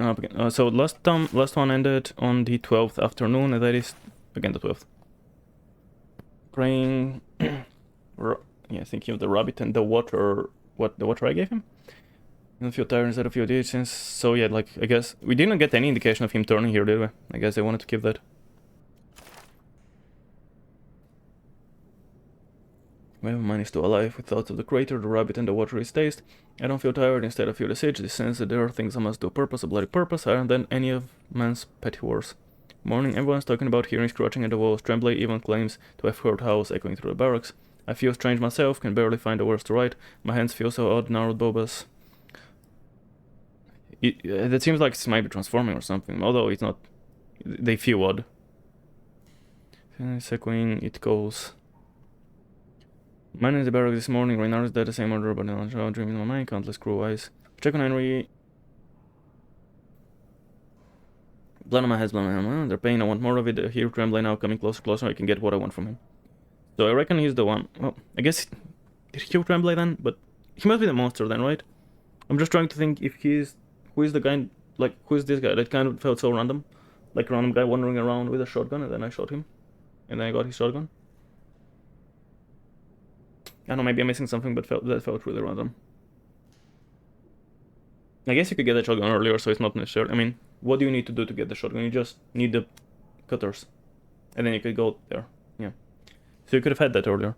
Speaker 1: So last one ended on the 12th afternoon, and that is again the 12th. Praying, yeah, thinking of the rabbit and the water. What the water I gave him? And a few tires and a few digits. So yeah, like I guess we didn't get any indication of him turning here, did we? I guess they wanted to keep that. When my mind is still alive with thoughts of the crater, the rabbit, and the watery taste, I don't feel tired, instead I feel the siege, the sense that there are things I must do, purpose, a bloody purpose, higher than any of man's petty wars. Morning, everyone's talking about hearing scratching at the walls. Tremblay even claims to have heard howls echoing through the barracks. I feel strange myself, can barely find the words to write. My hands feel so odd, narrowed bulbous. That seems like it might be transforming or something, although it's not. They feel odd. It's echoing, it goes. Man in the barracks this morning, Renard is dead, the same order, but in a dream in my mind, countless cruel eyes. Check on Henry. Blood on my head, blood on my hand. They're paying, I want more of it. Here, Tremblay now, coming closer, closer, I can get what I want from him. So I reckon he's the one. Well, I guess, did he kill Tremblay then? But he must be the monster then, right? I'm just trying to think if he's, who is the guy, like, who is this guy? That kind of felt so random. Like a random guy wandering around with a shotgun, and then I shot him. And then I got his shotgun. I don't know, maybe I'm missing something, but that felt really random. I guess you could get the shotgun earlier, so it's not necessary. I mean, what do you need to do to get the shotgun? You just need the cutters. And then you could go there. Yeah. So you could have had that earlier.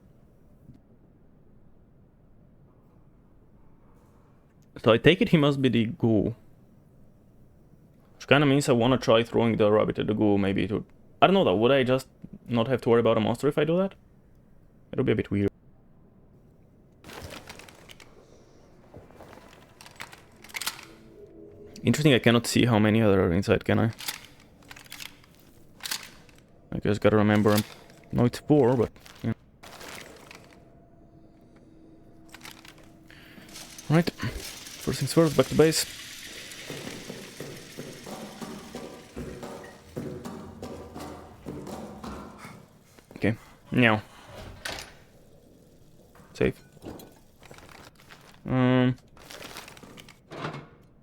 Speaker 1: So I take it he must be the ghoul. Which kind of means I want to try throwing the rabbit at the ghoul, maybe to... I don't know though, would I just not have to worry about a monster if I do that? It'll be a bit weird. Interesting, I cannot see how many other are inside, can I? I guess gotta remember. No, it's 4, but yeah. Right. First things first, back to base. Okay, now. Save.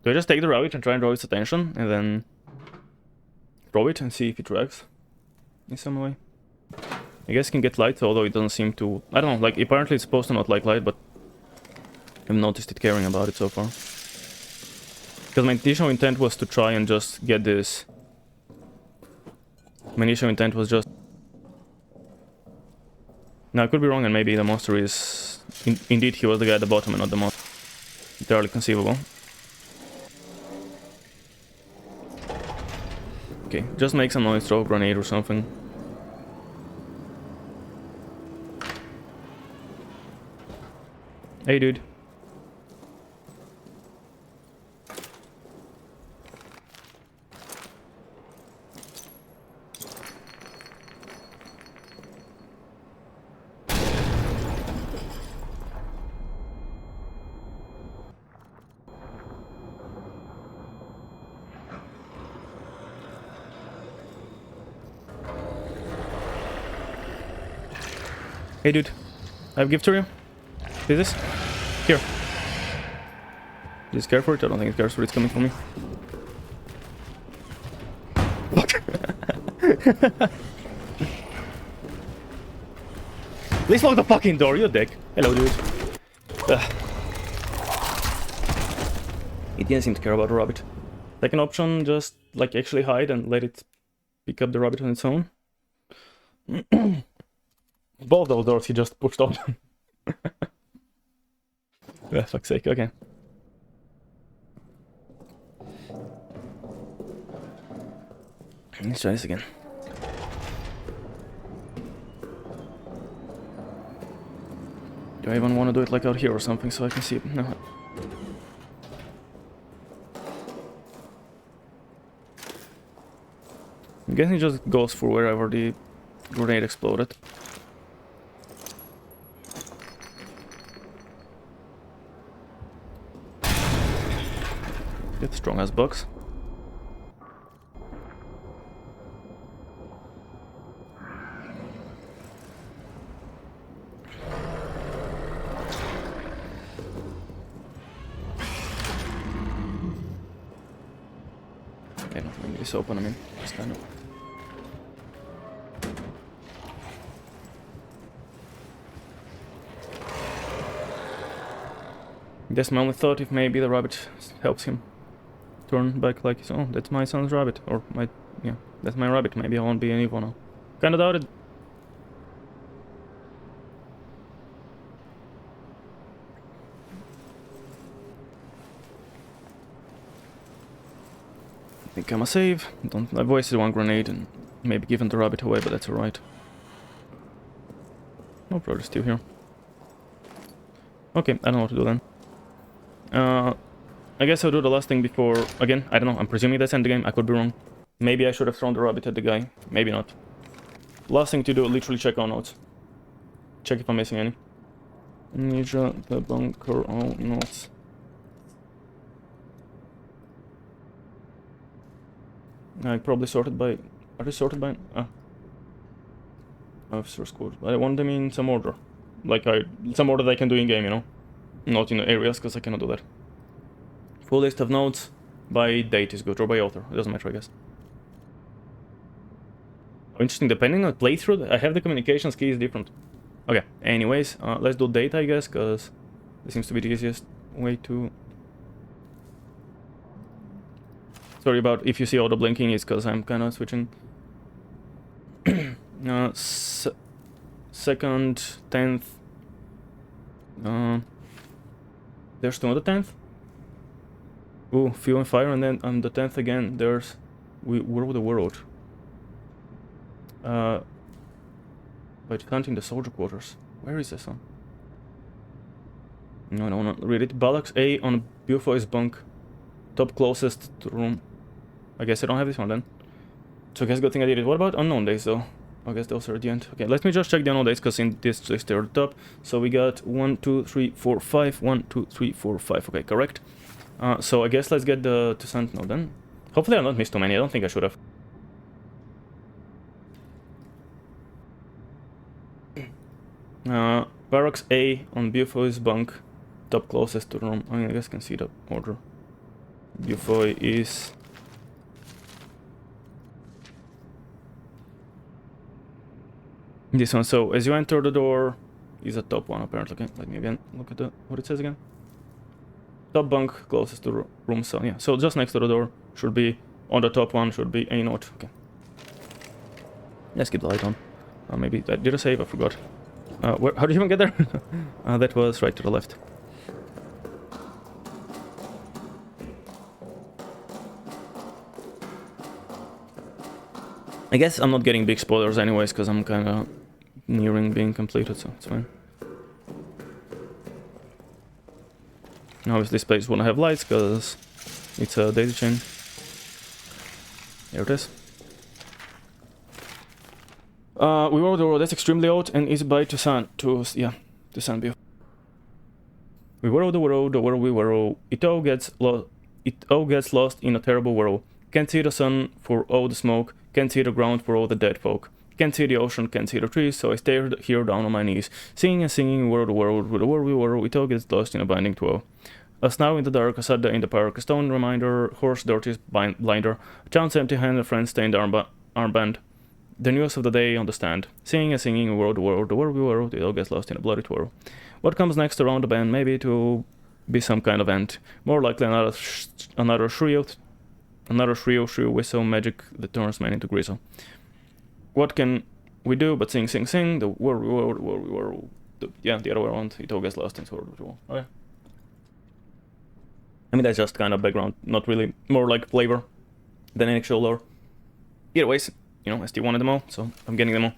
Speaker 1: Do I just take the rabbit and try and draw its attention, and then throw it and see if it reacts in some way? I guess it can get light, although it doesn't seem to... I don't know, like, apparently it's supposed to not like light, but I've noticed it caring about it so far. Because my initial intent was to try and just get this... My initial intent was just... Now, I could be wrong, and maybe the monster is... indeed, he was the guy at the bottom and not the monster. Entirely conceivable. Okay, just make some noise, throw a grenade or something. Hey, dude. Hey, dude. I have a gift for you. See this? Here. Does it care for it? I don't think it cares for it. It's coming from me. Please lock the fucking door, you dick. Hello, dude. Ugh. It didn't seem to care about the rabbit. Second option, just like actually hide and let it pick up the rabbit on its own. Both those doors he just pushed open. Yeah, fuck's sake, okay. Let's try this again. Do I even want to do it like out here or something so I can see it? No. I'm guessing it just goes for wherever the grenade exploded. Get strong as bugs. Okay, not leaving this open, I mean, just kind of. That's my only thought, if maybe the rabbit helps him turn back like, oh, that's my son's rabbit, or my, yeah, that's my rabbit, maybe I won't be an evil now. Kinda doubt it. I think I'm a save. I've wasted one grenade and maybe given the rabbit away, but that's alright. No problem, still here. Okay, I don't know what to do then. I guess I'll do the last thing before... Again, I don't know, I'm presuming that's endgame, I could be wrong. Maybe I should have thrown the rabbit at the guy, maybe not. Last thing to do, literally check our notes. Check if I'm missing any. Amnesia, the bunker, all notes. I probably sorted by... Are they sorted by... Ah. Officer squad. But I want them in some order. Like, some order that I can do in-game, you know? Not in the areas, because I cannot do that. Full list of notes by date is good, or by author. It doesn't matter, I guess. Oh, interesting, depending on playthrough, I have the communications key is different. Okay, anyways, let's do date, I guess, because this seems to be the easiest way to... Sorry about if you see all the blinking, it's because I'm kind of switching. 2nd, 10th. There's two on the 10th. Ooh, fuel and fire, and then on the 10th again, there's... Where would the world? But hunting the soldier quarters. Where is this one? No, I don't want to read it. Bullocks A on Bufoy's bunk. Top closest to room. I guess I don't have this one then. So I guess good thing I did it. What about unknown days though? I guess those are at the end. Okay, let me just check the unknown days, because in this list they're at the top. So we got 1, 2, 3, 4, 5. 1, 2, 3, 4, 5. Okay, correct. So I guess let's get the Sentinel then. Hopefully I've not missed too many. I don't think I should have. Barracks A on Bufoy's bunk. Top closest to room. I mean, I guess I can see the order. Bufoy is... this one. So as you enter the door, is a top one apparently. Okay, let me again look at what it says again. Top bunk closest to room cell. Yeah, so just next to the door should be on the top one. Should be a note. Okay. Let's keep the light on. Maybe that did a save. I forgot. How did you even get there? That was right to the left. I guess I'm not getting big spoilers anyways, because I'm kind of nearing being completed, so it's fine. Now, obviously, this place won't have lights, because it's a daisy chain. Here it is. We rode the road that's extremely old and easy by to Sunbeam. We rode the road where we were. It all gets lost in a terrible whirl. Can't see the sun for all the smoke. Can't see the ground for all the dead folk. Can't see the ocean, can't see the trees, so I stared here down on my knees, singing and singing where the world, where we were. It all gets lost in a binding twirl. Us now in the dark, a Sadda in the park, a stone reminder, horse dirty blinder, a chance empty hand, a friend stained armband. The news of the day on the stand, singing and singing where the world, where we were. It all gets lost in a bloody twirl. What comes next around the bend? Maybe to be some kind of end. More likely another shrill whistle magic that turns men into gristle. What can we do but sing, sing, sing? The where we were, the other way around. It all gets lost in sword. Okay. I mean, that's just kind of background, not really, more like flavor than actual lore. Either ways, you know, I still wanted them all, so I'm getting them all.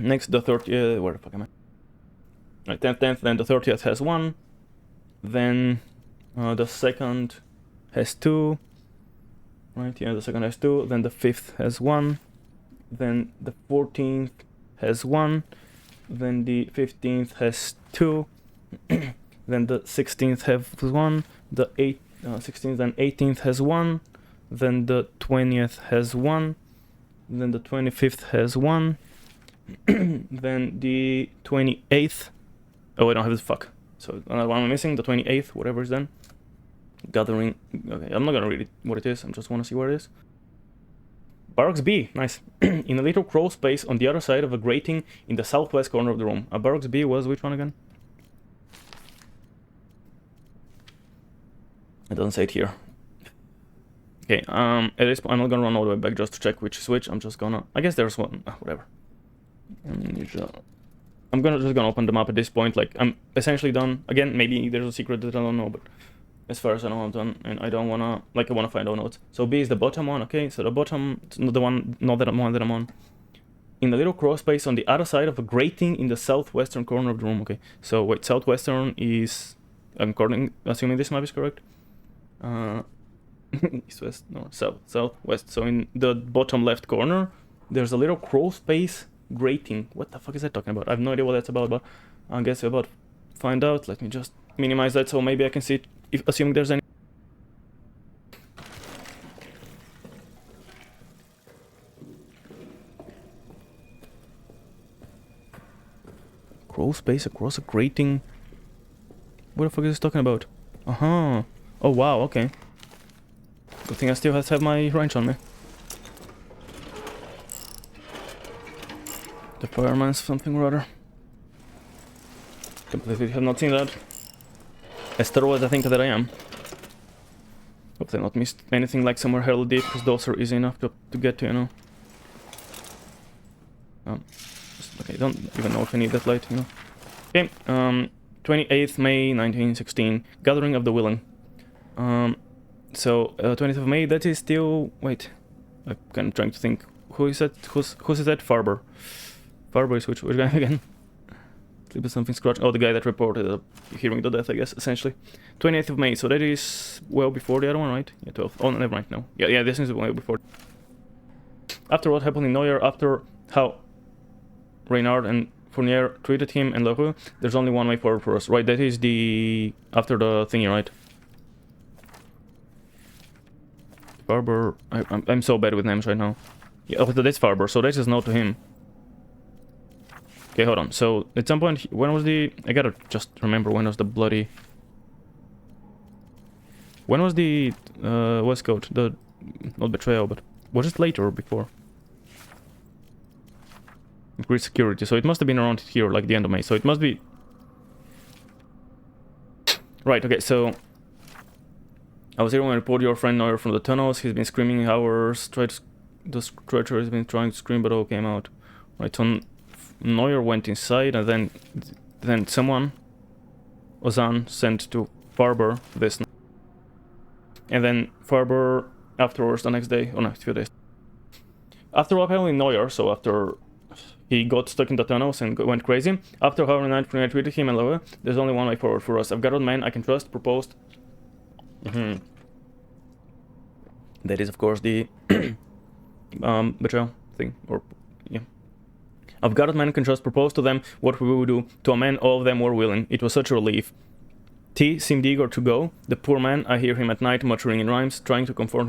Speaker 1: Next, the 30th, where the fuck am I? Right, 10th, then the 30th has 1. Then the 2nd has 2. Right, yeah, the 2nd has 2. Then the 5th has 1. Then the 14th has 1. Then the 15th has 2. Then the 16th has 1. The 16th and 18th has 1. Then the 20th has 1. Then the 25th has 1. Then the 28th. Oh, I don't have this. Fuck. So another one I'm missing. The 28th, whatever is then. Gathering. Okay, I'm not gonna read it what it is. I just want to see where it is. Barracks B, nice. In a little crawl space on the other side of a grating in the southwest corner of the room. Barracks B was which one again? It doesn't say it here. Okay, at this point, I'm not gonna run all the way back just to check which is which. I'm just gonna. I guess there's one. Whatever. I'm just gonna open the map at this point. Like, I'm essentially done. Again, maybe there's a secret that I don't know, but as far as I know, I'm done, and I don't wanna. Like, I wanna find out notes. So B is the bottom one. Okay, so the bottom, not the one, not that one that I'm on. In a little crawl space on the other side of a grating in the southwestern corner of the room. Okay, so wait, southwestern is. Assuming this map is correct. East, west, north, south, southwest. So in the bottom left corner, there's a little crawl space grating. What the fuck is that talking about? I have no idea what that's about, but I guess we're about to find out. Let me just minimize that so maybe I can see it, if assuming there's any. Crawl space across a grating. What the fuck is this talking about? Uh-huh. Oh wow, okay. Good thing I still have my wrench on me. The fireman's something or other. Completely have not seen that. As thorough as I think that I am. Hope I not missed anything like somewhere hell deep, because those are easy enough to get to, you know. Okay, don't even know if I need that light, you know. Okay, 28th May 1916, Gathering of the Willing. So 20th of May, that is still. Wait, I'm kind of trying to think. Who is that? Who's is that? Farber. Farber is which guy again? Sleep with something scratch. Oh, the guy that reported hearing the death, I guess, essentially. 28th of May, so that is well before the other one, right? Yeah, 12th. Oh, never mind, no. Yeah, this is well before. After what happened in Neuer, after how Reynard and Fournier treated him and LaRue, there's only one way forward for us. Right, that is the. After the thingy, right? Farber. I'm so bad with names right now. Yeah, oh, that's Farber, so that is no to him. Okay, hold on. So, at some point, when was the... I gotta just remember when was the bloody... When was the... West Coast? The... Not betrayal, but... Was it later or before? Increased security, so it must have been around here, like the end of May. So it must be... Right, okay, so... I was here when I reported your friend Neuer from the tunnels. He's been screaming hours. The stretcher has been trying to scream, but all came out. Right, on Neuer went inside, and then someone, Ozan, sent to Farber this, and then Farber afterwards the next day, or next few days. After apparently Neuer, so after he got stuck in the tunnels and went crazy, after however night tweeted him and Lowe, there's only one way forward for us. I've got a man I can trust, proposed. That is of course the betrayal thing, or yeah. I've got a man I can trust, proposed to them what we would do. To a man all of them were willing. It was such a relief. T seemed eager to go. The poor man, I hear him at night muttering in rhymes, trying to comfort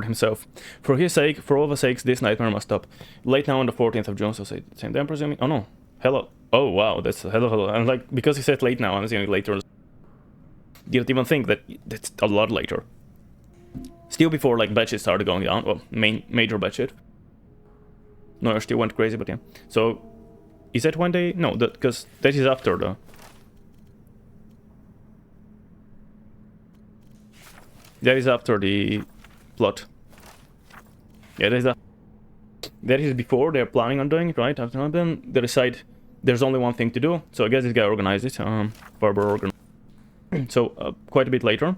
Speaker 1: himself. For his sake, for all of our sakes, this nightmare must stop. Late now on the 14th of June, so say same day, I'm presuming. Oh no, hello. Oh wow, that's hello. And like, because he said late now, I'm assuming later. Didn't even think that that's a lot later. Still before like batches started going down. Well, major batch. No, still went crazy, but yeah. So, is that one day? No, because that is after the. That is after the plot. Yeah, that is before they're planning on doing it, right? After then they decide there's only one thing to do. So I guess this guy organized it. Barber organized. So quite a bit later,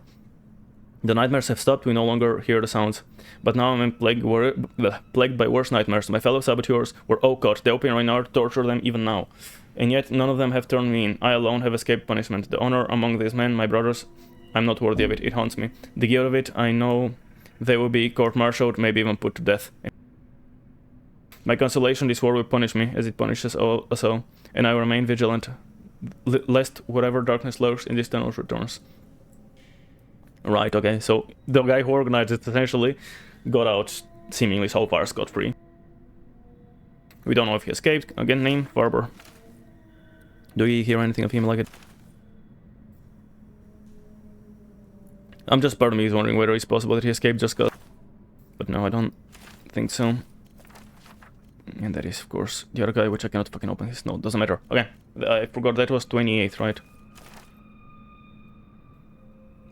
Speaker 1: the nightmares have stopped. We no longer hear the sounds. But now I'm plagued by worse nightmares. My fellow saboteurs were caught. They open right now to torture them even now. And yet none of them have turned me in. I alone have escaped punishment. The honor among these men, my brothers, I'm not worthy of it. It haunts me. The guilt of it, I know they will be court-martialed, maybe even put to death. My consolation, this war will punish me, as it punishes us all, and I will remain vigilant, lest whatever darkness lurks in these tunnels returns. Right, okay, so the guy who organized it essentially got out seemingly so far scot-free. We don't know if he escaped. Again, name, Barber. Do you hear anything of him like it? I'm just, part of me is wondering whether it's possible that he escaped just cause. But no, I don't think so. And that is, of course, the other guy, which I cannot fucking open his note. Doesn't matter. Okay, I forgot that was 28th, right?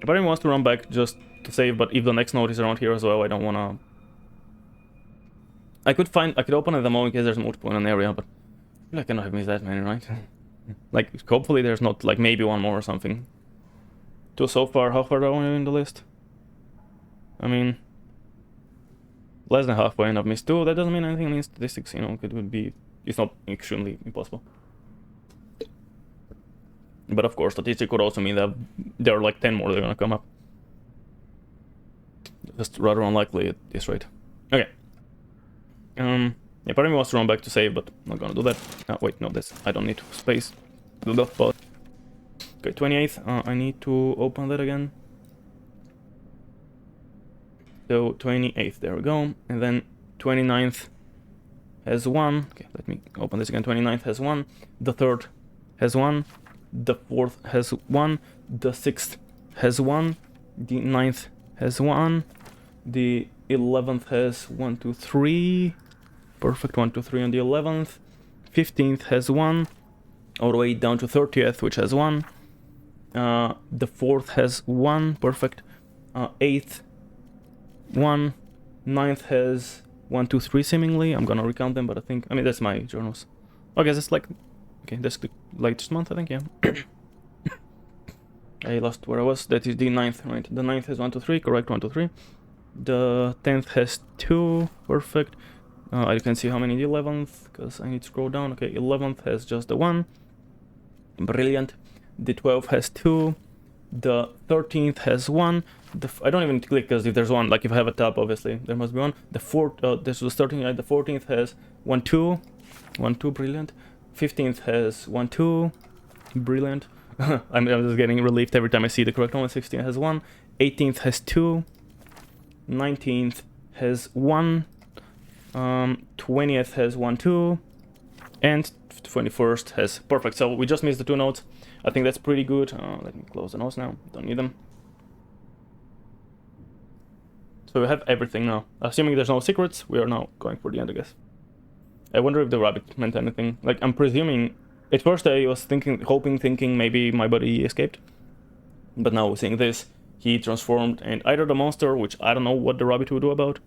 Speaker 1: Apparently wants to run back just to save, but if the next note is around here as well, I don't wanna... I could open at the moment in case there's multiple in an area, but I cannot have missed that many, right? Like, hopefully there's not, like, maybe one more or something. So far, how far are we in the list? I mean, less than halfway, and I've missed 2. That doesn't mean anything in statistics, you know. It would be, it's not extremely impossible. But of course, statistics could also mean that there are like 10 more that are gonna come up. Just rather unlikely at this rate. Okay. Yeah, part of me wants to run back to save, but I'm not gonna do that. Wait, no, I don't need space. But okay, 28th, I need to open that again. So 28th, there we go. And then 29th has 1. Okay, let me open this again. 29th has 1. The 3rd has 1. The 4th has 1. The 6th has 1. The 9th has 1. The 11th has 1, 2, 3. Perfect, 1, 2, 3 on the 11th. 15th has 1. All the way down to 30th, which has 1. The 4th has 1, perfect. 8th, 1. 9th has 1, 2, 3 seemingly. I'm gonna recount them, but I think, I mean, that's my journals. Okay, that's like, okay, that's the latest month, I think, yeah. I lost where I was. That is the 9th, right? The 9th has 1, 2, 3, correct, 1, 2, 3. The 10th has 2, perfect. I can see how many in the 11th, because I need to scroll down. Okay, 11th has just the 1. Brilliant. The 12th has 2. The 13th has 1. I don't even need to click, because if there's 1, like if I have a tab, obviously, there must be 1. The 4th, this was 13th, right? The 14th has 1, 2. 1, 2, brilliant. 15th has 1, 2. Brilliant. I'm just getting relieved every time I see the correct one. 16th has 1. 18th has 2. 19th has 1. 20th has 1, 2. And 21st has... Perfect, so we just missed the 2 notes. I think that's pretty good. Let me close the notes now. Don't need them. So we have everything now. Assuming there's no secrets, we are now going for the end, I guess. I wonder if the rabbit meant anything. Like, I'm presuming... At first I was thinking maybe my buddy escaped. But now seeing this, he transformed, and either the monster, which I don't know what the rabbit would do about,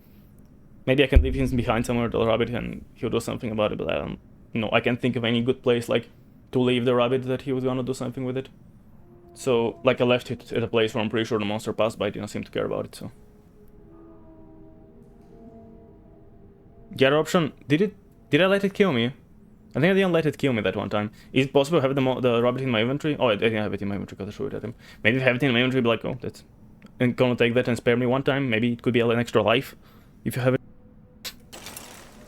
Speaker 1: Maybe I can leave him behind somewhere, the rabbit, and he'll do something about it, but I don't... You know, I can't think of any good place, like, to leave the rabbit that he was gonna do something with it. So, like, I left it at a place where I'm pretty sure the monster passed by, didn't seem to care about it, so... The other option... Did I let it kill me? I think I didn't let it kill me that one time. Is it possible to have the rabbit in my inventory? Oh, I didn't have it in my inventory because I threw it at him. Maybe if I have it in my inventory, be like, oh, that's... And gonna take that and spare me one time. Maybe it could be an extra life, if you have it.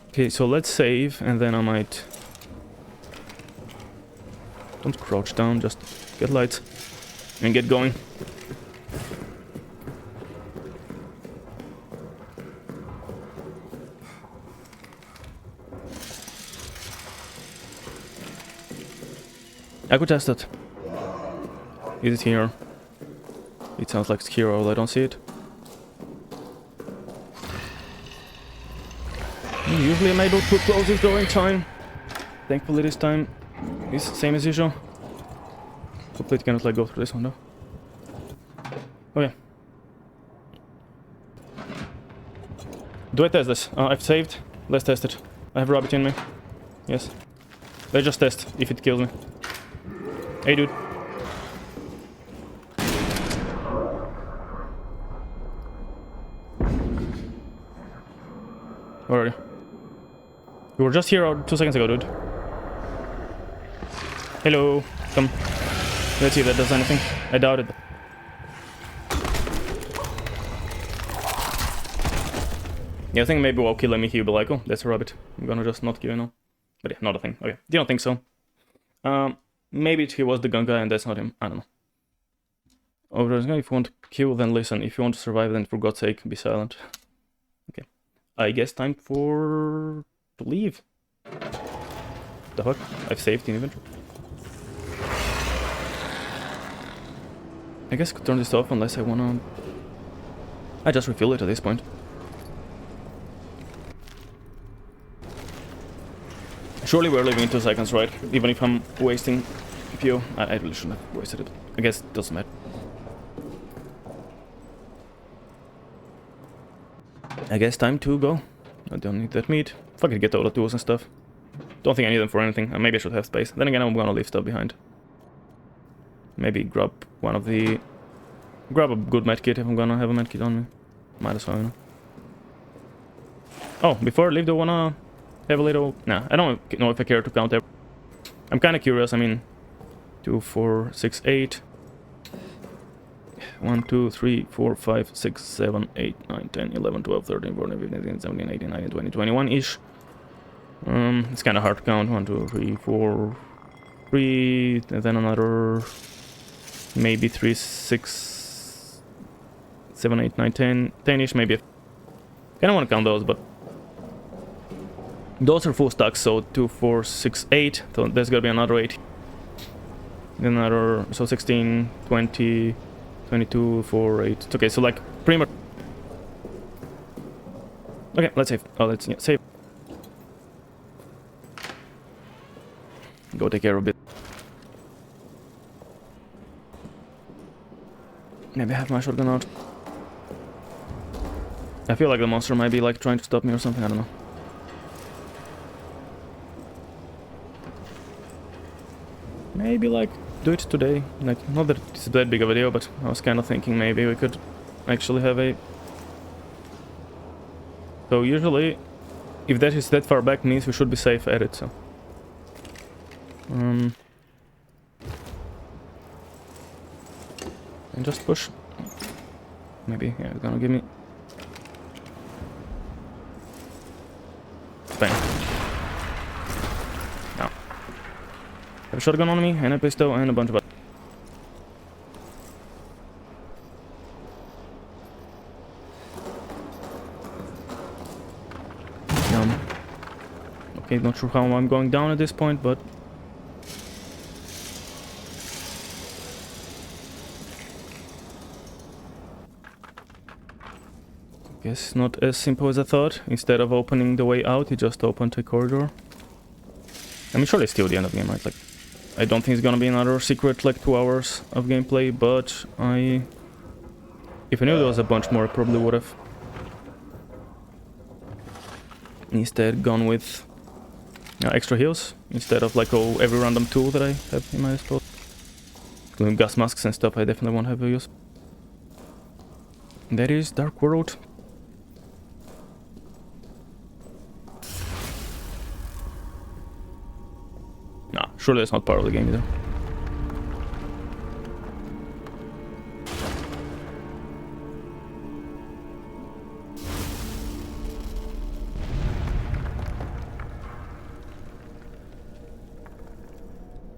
Speaker 1: Okay, so let's save, and then I might... Don't crouch down, just get lights. And get going. I could test it. Is it here? It sounds like it's here, although I don't see it. Usually I'm able to close this door in time. Thankfully this time is the same as usual. Hopefully it cannot like go through this one though. Okay. Do I test this? I've saved. Let's test it. I have rabbit in me. Yes. Let's just test if it kills me. Hey dude. Where are you? You were just here 2 seconds ago, dude. Hello. Come. Let's see if that does anything. I doubt it. Yeah, I think maybe while killing me he'll be like, oh, that's a rabbit. I'm gonna just not kill you now. But yeah, not a thing. Okay, didn't think so. Maybe he was the gun guy and that's not him. I don't know. Over if you want to kill, then listen. If you want to survive, then for God's sake, be silent. Okay. I guess time to leave. The fuck? I've saved in inventory. I guess I could turn this off unless I wanna... I just refill it at this point. Surely we're leaving in 2 seconds, right? Even if I'm wasting fuel. I really shouldn't have wasted it. I guess it doesn't matter. I guess time to go. I don't need that meat. Fuck it, get all the tools and stuff. Don't think I need them for anything. Maybe I should have space. Then again, I'm gonna leave stuff behind. Maybe grab one of the... Grab a good medkit if I'm gonna have a medkit on me. Might as well, you know. Oh, before I leave, do I wanna have a little... Nah, I don't know if I care to count every... I'm kinda curious, I mean... 2, 4, 6, 8... 1, 2, 3, 4, 5, 6, 7, 8, 9, 10, 11, 12, 13, 14, 15, 16, 17, 18, 19, 20, 21-ish. It's kinda hard to count. 1, 2, 3, 4... 3... And then another... Maybe 3, 6... 7, 8, 9, 10... 10-ish, maybe. I don't want to count those, but... Those are full stacks, so 2, 4, 6, 8. So there's gotta be another 8. Then another... So 16, 20... 22, 4, 8... Okay, so like, pretty much... Okay, let's save. Oh, let's save. Go take care of it. Maybe I have my shotgun out. I feel like the monster might be like trying to stop me or something, I don't know. Maybe like do it today. Like, not that it's that big of a deal, but I was kind of thinking maybe we could actually have a... So usually, if that is that far back, means we should be safe at it, so... And just push. Maybe, yeah, it's gonna give me... Bang. Now. Have a shotgun on me, and a pistol, and a bunch of... Okay, not sure how I'm going down at this point, but... Guess not as simple as I thought. Instead of opening the way out, he just opened a corridor. I mean, surely it's still the end of the game, right? Like, I don't think it's gonna be another secret, like, 2 hours of gameplay, but if I knew there was a bunch more, I probably would have. instead gone with extra heals instead of like every random tool that I have in my disposal. Including gas masks and stuff I definitely won't have to use. That is Dark World. Nah, surely that's not part of the game either.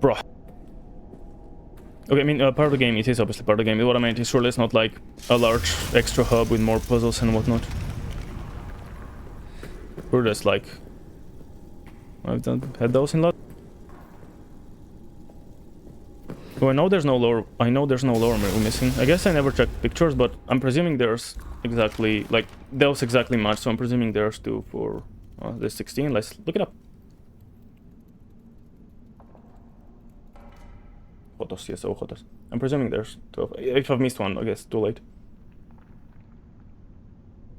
Speaker 1: Bro. Okay, I mean, part of the game, it is obviously part of the game. What I meant is surely it's not like a large extra hub with more puzzles and whatnot. Or just like... I've had those in lot. Oh, I know there's no lore. I know there's no lore we're missing. I guess I never checked pictures, but I'm presuming there's exactly... Like, those exactly match, so I'm presuming there's two for the 16. Let's look it up. Photos, yes, photos. I'm presuming there's 12. If I've missed one, I guess too late.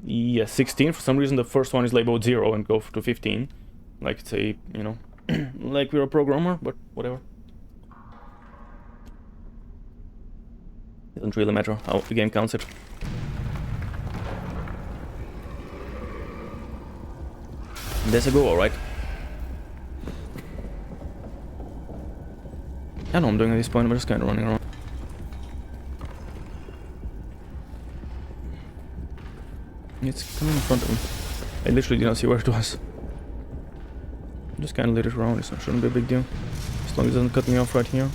Speaker 1: Yes, 16. For some reason, the first one is labeled 0 and go to 15. Like, say, you know, like we're a programmer, but whatever. Doesn't really matter how the game counts it. There's a go, alright. I know I'm doing at this point, I'm just kind of running around. It's coming in front of me. I literally didn't see where it was. I'm just kind of lit it around, it shouldn't be a big deal. As long as it doesn't cut me off right here.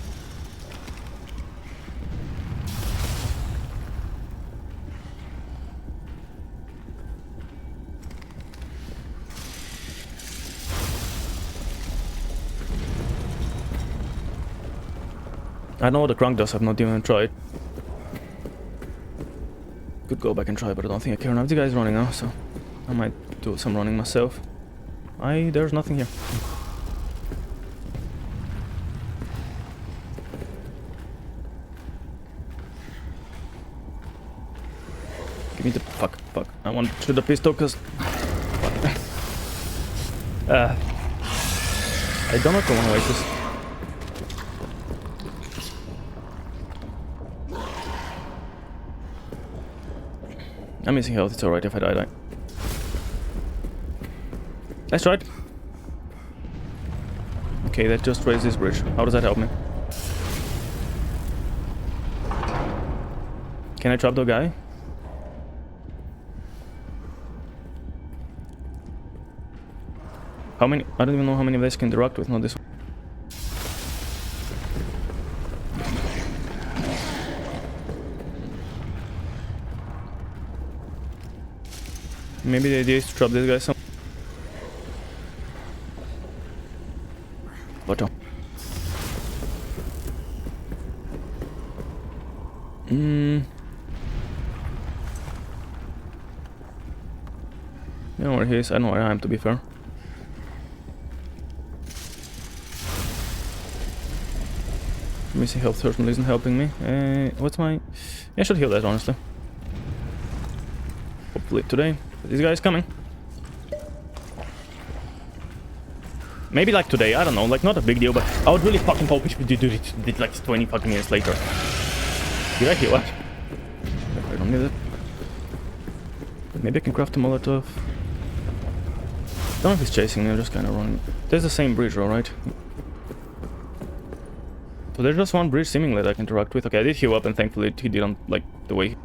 Speaker 1: I know what the Krunk does, I've not even tried. Could go back and try, but I don't think I care enough. The guy's running now, so I might do some running myself. There's nothing here. Give me the fuck. I want to shoot the pistol, cause I don't know if I want to waste this. I'm missing health, it's alright if I die. Let's try it. Okay, that just raised this bridge. How does that help me? Can I trap the guy? How many? I don't even know how many of these can interact with, not this one. Maybe the idea is to trap this guy some. What? I know where he is. I know where I am, to be fair. Missing health certainly isn't helping me. What's my... I should heal that, honestly. Hopefully today. This guy is coming. Maybe like today, I don't know, like not a big deal, but I would really fucking hope if we did it like 20 fucking minutes later. Did I heal up? I don't need it. But maybe I can craft a Molotov. I don't know if he's chasing me, I'm just kind of running. There's the same bridge, alright? So there's just one bridge seemingly that I can interact with. Okay, I did heal up and thankfully he didn't like the way.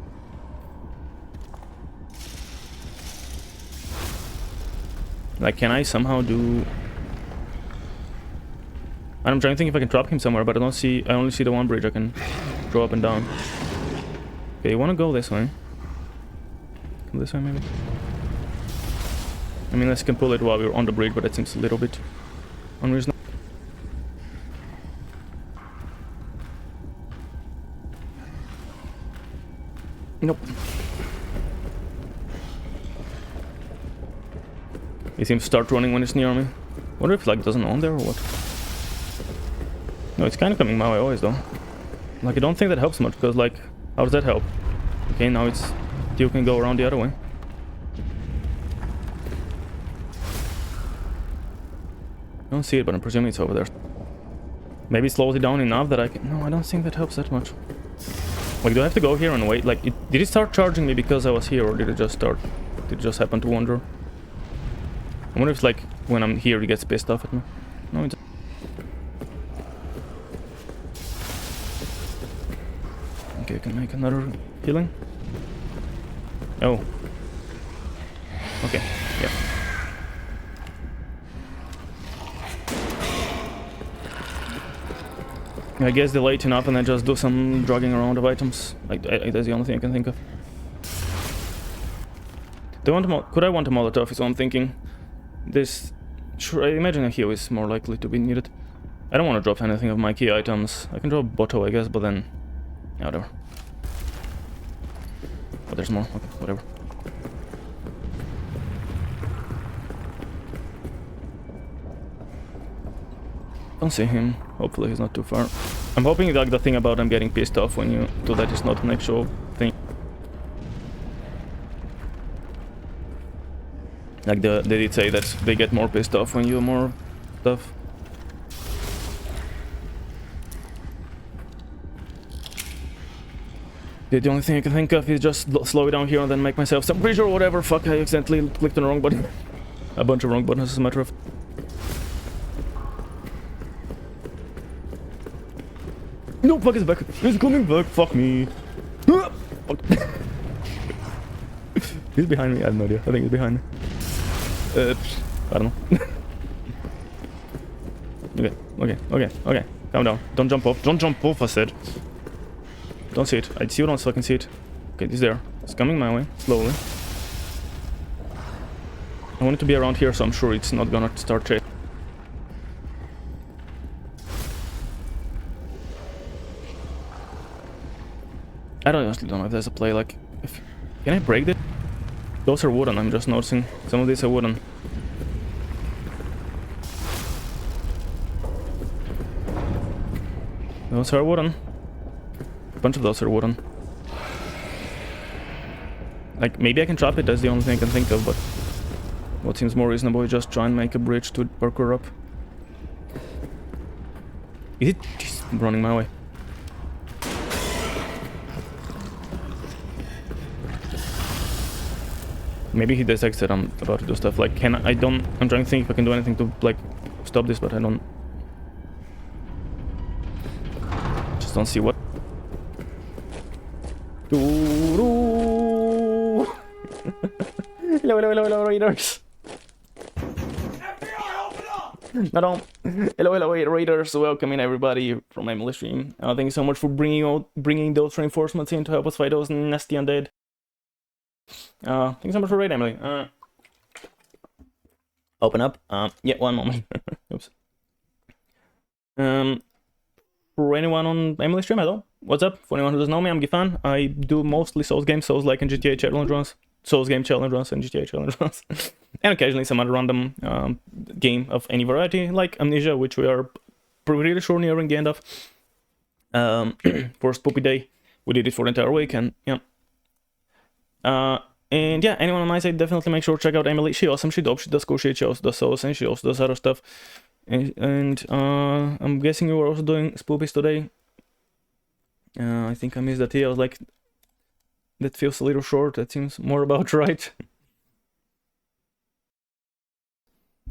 Speaker 1: Like, can I somehow do... I'm trying to think if I can trap him somewhere, but I don't see... I only see the one bridge I can go up and down. Okay, you wanna go this way? Come this way, maybe? I mean, unless you can pull it while we're on the bridge, but that seems a little bit unreasonable. Nope. He seems to start running when it's near me. Wonder if like doesn't own there or what? No, it's kind of coming my way always though. Like I don't think that helps much because like, how does that help? Okay, now it's you can go around the other way. I don't see it, but I'm presuming it's over there. Maybe it slows it down enough that I can... No, I don't think that helps that much. Like, do I have to go here and wait? Like, did it start charging me because I was here, or did it just start... Did it just happen to wander? I wonder if, like, when I'm here, it gets pissed off at me. No, it... Okay, I can make another healing. Oh. Okay, yeah. I guess they lighten up and then just do some dragging around of items. Like, that's the only thing I can think of. Could I want a Molotov is what I'm thinking. This... Sure, I imagine a heal is more likely to be needed. I don't want to drop anything of my key items. I can drop Botto, I guess, but then... Yeah, whatever. But there's more. Okay, whatever. Don't see him. Hopefully he's not too far. I'm hoping like the thing about them getting pissed off when you do that is not an actual thing. Like they did say that they get more pissed off when you do more stuff. The only thing I can think of is just slow it down here and then make myself some bridge or whatever. Fuck, I accidentally clicked on the wrong button. A bunch of wrong buttons as a matter of... No, fuck, it's back. He's coming back. Fuck me. Fuck. He's behind me. I have no idea. I think he's behind me. I don't know. Okay. Calm down. Don't jump off. Don't jump off, I said. Don't see it. I see you don't fucking see it. Okay, he's there. It's coming my way. Slowly. I want it to be around here, so I'm sure it's not gonna start chasing. I honestly don't know if there's a play, like... Can I break this? Those are wooden, I'm just noticing. Some of these are wooden. Those are wooden. A bunch of those are wooden. Like, maybe I can trap it, that's the only thing I can think of, but... What seems more reasonable is just try and make a bridge to parkour up. Is it just running my way? Maybe he detects that I'm about to do stuff. Like, I'm trying to think if I can do anything to, like, stop this, but I don't... Just don't see what... Hello, raiders! Hello, raiders! Welcome in everybody from Emily Stream. Thank you so much for bringing those reinforcements in to help us fight those nasty undead. Thank you so much for raid, Emily. Open up. Yeah, one moment. Oops. For anyone on Emily Stream, hello. What's up? For anyone who doesn't know me, I'm Gifan. I do mostly Souls games, Souls-like and GTA challenge runs. Souls game challenge runs and GTA challenge runs. And occasionally some other random game of any variety, like Amnesia, which we are pretty sure nearing the end of. For Spoopy Day, we did it for the entire week, and yeah. And yeah, anyone on my side, definitely make sure to check out Emily. She's awesome, she's dope, she does cool shit, she also does Souls, and she also does other stuff. And I'm guessing you were also doing Spoopies today. I think I missed that here. I was like, that feels a little short, that seems more about right.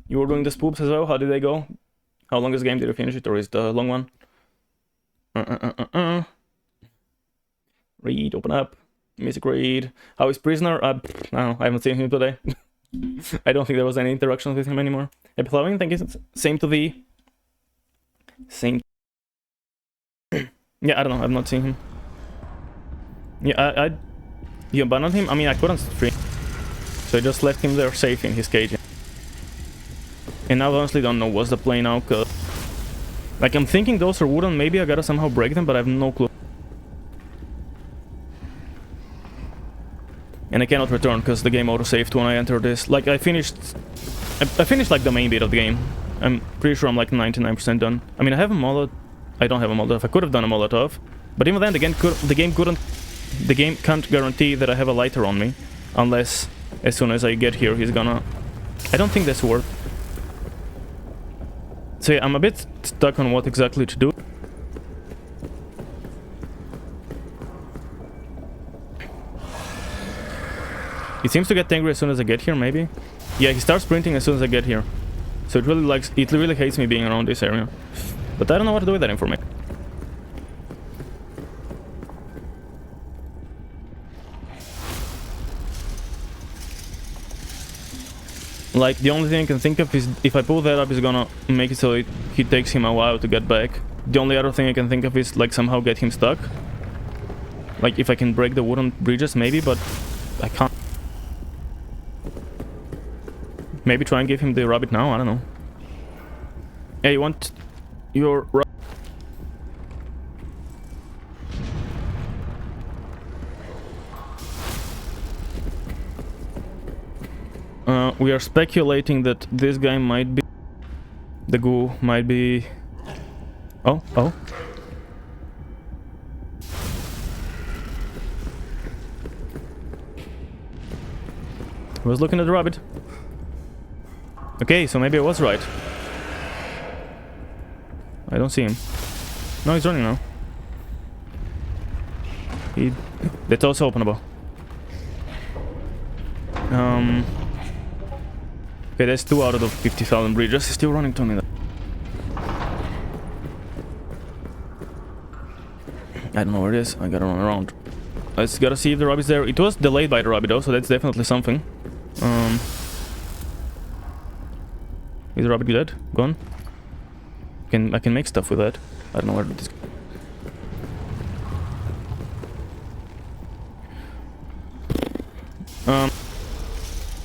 Speaker 1: You were doing the spoops as well, how did they go? How long is the game, did you finish it, or is it a long one? Read, open up. Music read. How is Prisoner? I don't know, I haven't seen him today. I don't think there was any interactions with him anymore. Happy Halloween, thank you. Same to thee. Same. Yeah, I don't know, I've not seen him. Yeah, you abandoned him? I mean, I couldn't stream. So I just left him there safe in his cage. And I honestly don't know what's the play now, cause... Like, I'm thinking those are wooden, maybe I gotta somehow break them, but I have no clue. And I cannot return because the game auto-saved when I enter this. Like, I finished like the main bit of the game. I'm pretty sure I'm like 99% done. I mean, I have a Molotov. I don't have a Molotov. I could have done a Molotov. But even then, the game can't guarantee that I have a lighter on me. Unless, as soon as I get here, he's gonna... I don't think that's worth... So yeah, I'm a bit stuck on what exactly to do. He seems to get angry as soon as I get here, maybe? Yeah, he starts sprinting as soon as I get here. So it really hates me being around this area. But I don't know what to do with that information. Like, the only thing I can think of is if I pull that up, he's gonna make it so he takes him a while to get back. The only other thing I can think of is, like, somehow get him stuck. Like, if I can break the wooden bridges, maybe, but I can't. Maybe try and give him the rabbit now, I don't know. Hey, you want your we are speculating that this guy might be... The goo might be... Oh. I was looking at the rabbit. Okay, so maybe I was right. I don't see him. No, he's running now. That's also openable. Okay, that's 2 out of the 50,000 bridges. He's still running to me. I don't know where it is. I gotta run around. Let's gotta see if the rabbit's there. It was delayed by the rabbit though, so that's definitely something. Is the rabbit dead? Gone? I can make stuff with that. I don't know where this...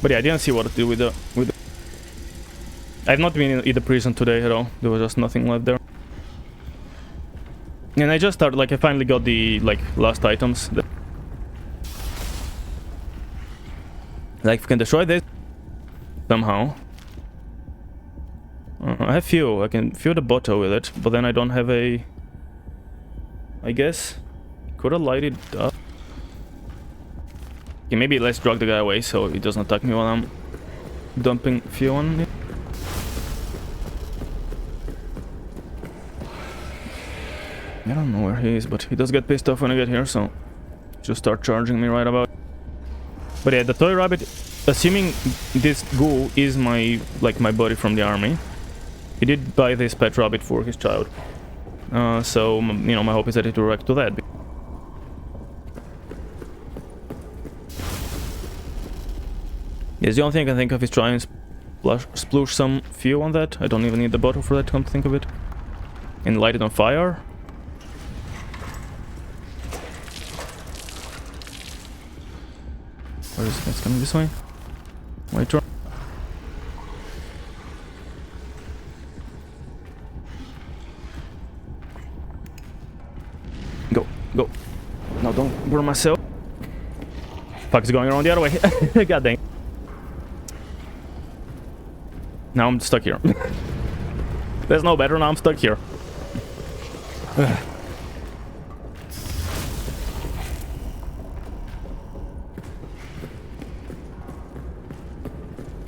Speaker 1: But yeah, I didn't see what to do with the... I've not been in the prison today at all. There was just nothing left there. And I just started, like, I finally got the, like, last items. Like, if we can destroy this somehow. I have fuel. I can fill the bottle with it, but then I don't have a... I guess... Could I light it up? Okay, maybe let's drag the guy away so he doesn't attack me while I'm dumping fuel on it. I don't know where he is, but he does get pissed off when I get here, so just start charging me right about. But yeah, the toy rabbit, assuming this ghoul is my buddy from the army, he did buy this pet rabbit for his child. So you know, my hope is that it will react to that. Yes, the only thing I can think of is try and sploosh some fuel on that. I don't even need the bottle for that, come to think of it. And light it on fire. Where is it? It's coming this way. Wait, try. Go, go. No, don't burn myself. Fuck, it's going around the other way. God dang. Now I'm stuck here. There's no better, now I'm stuck here.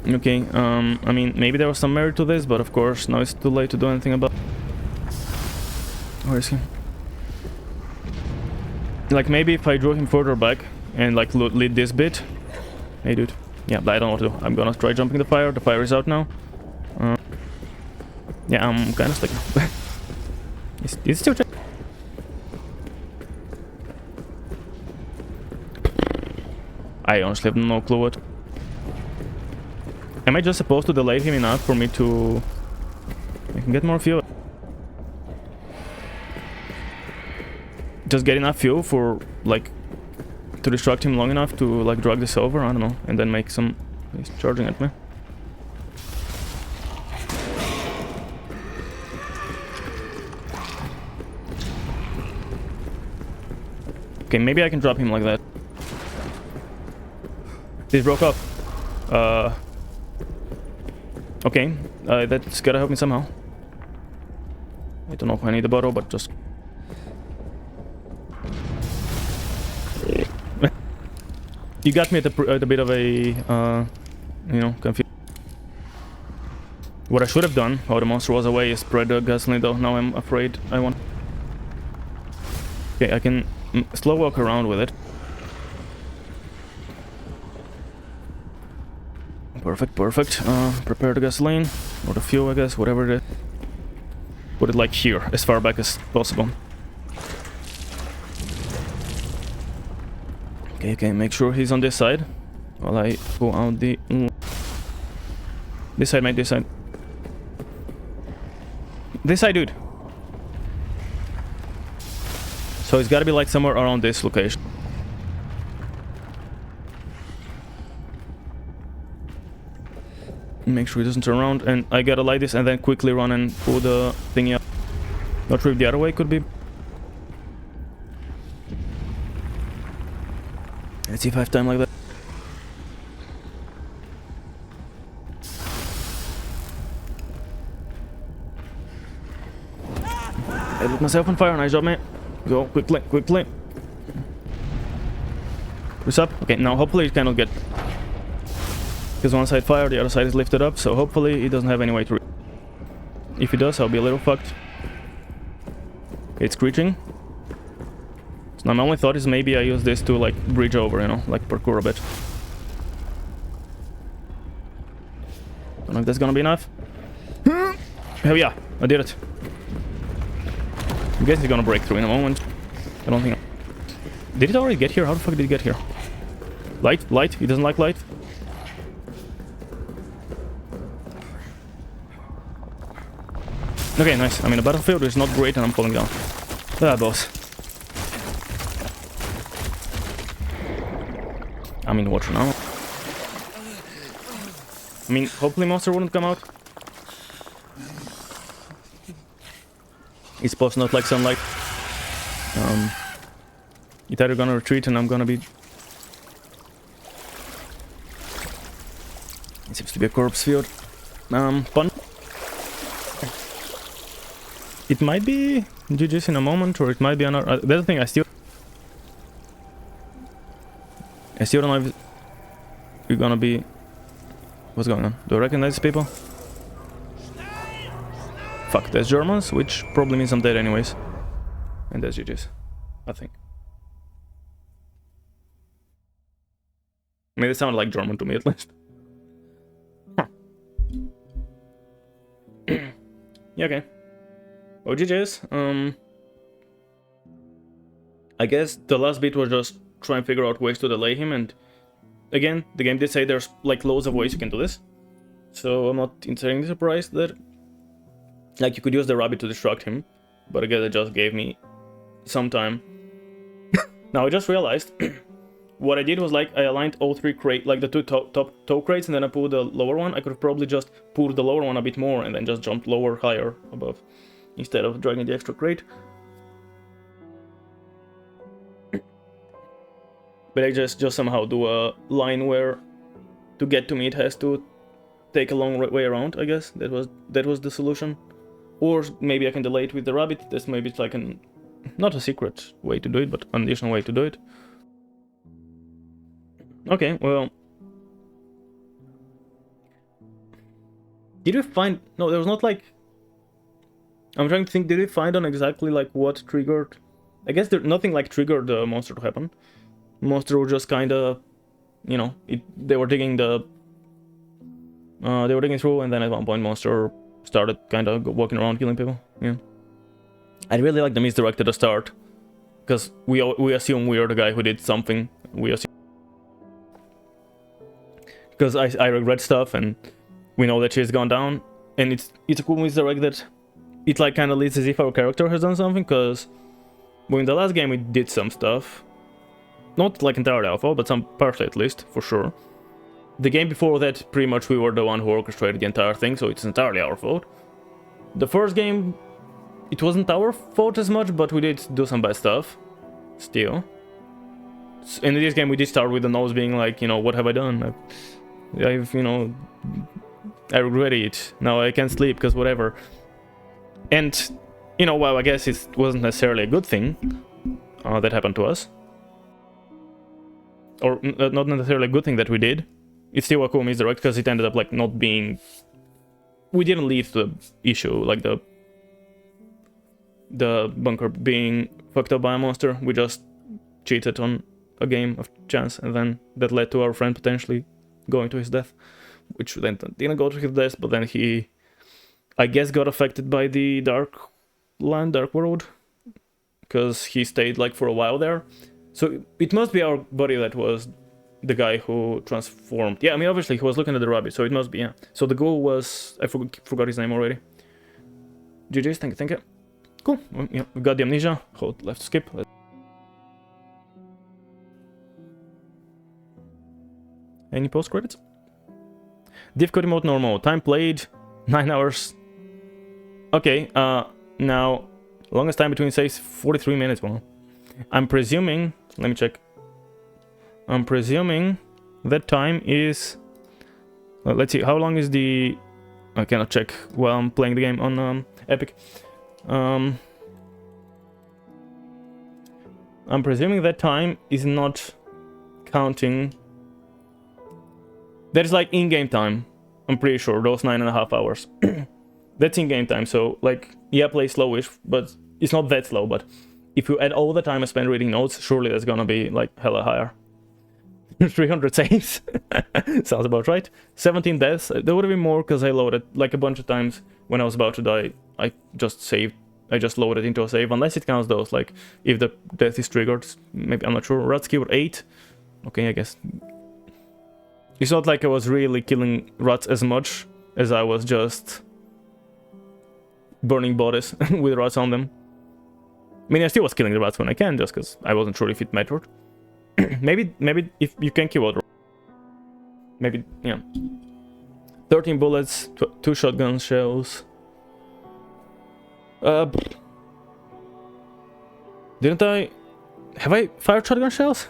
Speaker 1: Okay, I mean, maybe there was some merit to this, but of course, now it's too late to do anything about it. Where is he? Like, maybe if I drew him further back and, like, lead this bit. Hey, dude. Yeah, but I don't know what to do. I'm gonna try jumping the fire. The fire is out now. Yeah, I'm kind of stuck. Is it still... I honestly have no clue what... Am I just supposed to delay him enough for me to... I can get more fuel? Just get enough fuel for, like... to distract him long enough to, like, drag this over? I don't know. And then make some... He's charging at me. Okay, maybe I can drop him like that. This broke up. Okay, that's gotta help me somehow. I don't know if I need the bottle, but just... You got me at a bit of a, you know, confused. What I should have done while the monster was away is spread the gasoline though. Now I'm afraid I want... Okay, I can slow walk around with it. Perfect, perfect. Prepare the gasoline. Or the fuel, I guess, whatever it is. Put it like here, as far back as possible. Okay, okay, make sure he's on this side. While I pull out the... This side, mate, this side. This side, dude. So it's gotta be like somewhere around this location. Make sure he doesn't turn around, and I gotta light this and then quickly run and pull the thingy up. Not sure if the other way could be. Let's see if I have time like that. I lit myself on fire, nice job, mate. Go, quickly, quickly. What's up? Okay, now hopefully it cannot get... Because one side fire, the other side is lifted up, so hopefully he doesn't have any way to... If he does, I'll be a little fucked. Okay, it's screeching. So now my only thought is maybe I use this to, like, bridge over, you know, like parkour a bit. Don't know if that's gonna be enough. Hell yeah, I did it. I guess he's gonna break through in a moment. I don't think... Did it already get here? How the fuck did it get here? Light? Light? He doesn't like light? Okay, nice. I mean, the battlefield is not great and I'm falling down. Ah, boss. I mean, watch now. I mean, hopefully monster wouldn't come out. It's supposed to not like sunlight. It's either gonna retreat and I'm gonna be... It seems to be a corpse field. Fun. It might be GG's in a moment, or it might be another... That's the thing, I still don't know if you're gonna be... What's going on? Do I recognize people? Fuck, that's Germans, which probably means I'm dead anyways. And that's GG's, I think. I mean, it sounded like German to me at least. Huh. Yeah, okay. Oh, GG's. I guess the last bit was just try and figure out ways to delay him, and again, the game did say there's like loads of ways you can do this. So I'm not entirely surprised that like you could use the rabbit to distract him, but I guess it just gave me some time. Now I just realized what I did was like I aligned all three crates, like the two top toe crates, and then I pulled the lower one. I could have probably just pulled the lower one a bit more and then just jumped lower, higher, above, instead of dragging the extra crate. But I just somehow do a line where to get to me it has to take a long way around. I guess that was the solution. Or maybe I can delay it with the rabbit. That's maybe it's like an not a secret way to do it, but an additional way to do it. Okay, well, did we find... No, there was not like... I'm trying to think, did we find on exactly like what triggered... I guess there nothing like triggered the monster to happen. Monster were just kinda, you know, they were digging the... they were digging through, and then at one point monster started kinda walking around killing people, yeah. I really like the misdirect at the start, because we assume we are the guy who did something, we assume... Because I regret stuff, and we know that she's gone down, and it's a cool misdirect that it like kind of leads as if our character has done something, because well, in the last game we did some stuff, not like entirely our fault, but some partially at least, for sure. The game before that, pretty much we were the one who orchestrated the entire thing, so it's entirely our fault. The first game, it wasn't our fault as much, but we did do some bad stuff, still. In this game we did start with the nose being like, you know, what have I done? I've, you know, I regret it. Now I can't sleep because whatever. And, you know, well, I guess it wasn't necessarily a good thing that happened to us. Or not necessarily a good thing that we did. It's still a cool misdirect because it ended up like not being we didn't lead to the issue, like the bunker being fucked up by a monster. We just cheated on a game of chance, and then that led to our friend potentially going to his death, which then didn't go to his death, but then he, I guess, got affected by the dark world, because he stayed like for a while there. So it must be our buddy that was the guy who transformed. Yeah, I mean, obviously he was looking at the rabbit, so it must be, yeah. So the ghoul was, I forgot his name already. GG's, thank you. Cool, well, yeah, we got the amnesia. Hold left to skip. Any post credits? Difficulty mode normal. Time played 9 hours. Okay, now longest time between saves 43 minutes. Well, I'm presuming, let me check. I'm presuming that time is, let's see, how long is the, I cannot check while I'm playing the game on Epic. I'm presuming that time is not counting. That is like in-game time. I'm pretty sure those 9.5 hours. That's in-game time. So like, yeah, play slowish, but it's not that slow. But if you add all the time I spent reading notes, surely that's gonna be like hella higher. 300 saves. Sounds about right. 17 deaths. There would have been more because I loaded like a bunch of times when I was about to die. I just saved. I just loaded into a save, unless it counts those. Like if the death is triggered, maybe, I'm not sure. Rats killed 8. Okay, I guess. It's not like I was really killing rats as much as I was just burning bodies with rats on them. I mean, I still was killing the rats when I can, just because I wasn't sure if it mattered. maybe if you can kill out. Maybe, yeah. 13 bullets, 2 shotgun shells. Didn't I... Have I fired shotgun shells?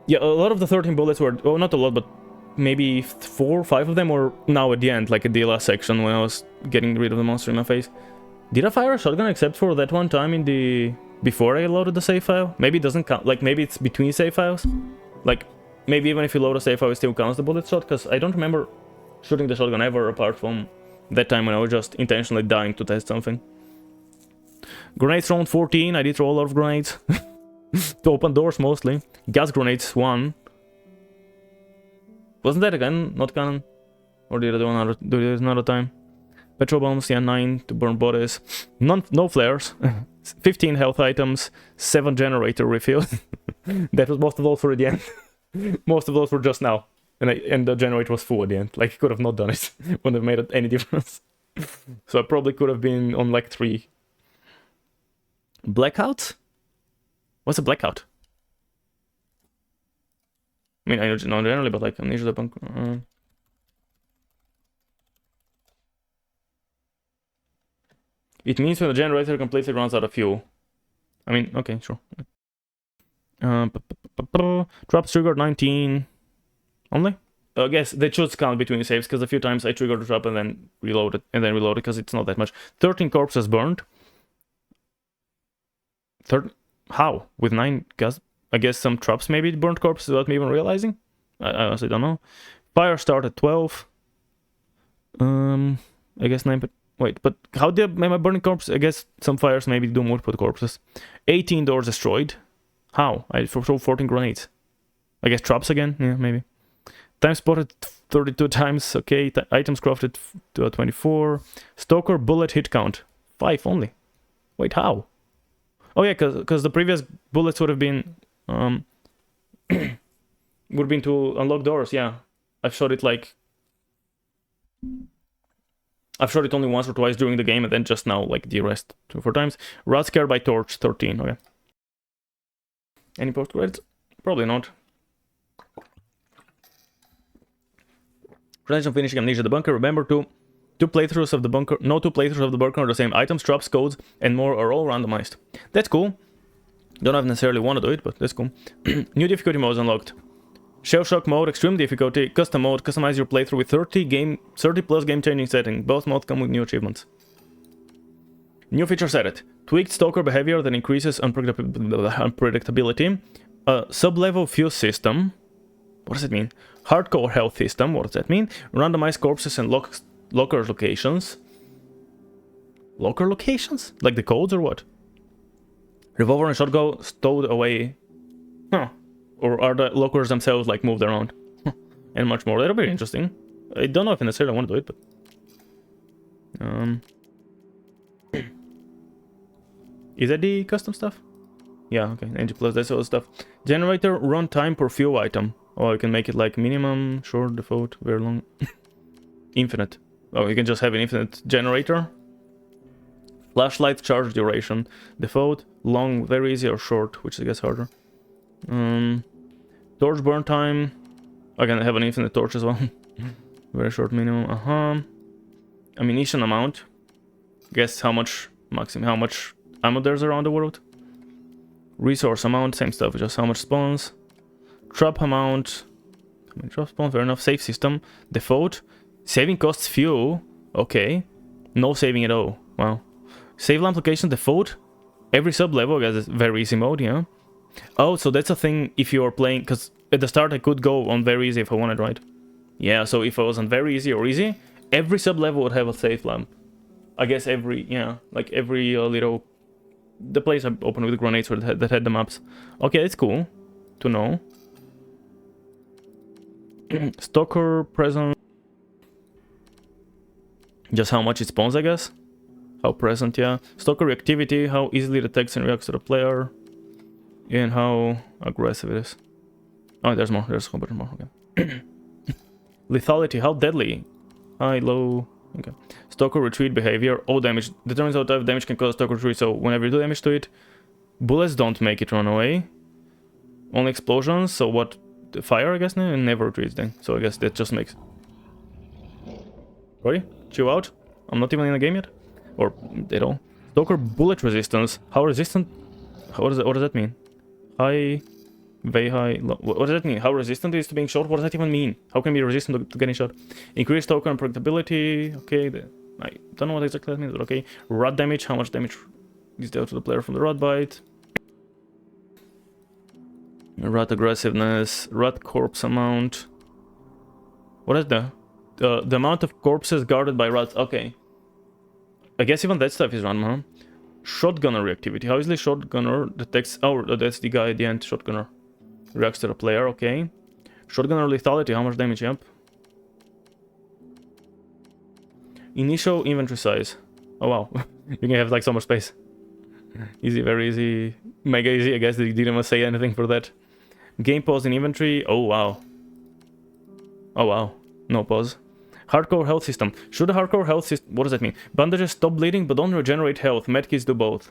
Speaker 1: Yeah, a lot of the 13 bullets were... Oh, not a lot, but maybe 4 or 5 of them were now at the end, like at the last section when I was getting rid of the monster in my face. Did I fire a shotgun except for that one time in the... Before I loaded the save file? Maybe it doesn't count. Like, maybe it's between save files? Like, maybe even if you load a save file, it still counts the bullet shot? Because I don't remember shooting the shotgun ever, apart from that time when I was just intentionally dying to test something. Grenades thrown 14. I did throw a lot of grenades. To open doors, mostly. Gas grenades 1. Wasn't that again not canon? Or did I do it another time? Petrol bombs, yeah, 9 to burn bodies. No flares. 15 health items. 7 generator refills. That was most of those were at the end. Most of those were just now. And the generator was full at the end. Like, I could have not done it. Wouldn't have made any difference. So I probably could have been on like 3. Blackout? What's a blackout? I mean, I know generally, but like Amnesia the bunker. It means when the generator completely runs out of fuel. I mean, okay, sure. Drops triggered 19 only. I guess they should count between saves because a few times I triggered the drop and then reloaded because it's not that much. 13 corpses burned. How? With 9 gas? I guess some traps maybe burned corpses without me even realizing. I honestly don't know. Fire started 12. I guess 9. Wait, but how did my burning corpse? I guess some fires maybe do multiple corpses. 18 doors destroyed. How? I throw 14 grenades. I guess traps again. Yeah, maybe. Time spotted 32 times. Okay. Items crafted to 24. Stalker bullet hit count 5 only. Wait, how? Oh yeah, because the previous bullets would have been to unlock doors. Yeah, I've shot it only once or twice during the game, and then just now like the rest 2 or 4 times. Rat scared by torch 13. Okay. Any post credits? Probably not. Credential finishing Amnesia the bunker. Remember two playthroughs of the bunker. No 2 playthroughs of the bunker are the same. Items, traps, codes, and more are all randomized. That's cool. Don't have necessarily want to do it, but that's cool. New difficulty modes unlocked. Shell shock mode, extreme difficulty, custom mode. Customize your playthrough with 30 plus game-changing setting. Both modes come with new achievements. New features added. Tweaked stalker behavior that increases unpredictability. Sub-level fuse system. What does it mean? Hardcore health system, what does that mean? Randomized corpses and locker locations. Locker locations? Like the codes or what? Revolver and shotgun stowed away. Huh. Or are the lockers themselves like moved around? And much more. That'll be interesting. I don't know if I necessarily want to do it, but... Is that the custom stuff? Yeah, okay. NG plus, that's all the stuff. Generator run time per fuel item. Oh, you can make it like minimum, short, default, very long. Infinite. Oh, you can just have an infinite generator. Flashlight charge duration. Default, long, very easy, or short, which I guess harder. Torch burn time. I can have an infinite torch as well. Very short minimum. Ammunition amount. Guess how much maximum, how much ammo there's around the world. Resource amount, same stuff, just how much spawns. Trap amount. How many trap spawn? Fair enough. Save system. Default. Saving costs fuel. Okay. No saving at all. Wow. Save lamp location default. Every sub level gets a very easy mode, yeah. Oh, so that's a thing if you're playing, because at the start I could go on very easy if I wanted, right? Yeah, so if I was on very easy or easy, every sub level would have a save lamp. I guess every, yeah, like every little... The place I opened with grenades that had the maps. Okay, it's cool to know. Stalker present. Just how much it spawns, I guess. How present, yeah. Stalker reactivity, how easily it detects and reacts to the player. And how aggressive it is. Oh, there's more. There's a couple more. Okay. Lethality, how deadly. High, low. Okay. Stalker retreat behavior. All damage. Determines what type of damage can cause Stalker retreat. So whenever you do damage to it, bullets don't make it run away. Only explosions. So what? Fire, I guess, now? And never retreats then. So I guess that just makes... Sorry? Chill out? I'm not even in the game yet? Or at all. Stalker bullet resistance. How resistant? What does that mean? High, very high, low. What does that mean? How resistant it is to being shot? What does that even mean? How can it be resistant to getting shot? Increased token unpredictability. Okay, I don't know what exactly that means, but okay. Rod damage. How much damage is dealt to the player from the rod bite? Rat aggressiveness. Rat corpse amount. What is the amount of corpses guarded by rats? Okay. I guess even that stuff is random, huh? Shotgunner reactivity. How easily shotgunner detects... Oh, that's the guy at the end. Shotgunner reacts to the player. Okay. Shotgunner lethality. How much damage? Yep. Initial inventory size. Oh, wow. You can have like so much space. Easy, very easy. Mega easy. I guess they didn't even say anything for that. Game pause in inventory. Oh, wow. Oh, wow. No pause. Hardcore health system. Should a hardcore health system... What does that mean? Bandages stop bleeding but don't regenerate health. Medkits do both.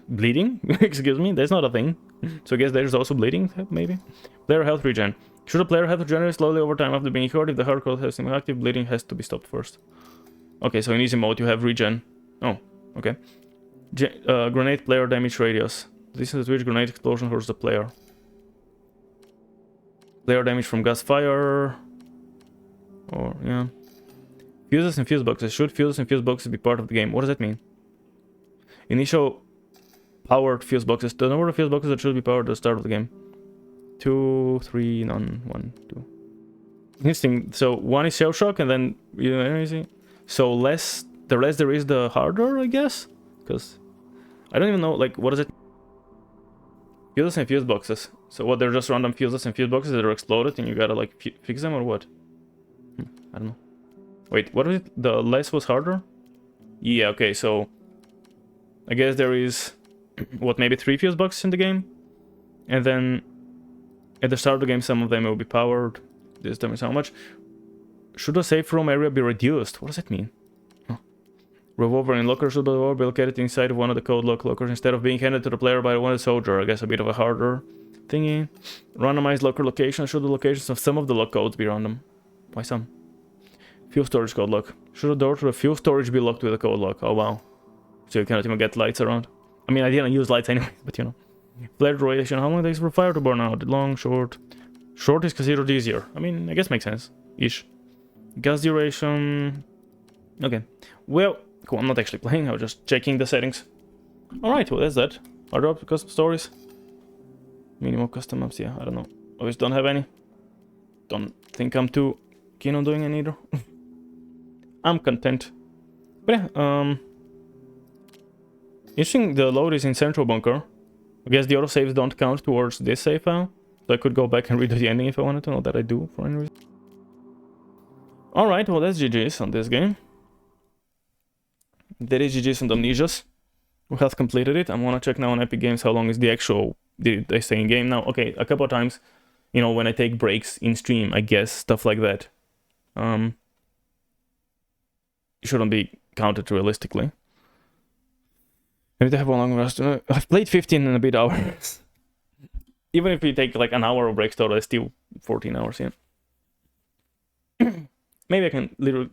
Speaker 1: Bleeding? Excuse me? That's not a thing. So I guess there's also bleeding, maybe? Player health regen. Should a player health regenerate slowly over time after being hurt? If the hardcore health system is active, bleeding has to be stopped first. Okay, so in easy mode you have regen. Oh, okay. Grenade player damage radius. This is which grenade explosion hurts the player. Player damage from gas fire... Or, yeah. Fuses and fuse boxes. Should fuses and fuse boxes be part of the game? What does that mean? Initial powered fuse boxes. The number of fuse boxes that should be powered at the start of the game. 2, 3, none, 1, 2. Interesting. So one is shell shock and then you know anything. So the less there is, the harder, I guess? Because I don't even know, like, what is it? Fuses and fuse boxes. So what, they're just random fuses and fuse boxes that are exploded and you gotta like fix them or what? I don't know. Wait, what was it? The less was harder? Yeah, okay, so... I guess there is... What, maybe 3 fuse boxes in the game? And then... At the start of the game, some of them will be powered. This determines how much. Should a safe room area be reduced? What does that mean? Huh. Revolver and locker should be located inside of one of the code lock lockers instead of being handed to the player by one soldier. I guess a bit of a harder thingy. Randomized locker locations. Should the locations of some of the lock codes be random? Why some? Fuel storage code lock. Should a door to the fuel storage be locked with a code lock? Oh wow. So you cannot even get lights around. I mean, I didn't use lights anyway, but you know. Flare duration. How long it takes for fire to burn out? Long, short. Short is considered easier. I mean, I guess makes sense. Ish. Gas duration. Okay. Well, cool. I'm not actually playing. I was just checking the settings. Alright, well, that's that. Are there custom stories? Minimal custom maps, yeah. I don't know. I just don't have any. don't think I'm too keen on doing it either. I'm content. But yeah, interesting, the load is in Central Bunker. I guess the auto saves don't count towards this save file. So I could go back and redo the ending if I wanted to, not that I do for any reason. Alright, well that's GG's on this game. That is GG's on Amnesias. We have completed it. I'm gonna check now on Epic Games how long is the actual, did they stay in game now? Okay, a couple of times, you know, when I take breaks in stream, I guess, stuff like that. Shouldn't be counted realistically. Maybe they have one long rest. I've played 15 and a bit hours. Even if we take like an hour of breaks total, it's still 14 hours, yeah. Maybe I can literally,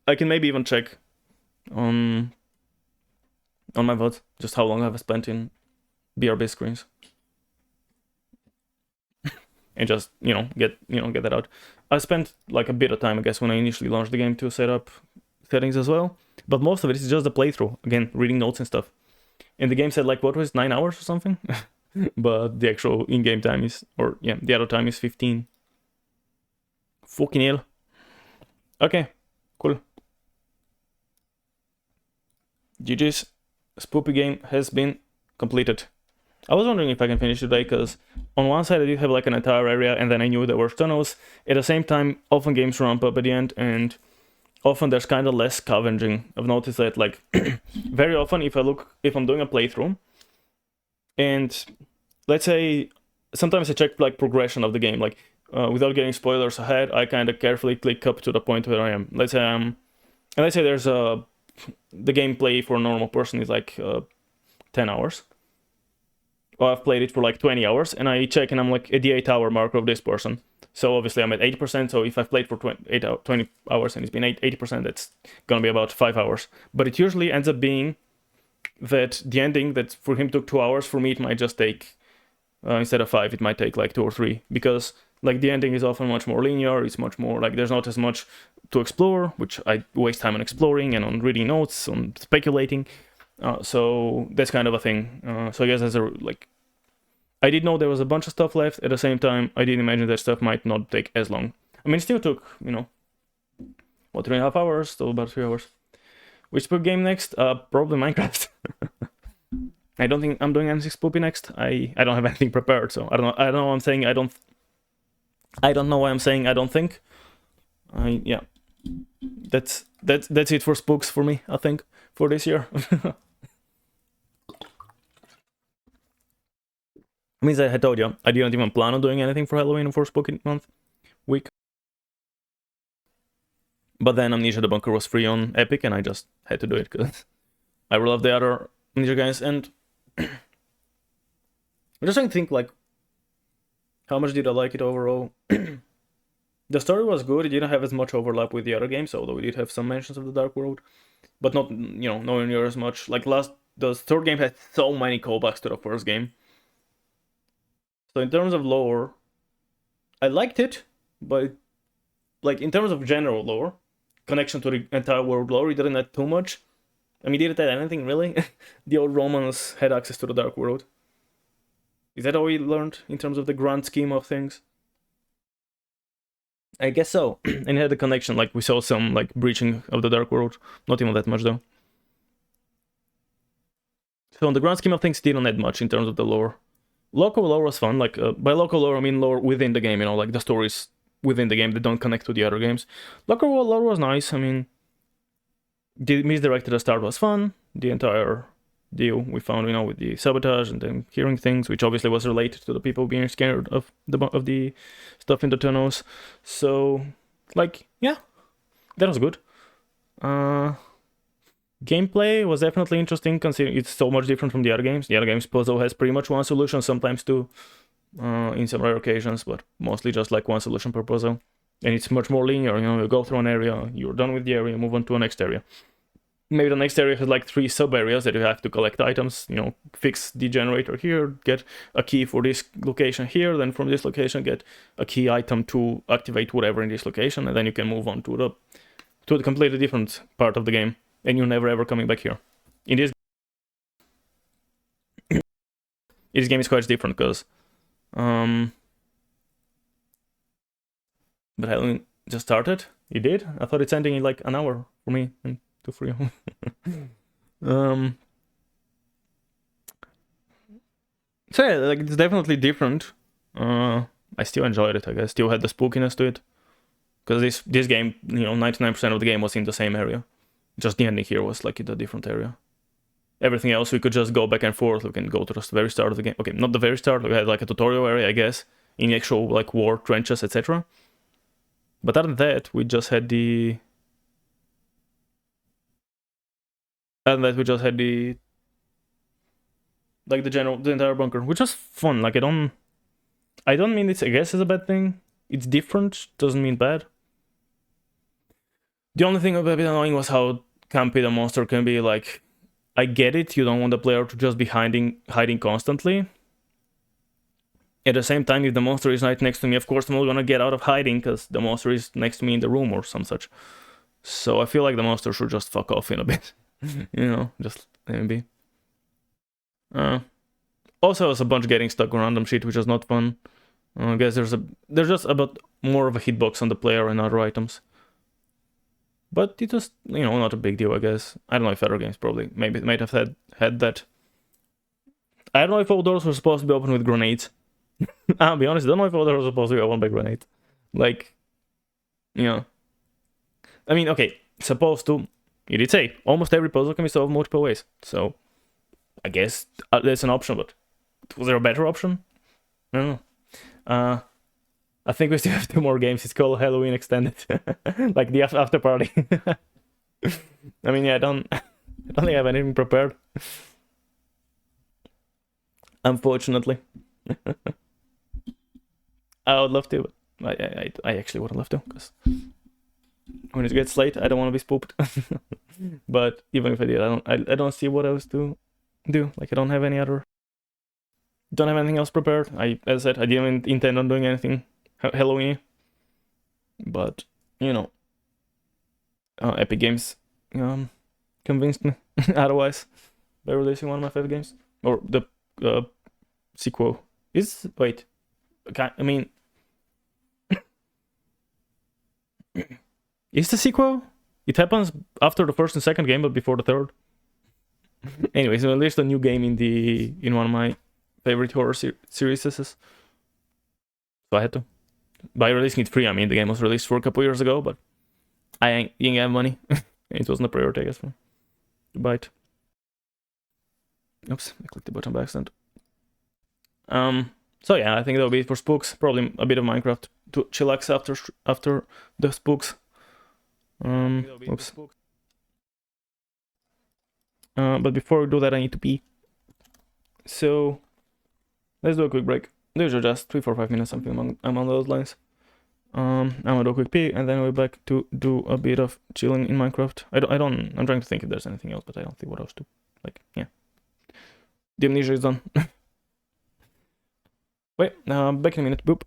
Speaker 1: I can maybe even check on my VOD, just how long I've spent in BRB screens. And just, get that out. I spent like a bit of time, I guess, when I initially launched the game to set up settings as well. But most of it is just the playthrough. Again, reading notes and stuff. And the game said like, what was it, 9 hours or something? But the actual in-game time is, the other time is 15. Fucking hell. Okay, cool. GG's. Spoopy game has been completed. I was wondering if I can finish today, because on one side I did have like an entire area, and then I knew there were tunnels. At the same time, often games ramp up at the end, and often there's kind of less scavenging. I've noticed that, like, very often if I'm doing a playthrough, and let's say, sometimes I check like progression of the game, like, without getting spoilers ahead, I kind of carefully click up to the point where I am. Let's say there's the gameplay for a normal person is like 10 hours. Or I've played it for like 20 hours, and I check and I'm like at the 8-hour mark of this person. So obviously I'm at 80%, so if I've played for 20 hours and it's been 80%, that's gonna be about 5 hours. But it usually ends up being that the ending that for him took 2 hours, for me it might just take, instead of 5, it might take like 2 or 3. Because like the ending is often much more linear, it's much more like there's not as much to explore, which I waste time on exploring and on reading notes, on speculating. So that's kind of a thing. So I guess I did know there was a bunch of stuff left. At the same time, I didn't imagine that stuff might not take as long. I mean, it still took, 3.5 hours, so about 3 hours. Which spook game next? Probably Minecraft. I don't think I'm doing anything spoopy next. I don't have anything prepared, so I don't know what I'm saying. I don't know why I'm saying I don't think. Yeah. That's it for spooks for me, I think, for this year. Means I had told you, I didn't even plan on doing anything for Halloween for Spooky Month week. But then Amnesia the Bunker was free on Epic, and I just had to do it because I love the other Amnesia games. And I'm just trying to think, like, how much did I like it overall? The story was good. It didn't have as much overlap with the other games, although we did have some mentions of the Dark World, but not, nowhere near as much. Like the third game had so many callbacks to the first game. So in terms of lore, I liked it, but like in terms of general lore, connection to the entire world lore, it didn't add too much. I mean, did it add anything really? The old Romans had access to the Dark World. Is that all we learned in terms of the grand scheme of things? I guess so. And it had a connection, like we saw some like breaching of the Dark World. Not even that much though. So in the grand scheme of things, it didn't add much in terms of the lore. Local lore was fun. Like by local lore, I mean lore within the game. Like the stories within the game that don't connect to the other games. Local lore was nice. I mean, the misdirected at the start was fun. The entire deal we found, with the sabotage and then hearing things, which obviously was related to the people being scared of the stuff in the tunnels. So, like, yeah, that was good. Gameplay was definitely interesting, considering it's so much different from the other games. The other games puzzle has pretty much one solution, sometimes two, in some rare occasions, but mostly just like one solution per puzzle. And it's much more linear, you go through an area, you're done with the area, move on to a next area. Maybe the next area has like 3 sub-areas that you have to collect items, fix the generator here, get a key for this location here, then from this location get a key item to activate whatever in this location, and then you can move on to the completely different part of the game. And you're never ever coming back here. In this game is quite different because But Halloween just started. You did? I thought it's ending in like an hour for me and 2 for you. So yeah, like it's definitely different. I still enjoyed it. I guess still had the spookiness to it, because this game, 99% of the game was in the same area. Just the ending here was like in a different area. Everything else we could just go back and forth. We can go to the very start of the game. Okay, not the very start. We had like a tutorial area, I guess, in the actual like war trenches, etc. But other than that, we just had the. Like the entire bunker, which was fun. Like I don't mean it's, I guess, is a bad thing. It's different, doesn't mean bad. The only thing a bit annoying was how campy the monster can be. Like, I get it, you don't want the player to just be hiding constantly. At the same time, if the monster is right next to me, of course I'm not gonna get out of hiding because the monster is next to me in the room or some such. So I feel like the monster should just fuck off in a bit. Just maybe. Also, there's a bunch getting stuck on random shit, which is not fun. I guess there's just about more of a hitbox on the player and other items. But it was, not a big deal, I guess. I don't know if other games probably maybe might have had that. I don't know if all doors were supposed to be open with grenades. I'll be honest, I don't know if all doors were supposed to be opened by grenades. Like, I mean, okay, supposed to. You did say almost every puzzle can be solved multiple ways. So, I guess that's an option, but was there a better option? I don't know. I think we still have 2 more games. It's called Halloween Extended, like the after party. I mean, yeah, I don't think I have anything prepared, unfortunately. I would love to, but I actually wouldn't love to, because when it gets late, I don't want to be spooked. But even if I did, I don't see what else to do. Like, I don't have anything else prepared. As I said, I didn't intend on doing anything Halloween, but Epic Games convinced me otherwise by releasing one of my favorite games, or the sequel. Wait, I mean, is the sequel? It happens after the first and second game, but before the third. Anyways, so at least a new game in one of my favorite horror series. So I had to. By releasing it free, I mean the game was released for a couple years ago, but I didn't have money. It wasn't a priority, I guess, to buy it. Oops, I clicked the button by accident. So yeah, I think that'll be it for spooks. Probably a bit of Minecraft to chillax after the spooks. Oops. But before we do that, I need to pee. So let's do a quick break. These are just 3-5 minutes, something among those lines. I'm gonna do a quick pee, and then we're back to do a bit of chilling in Minecraft. I'm trying to think if there's anything else, but I don't think what else to. Like, yeah. The Amnesia is done. Wait, back in a minute. Boop.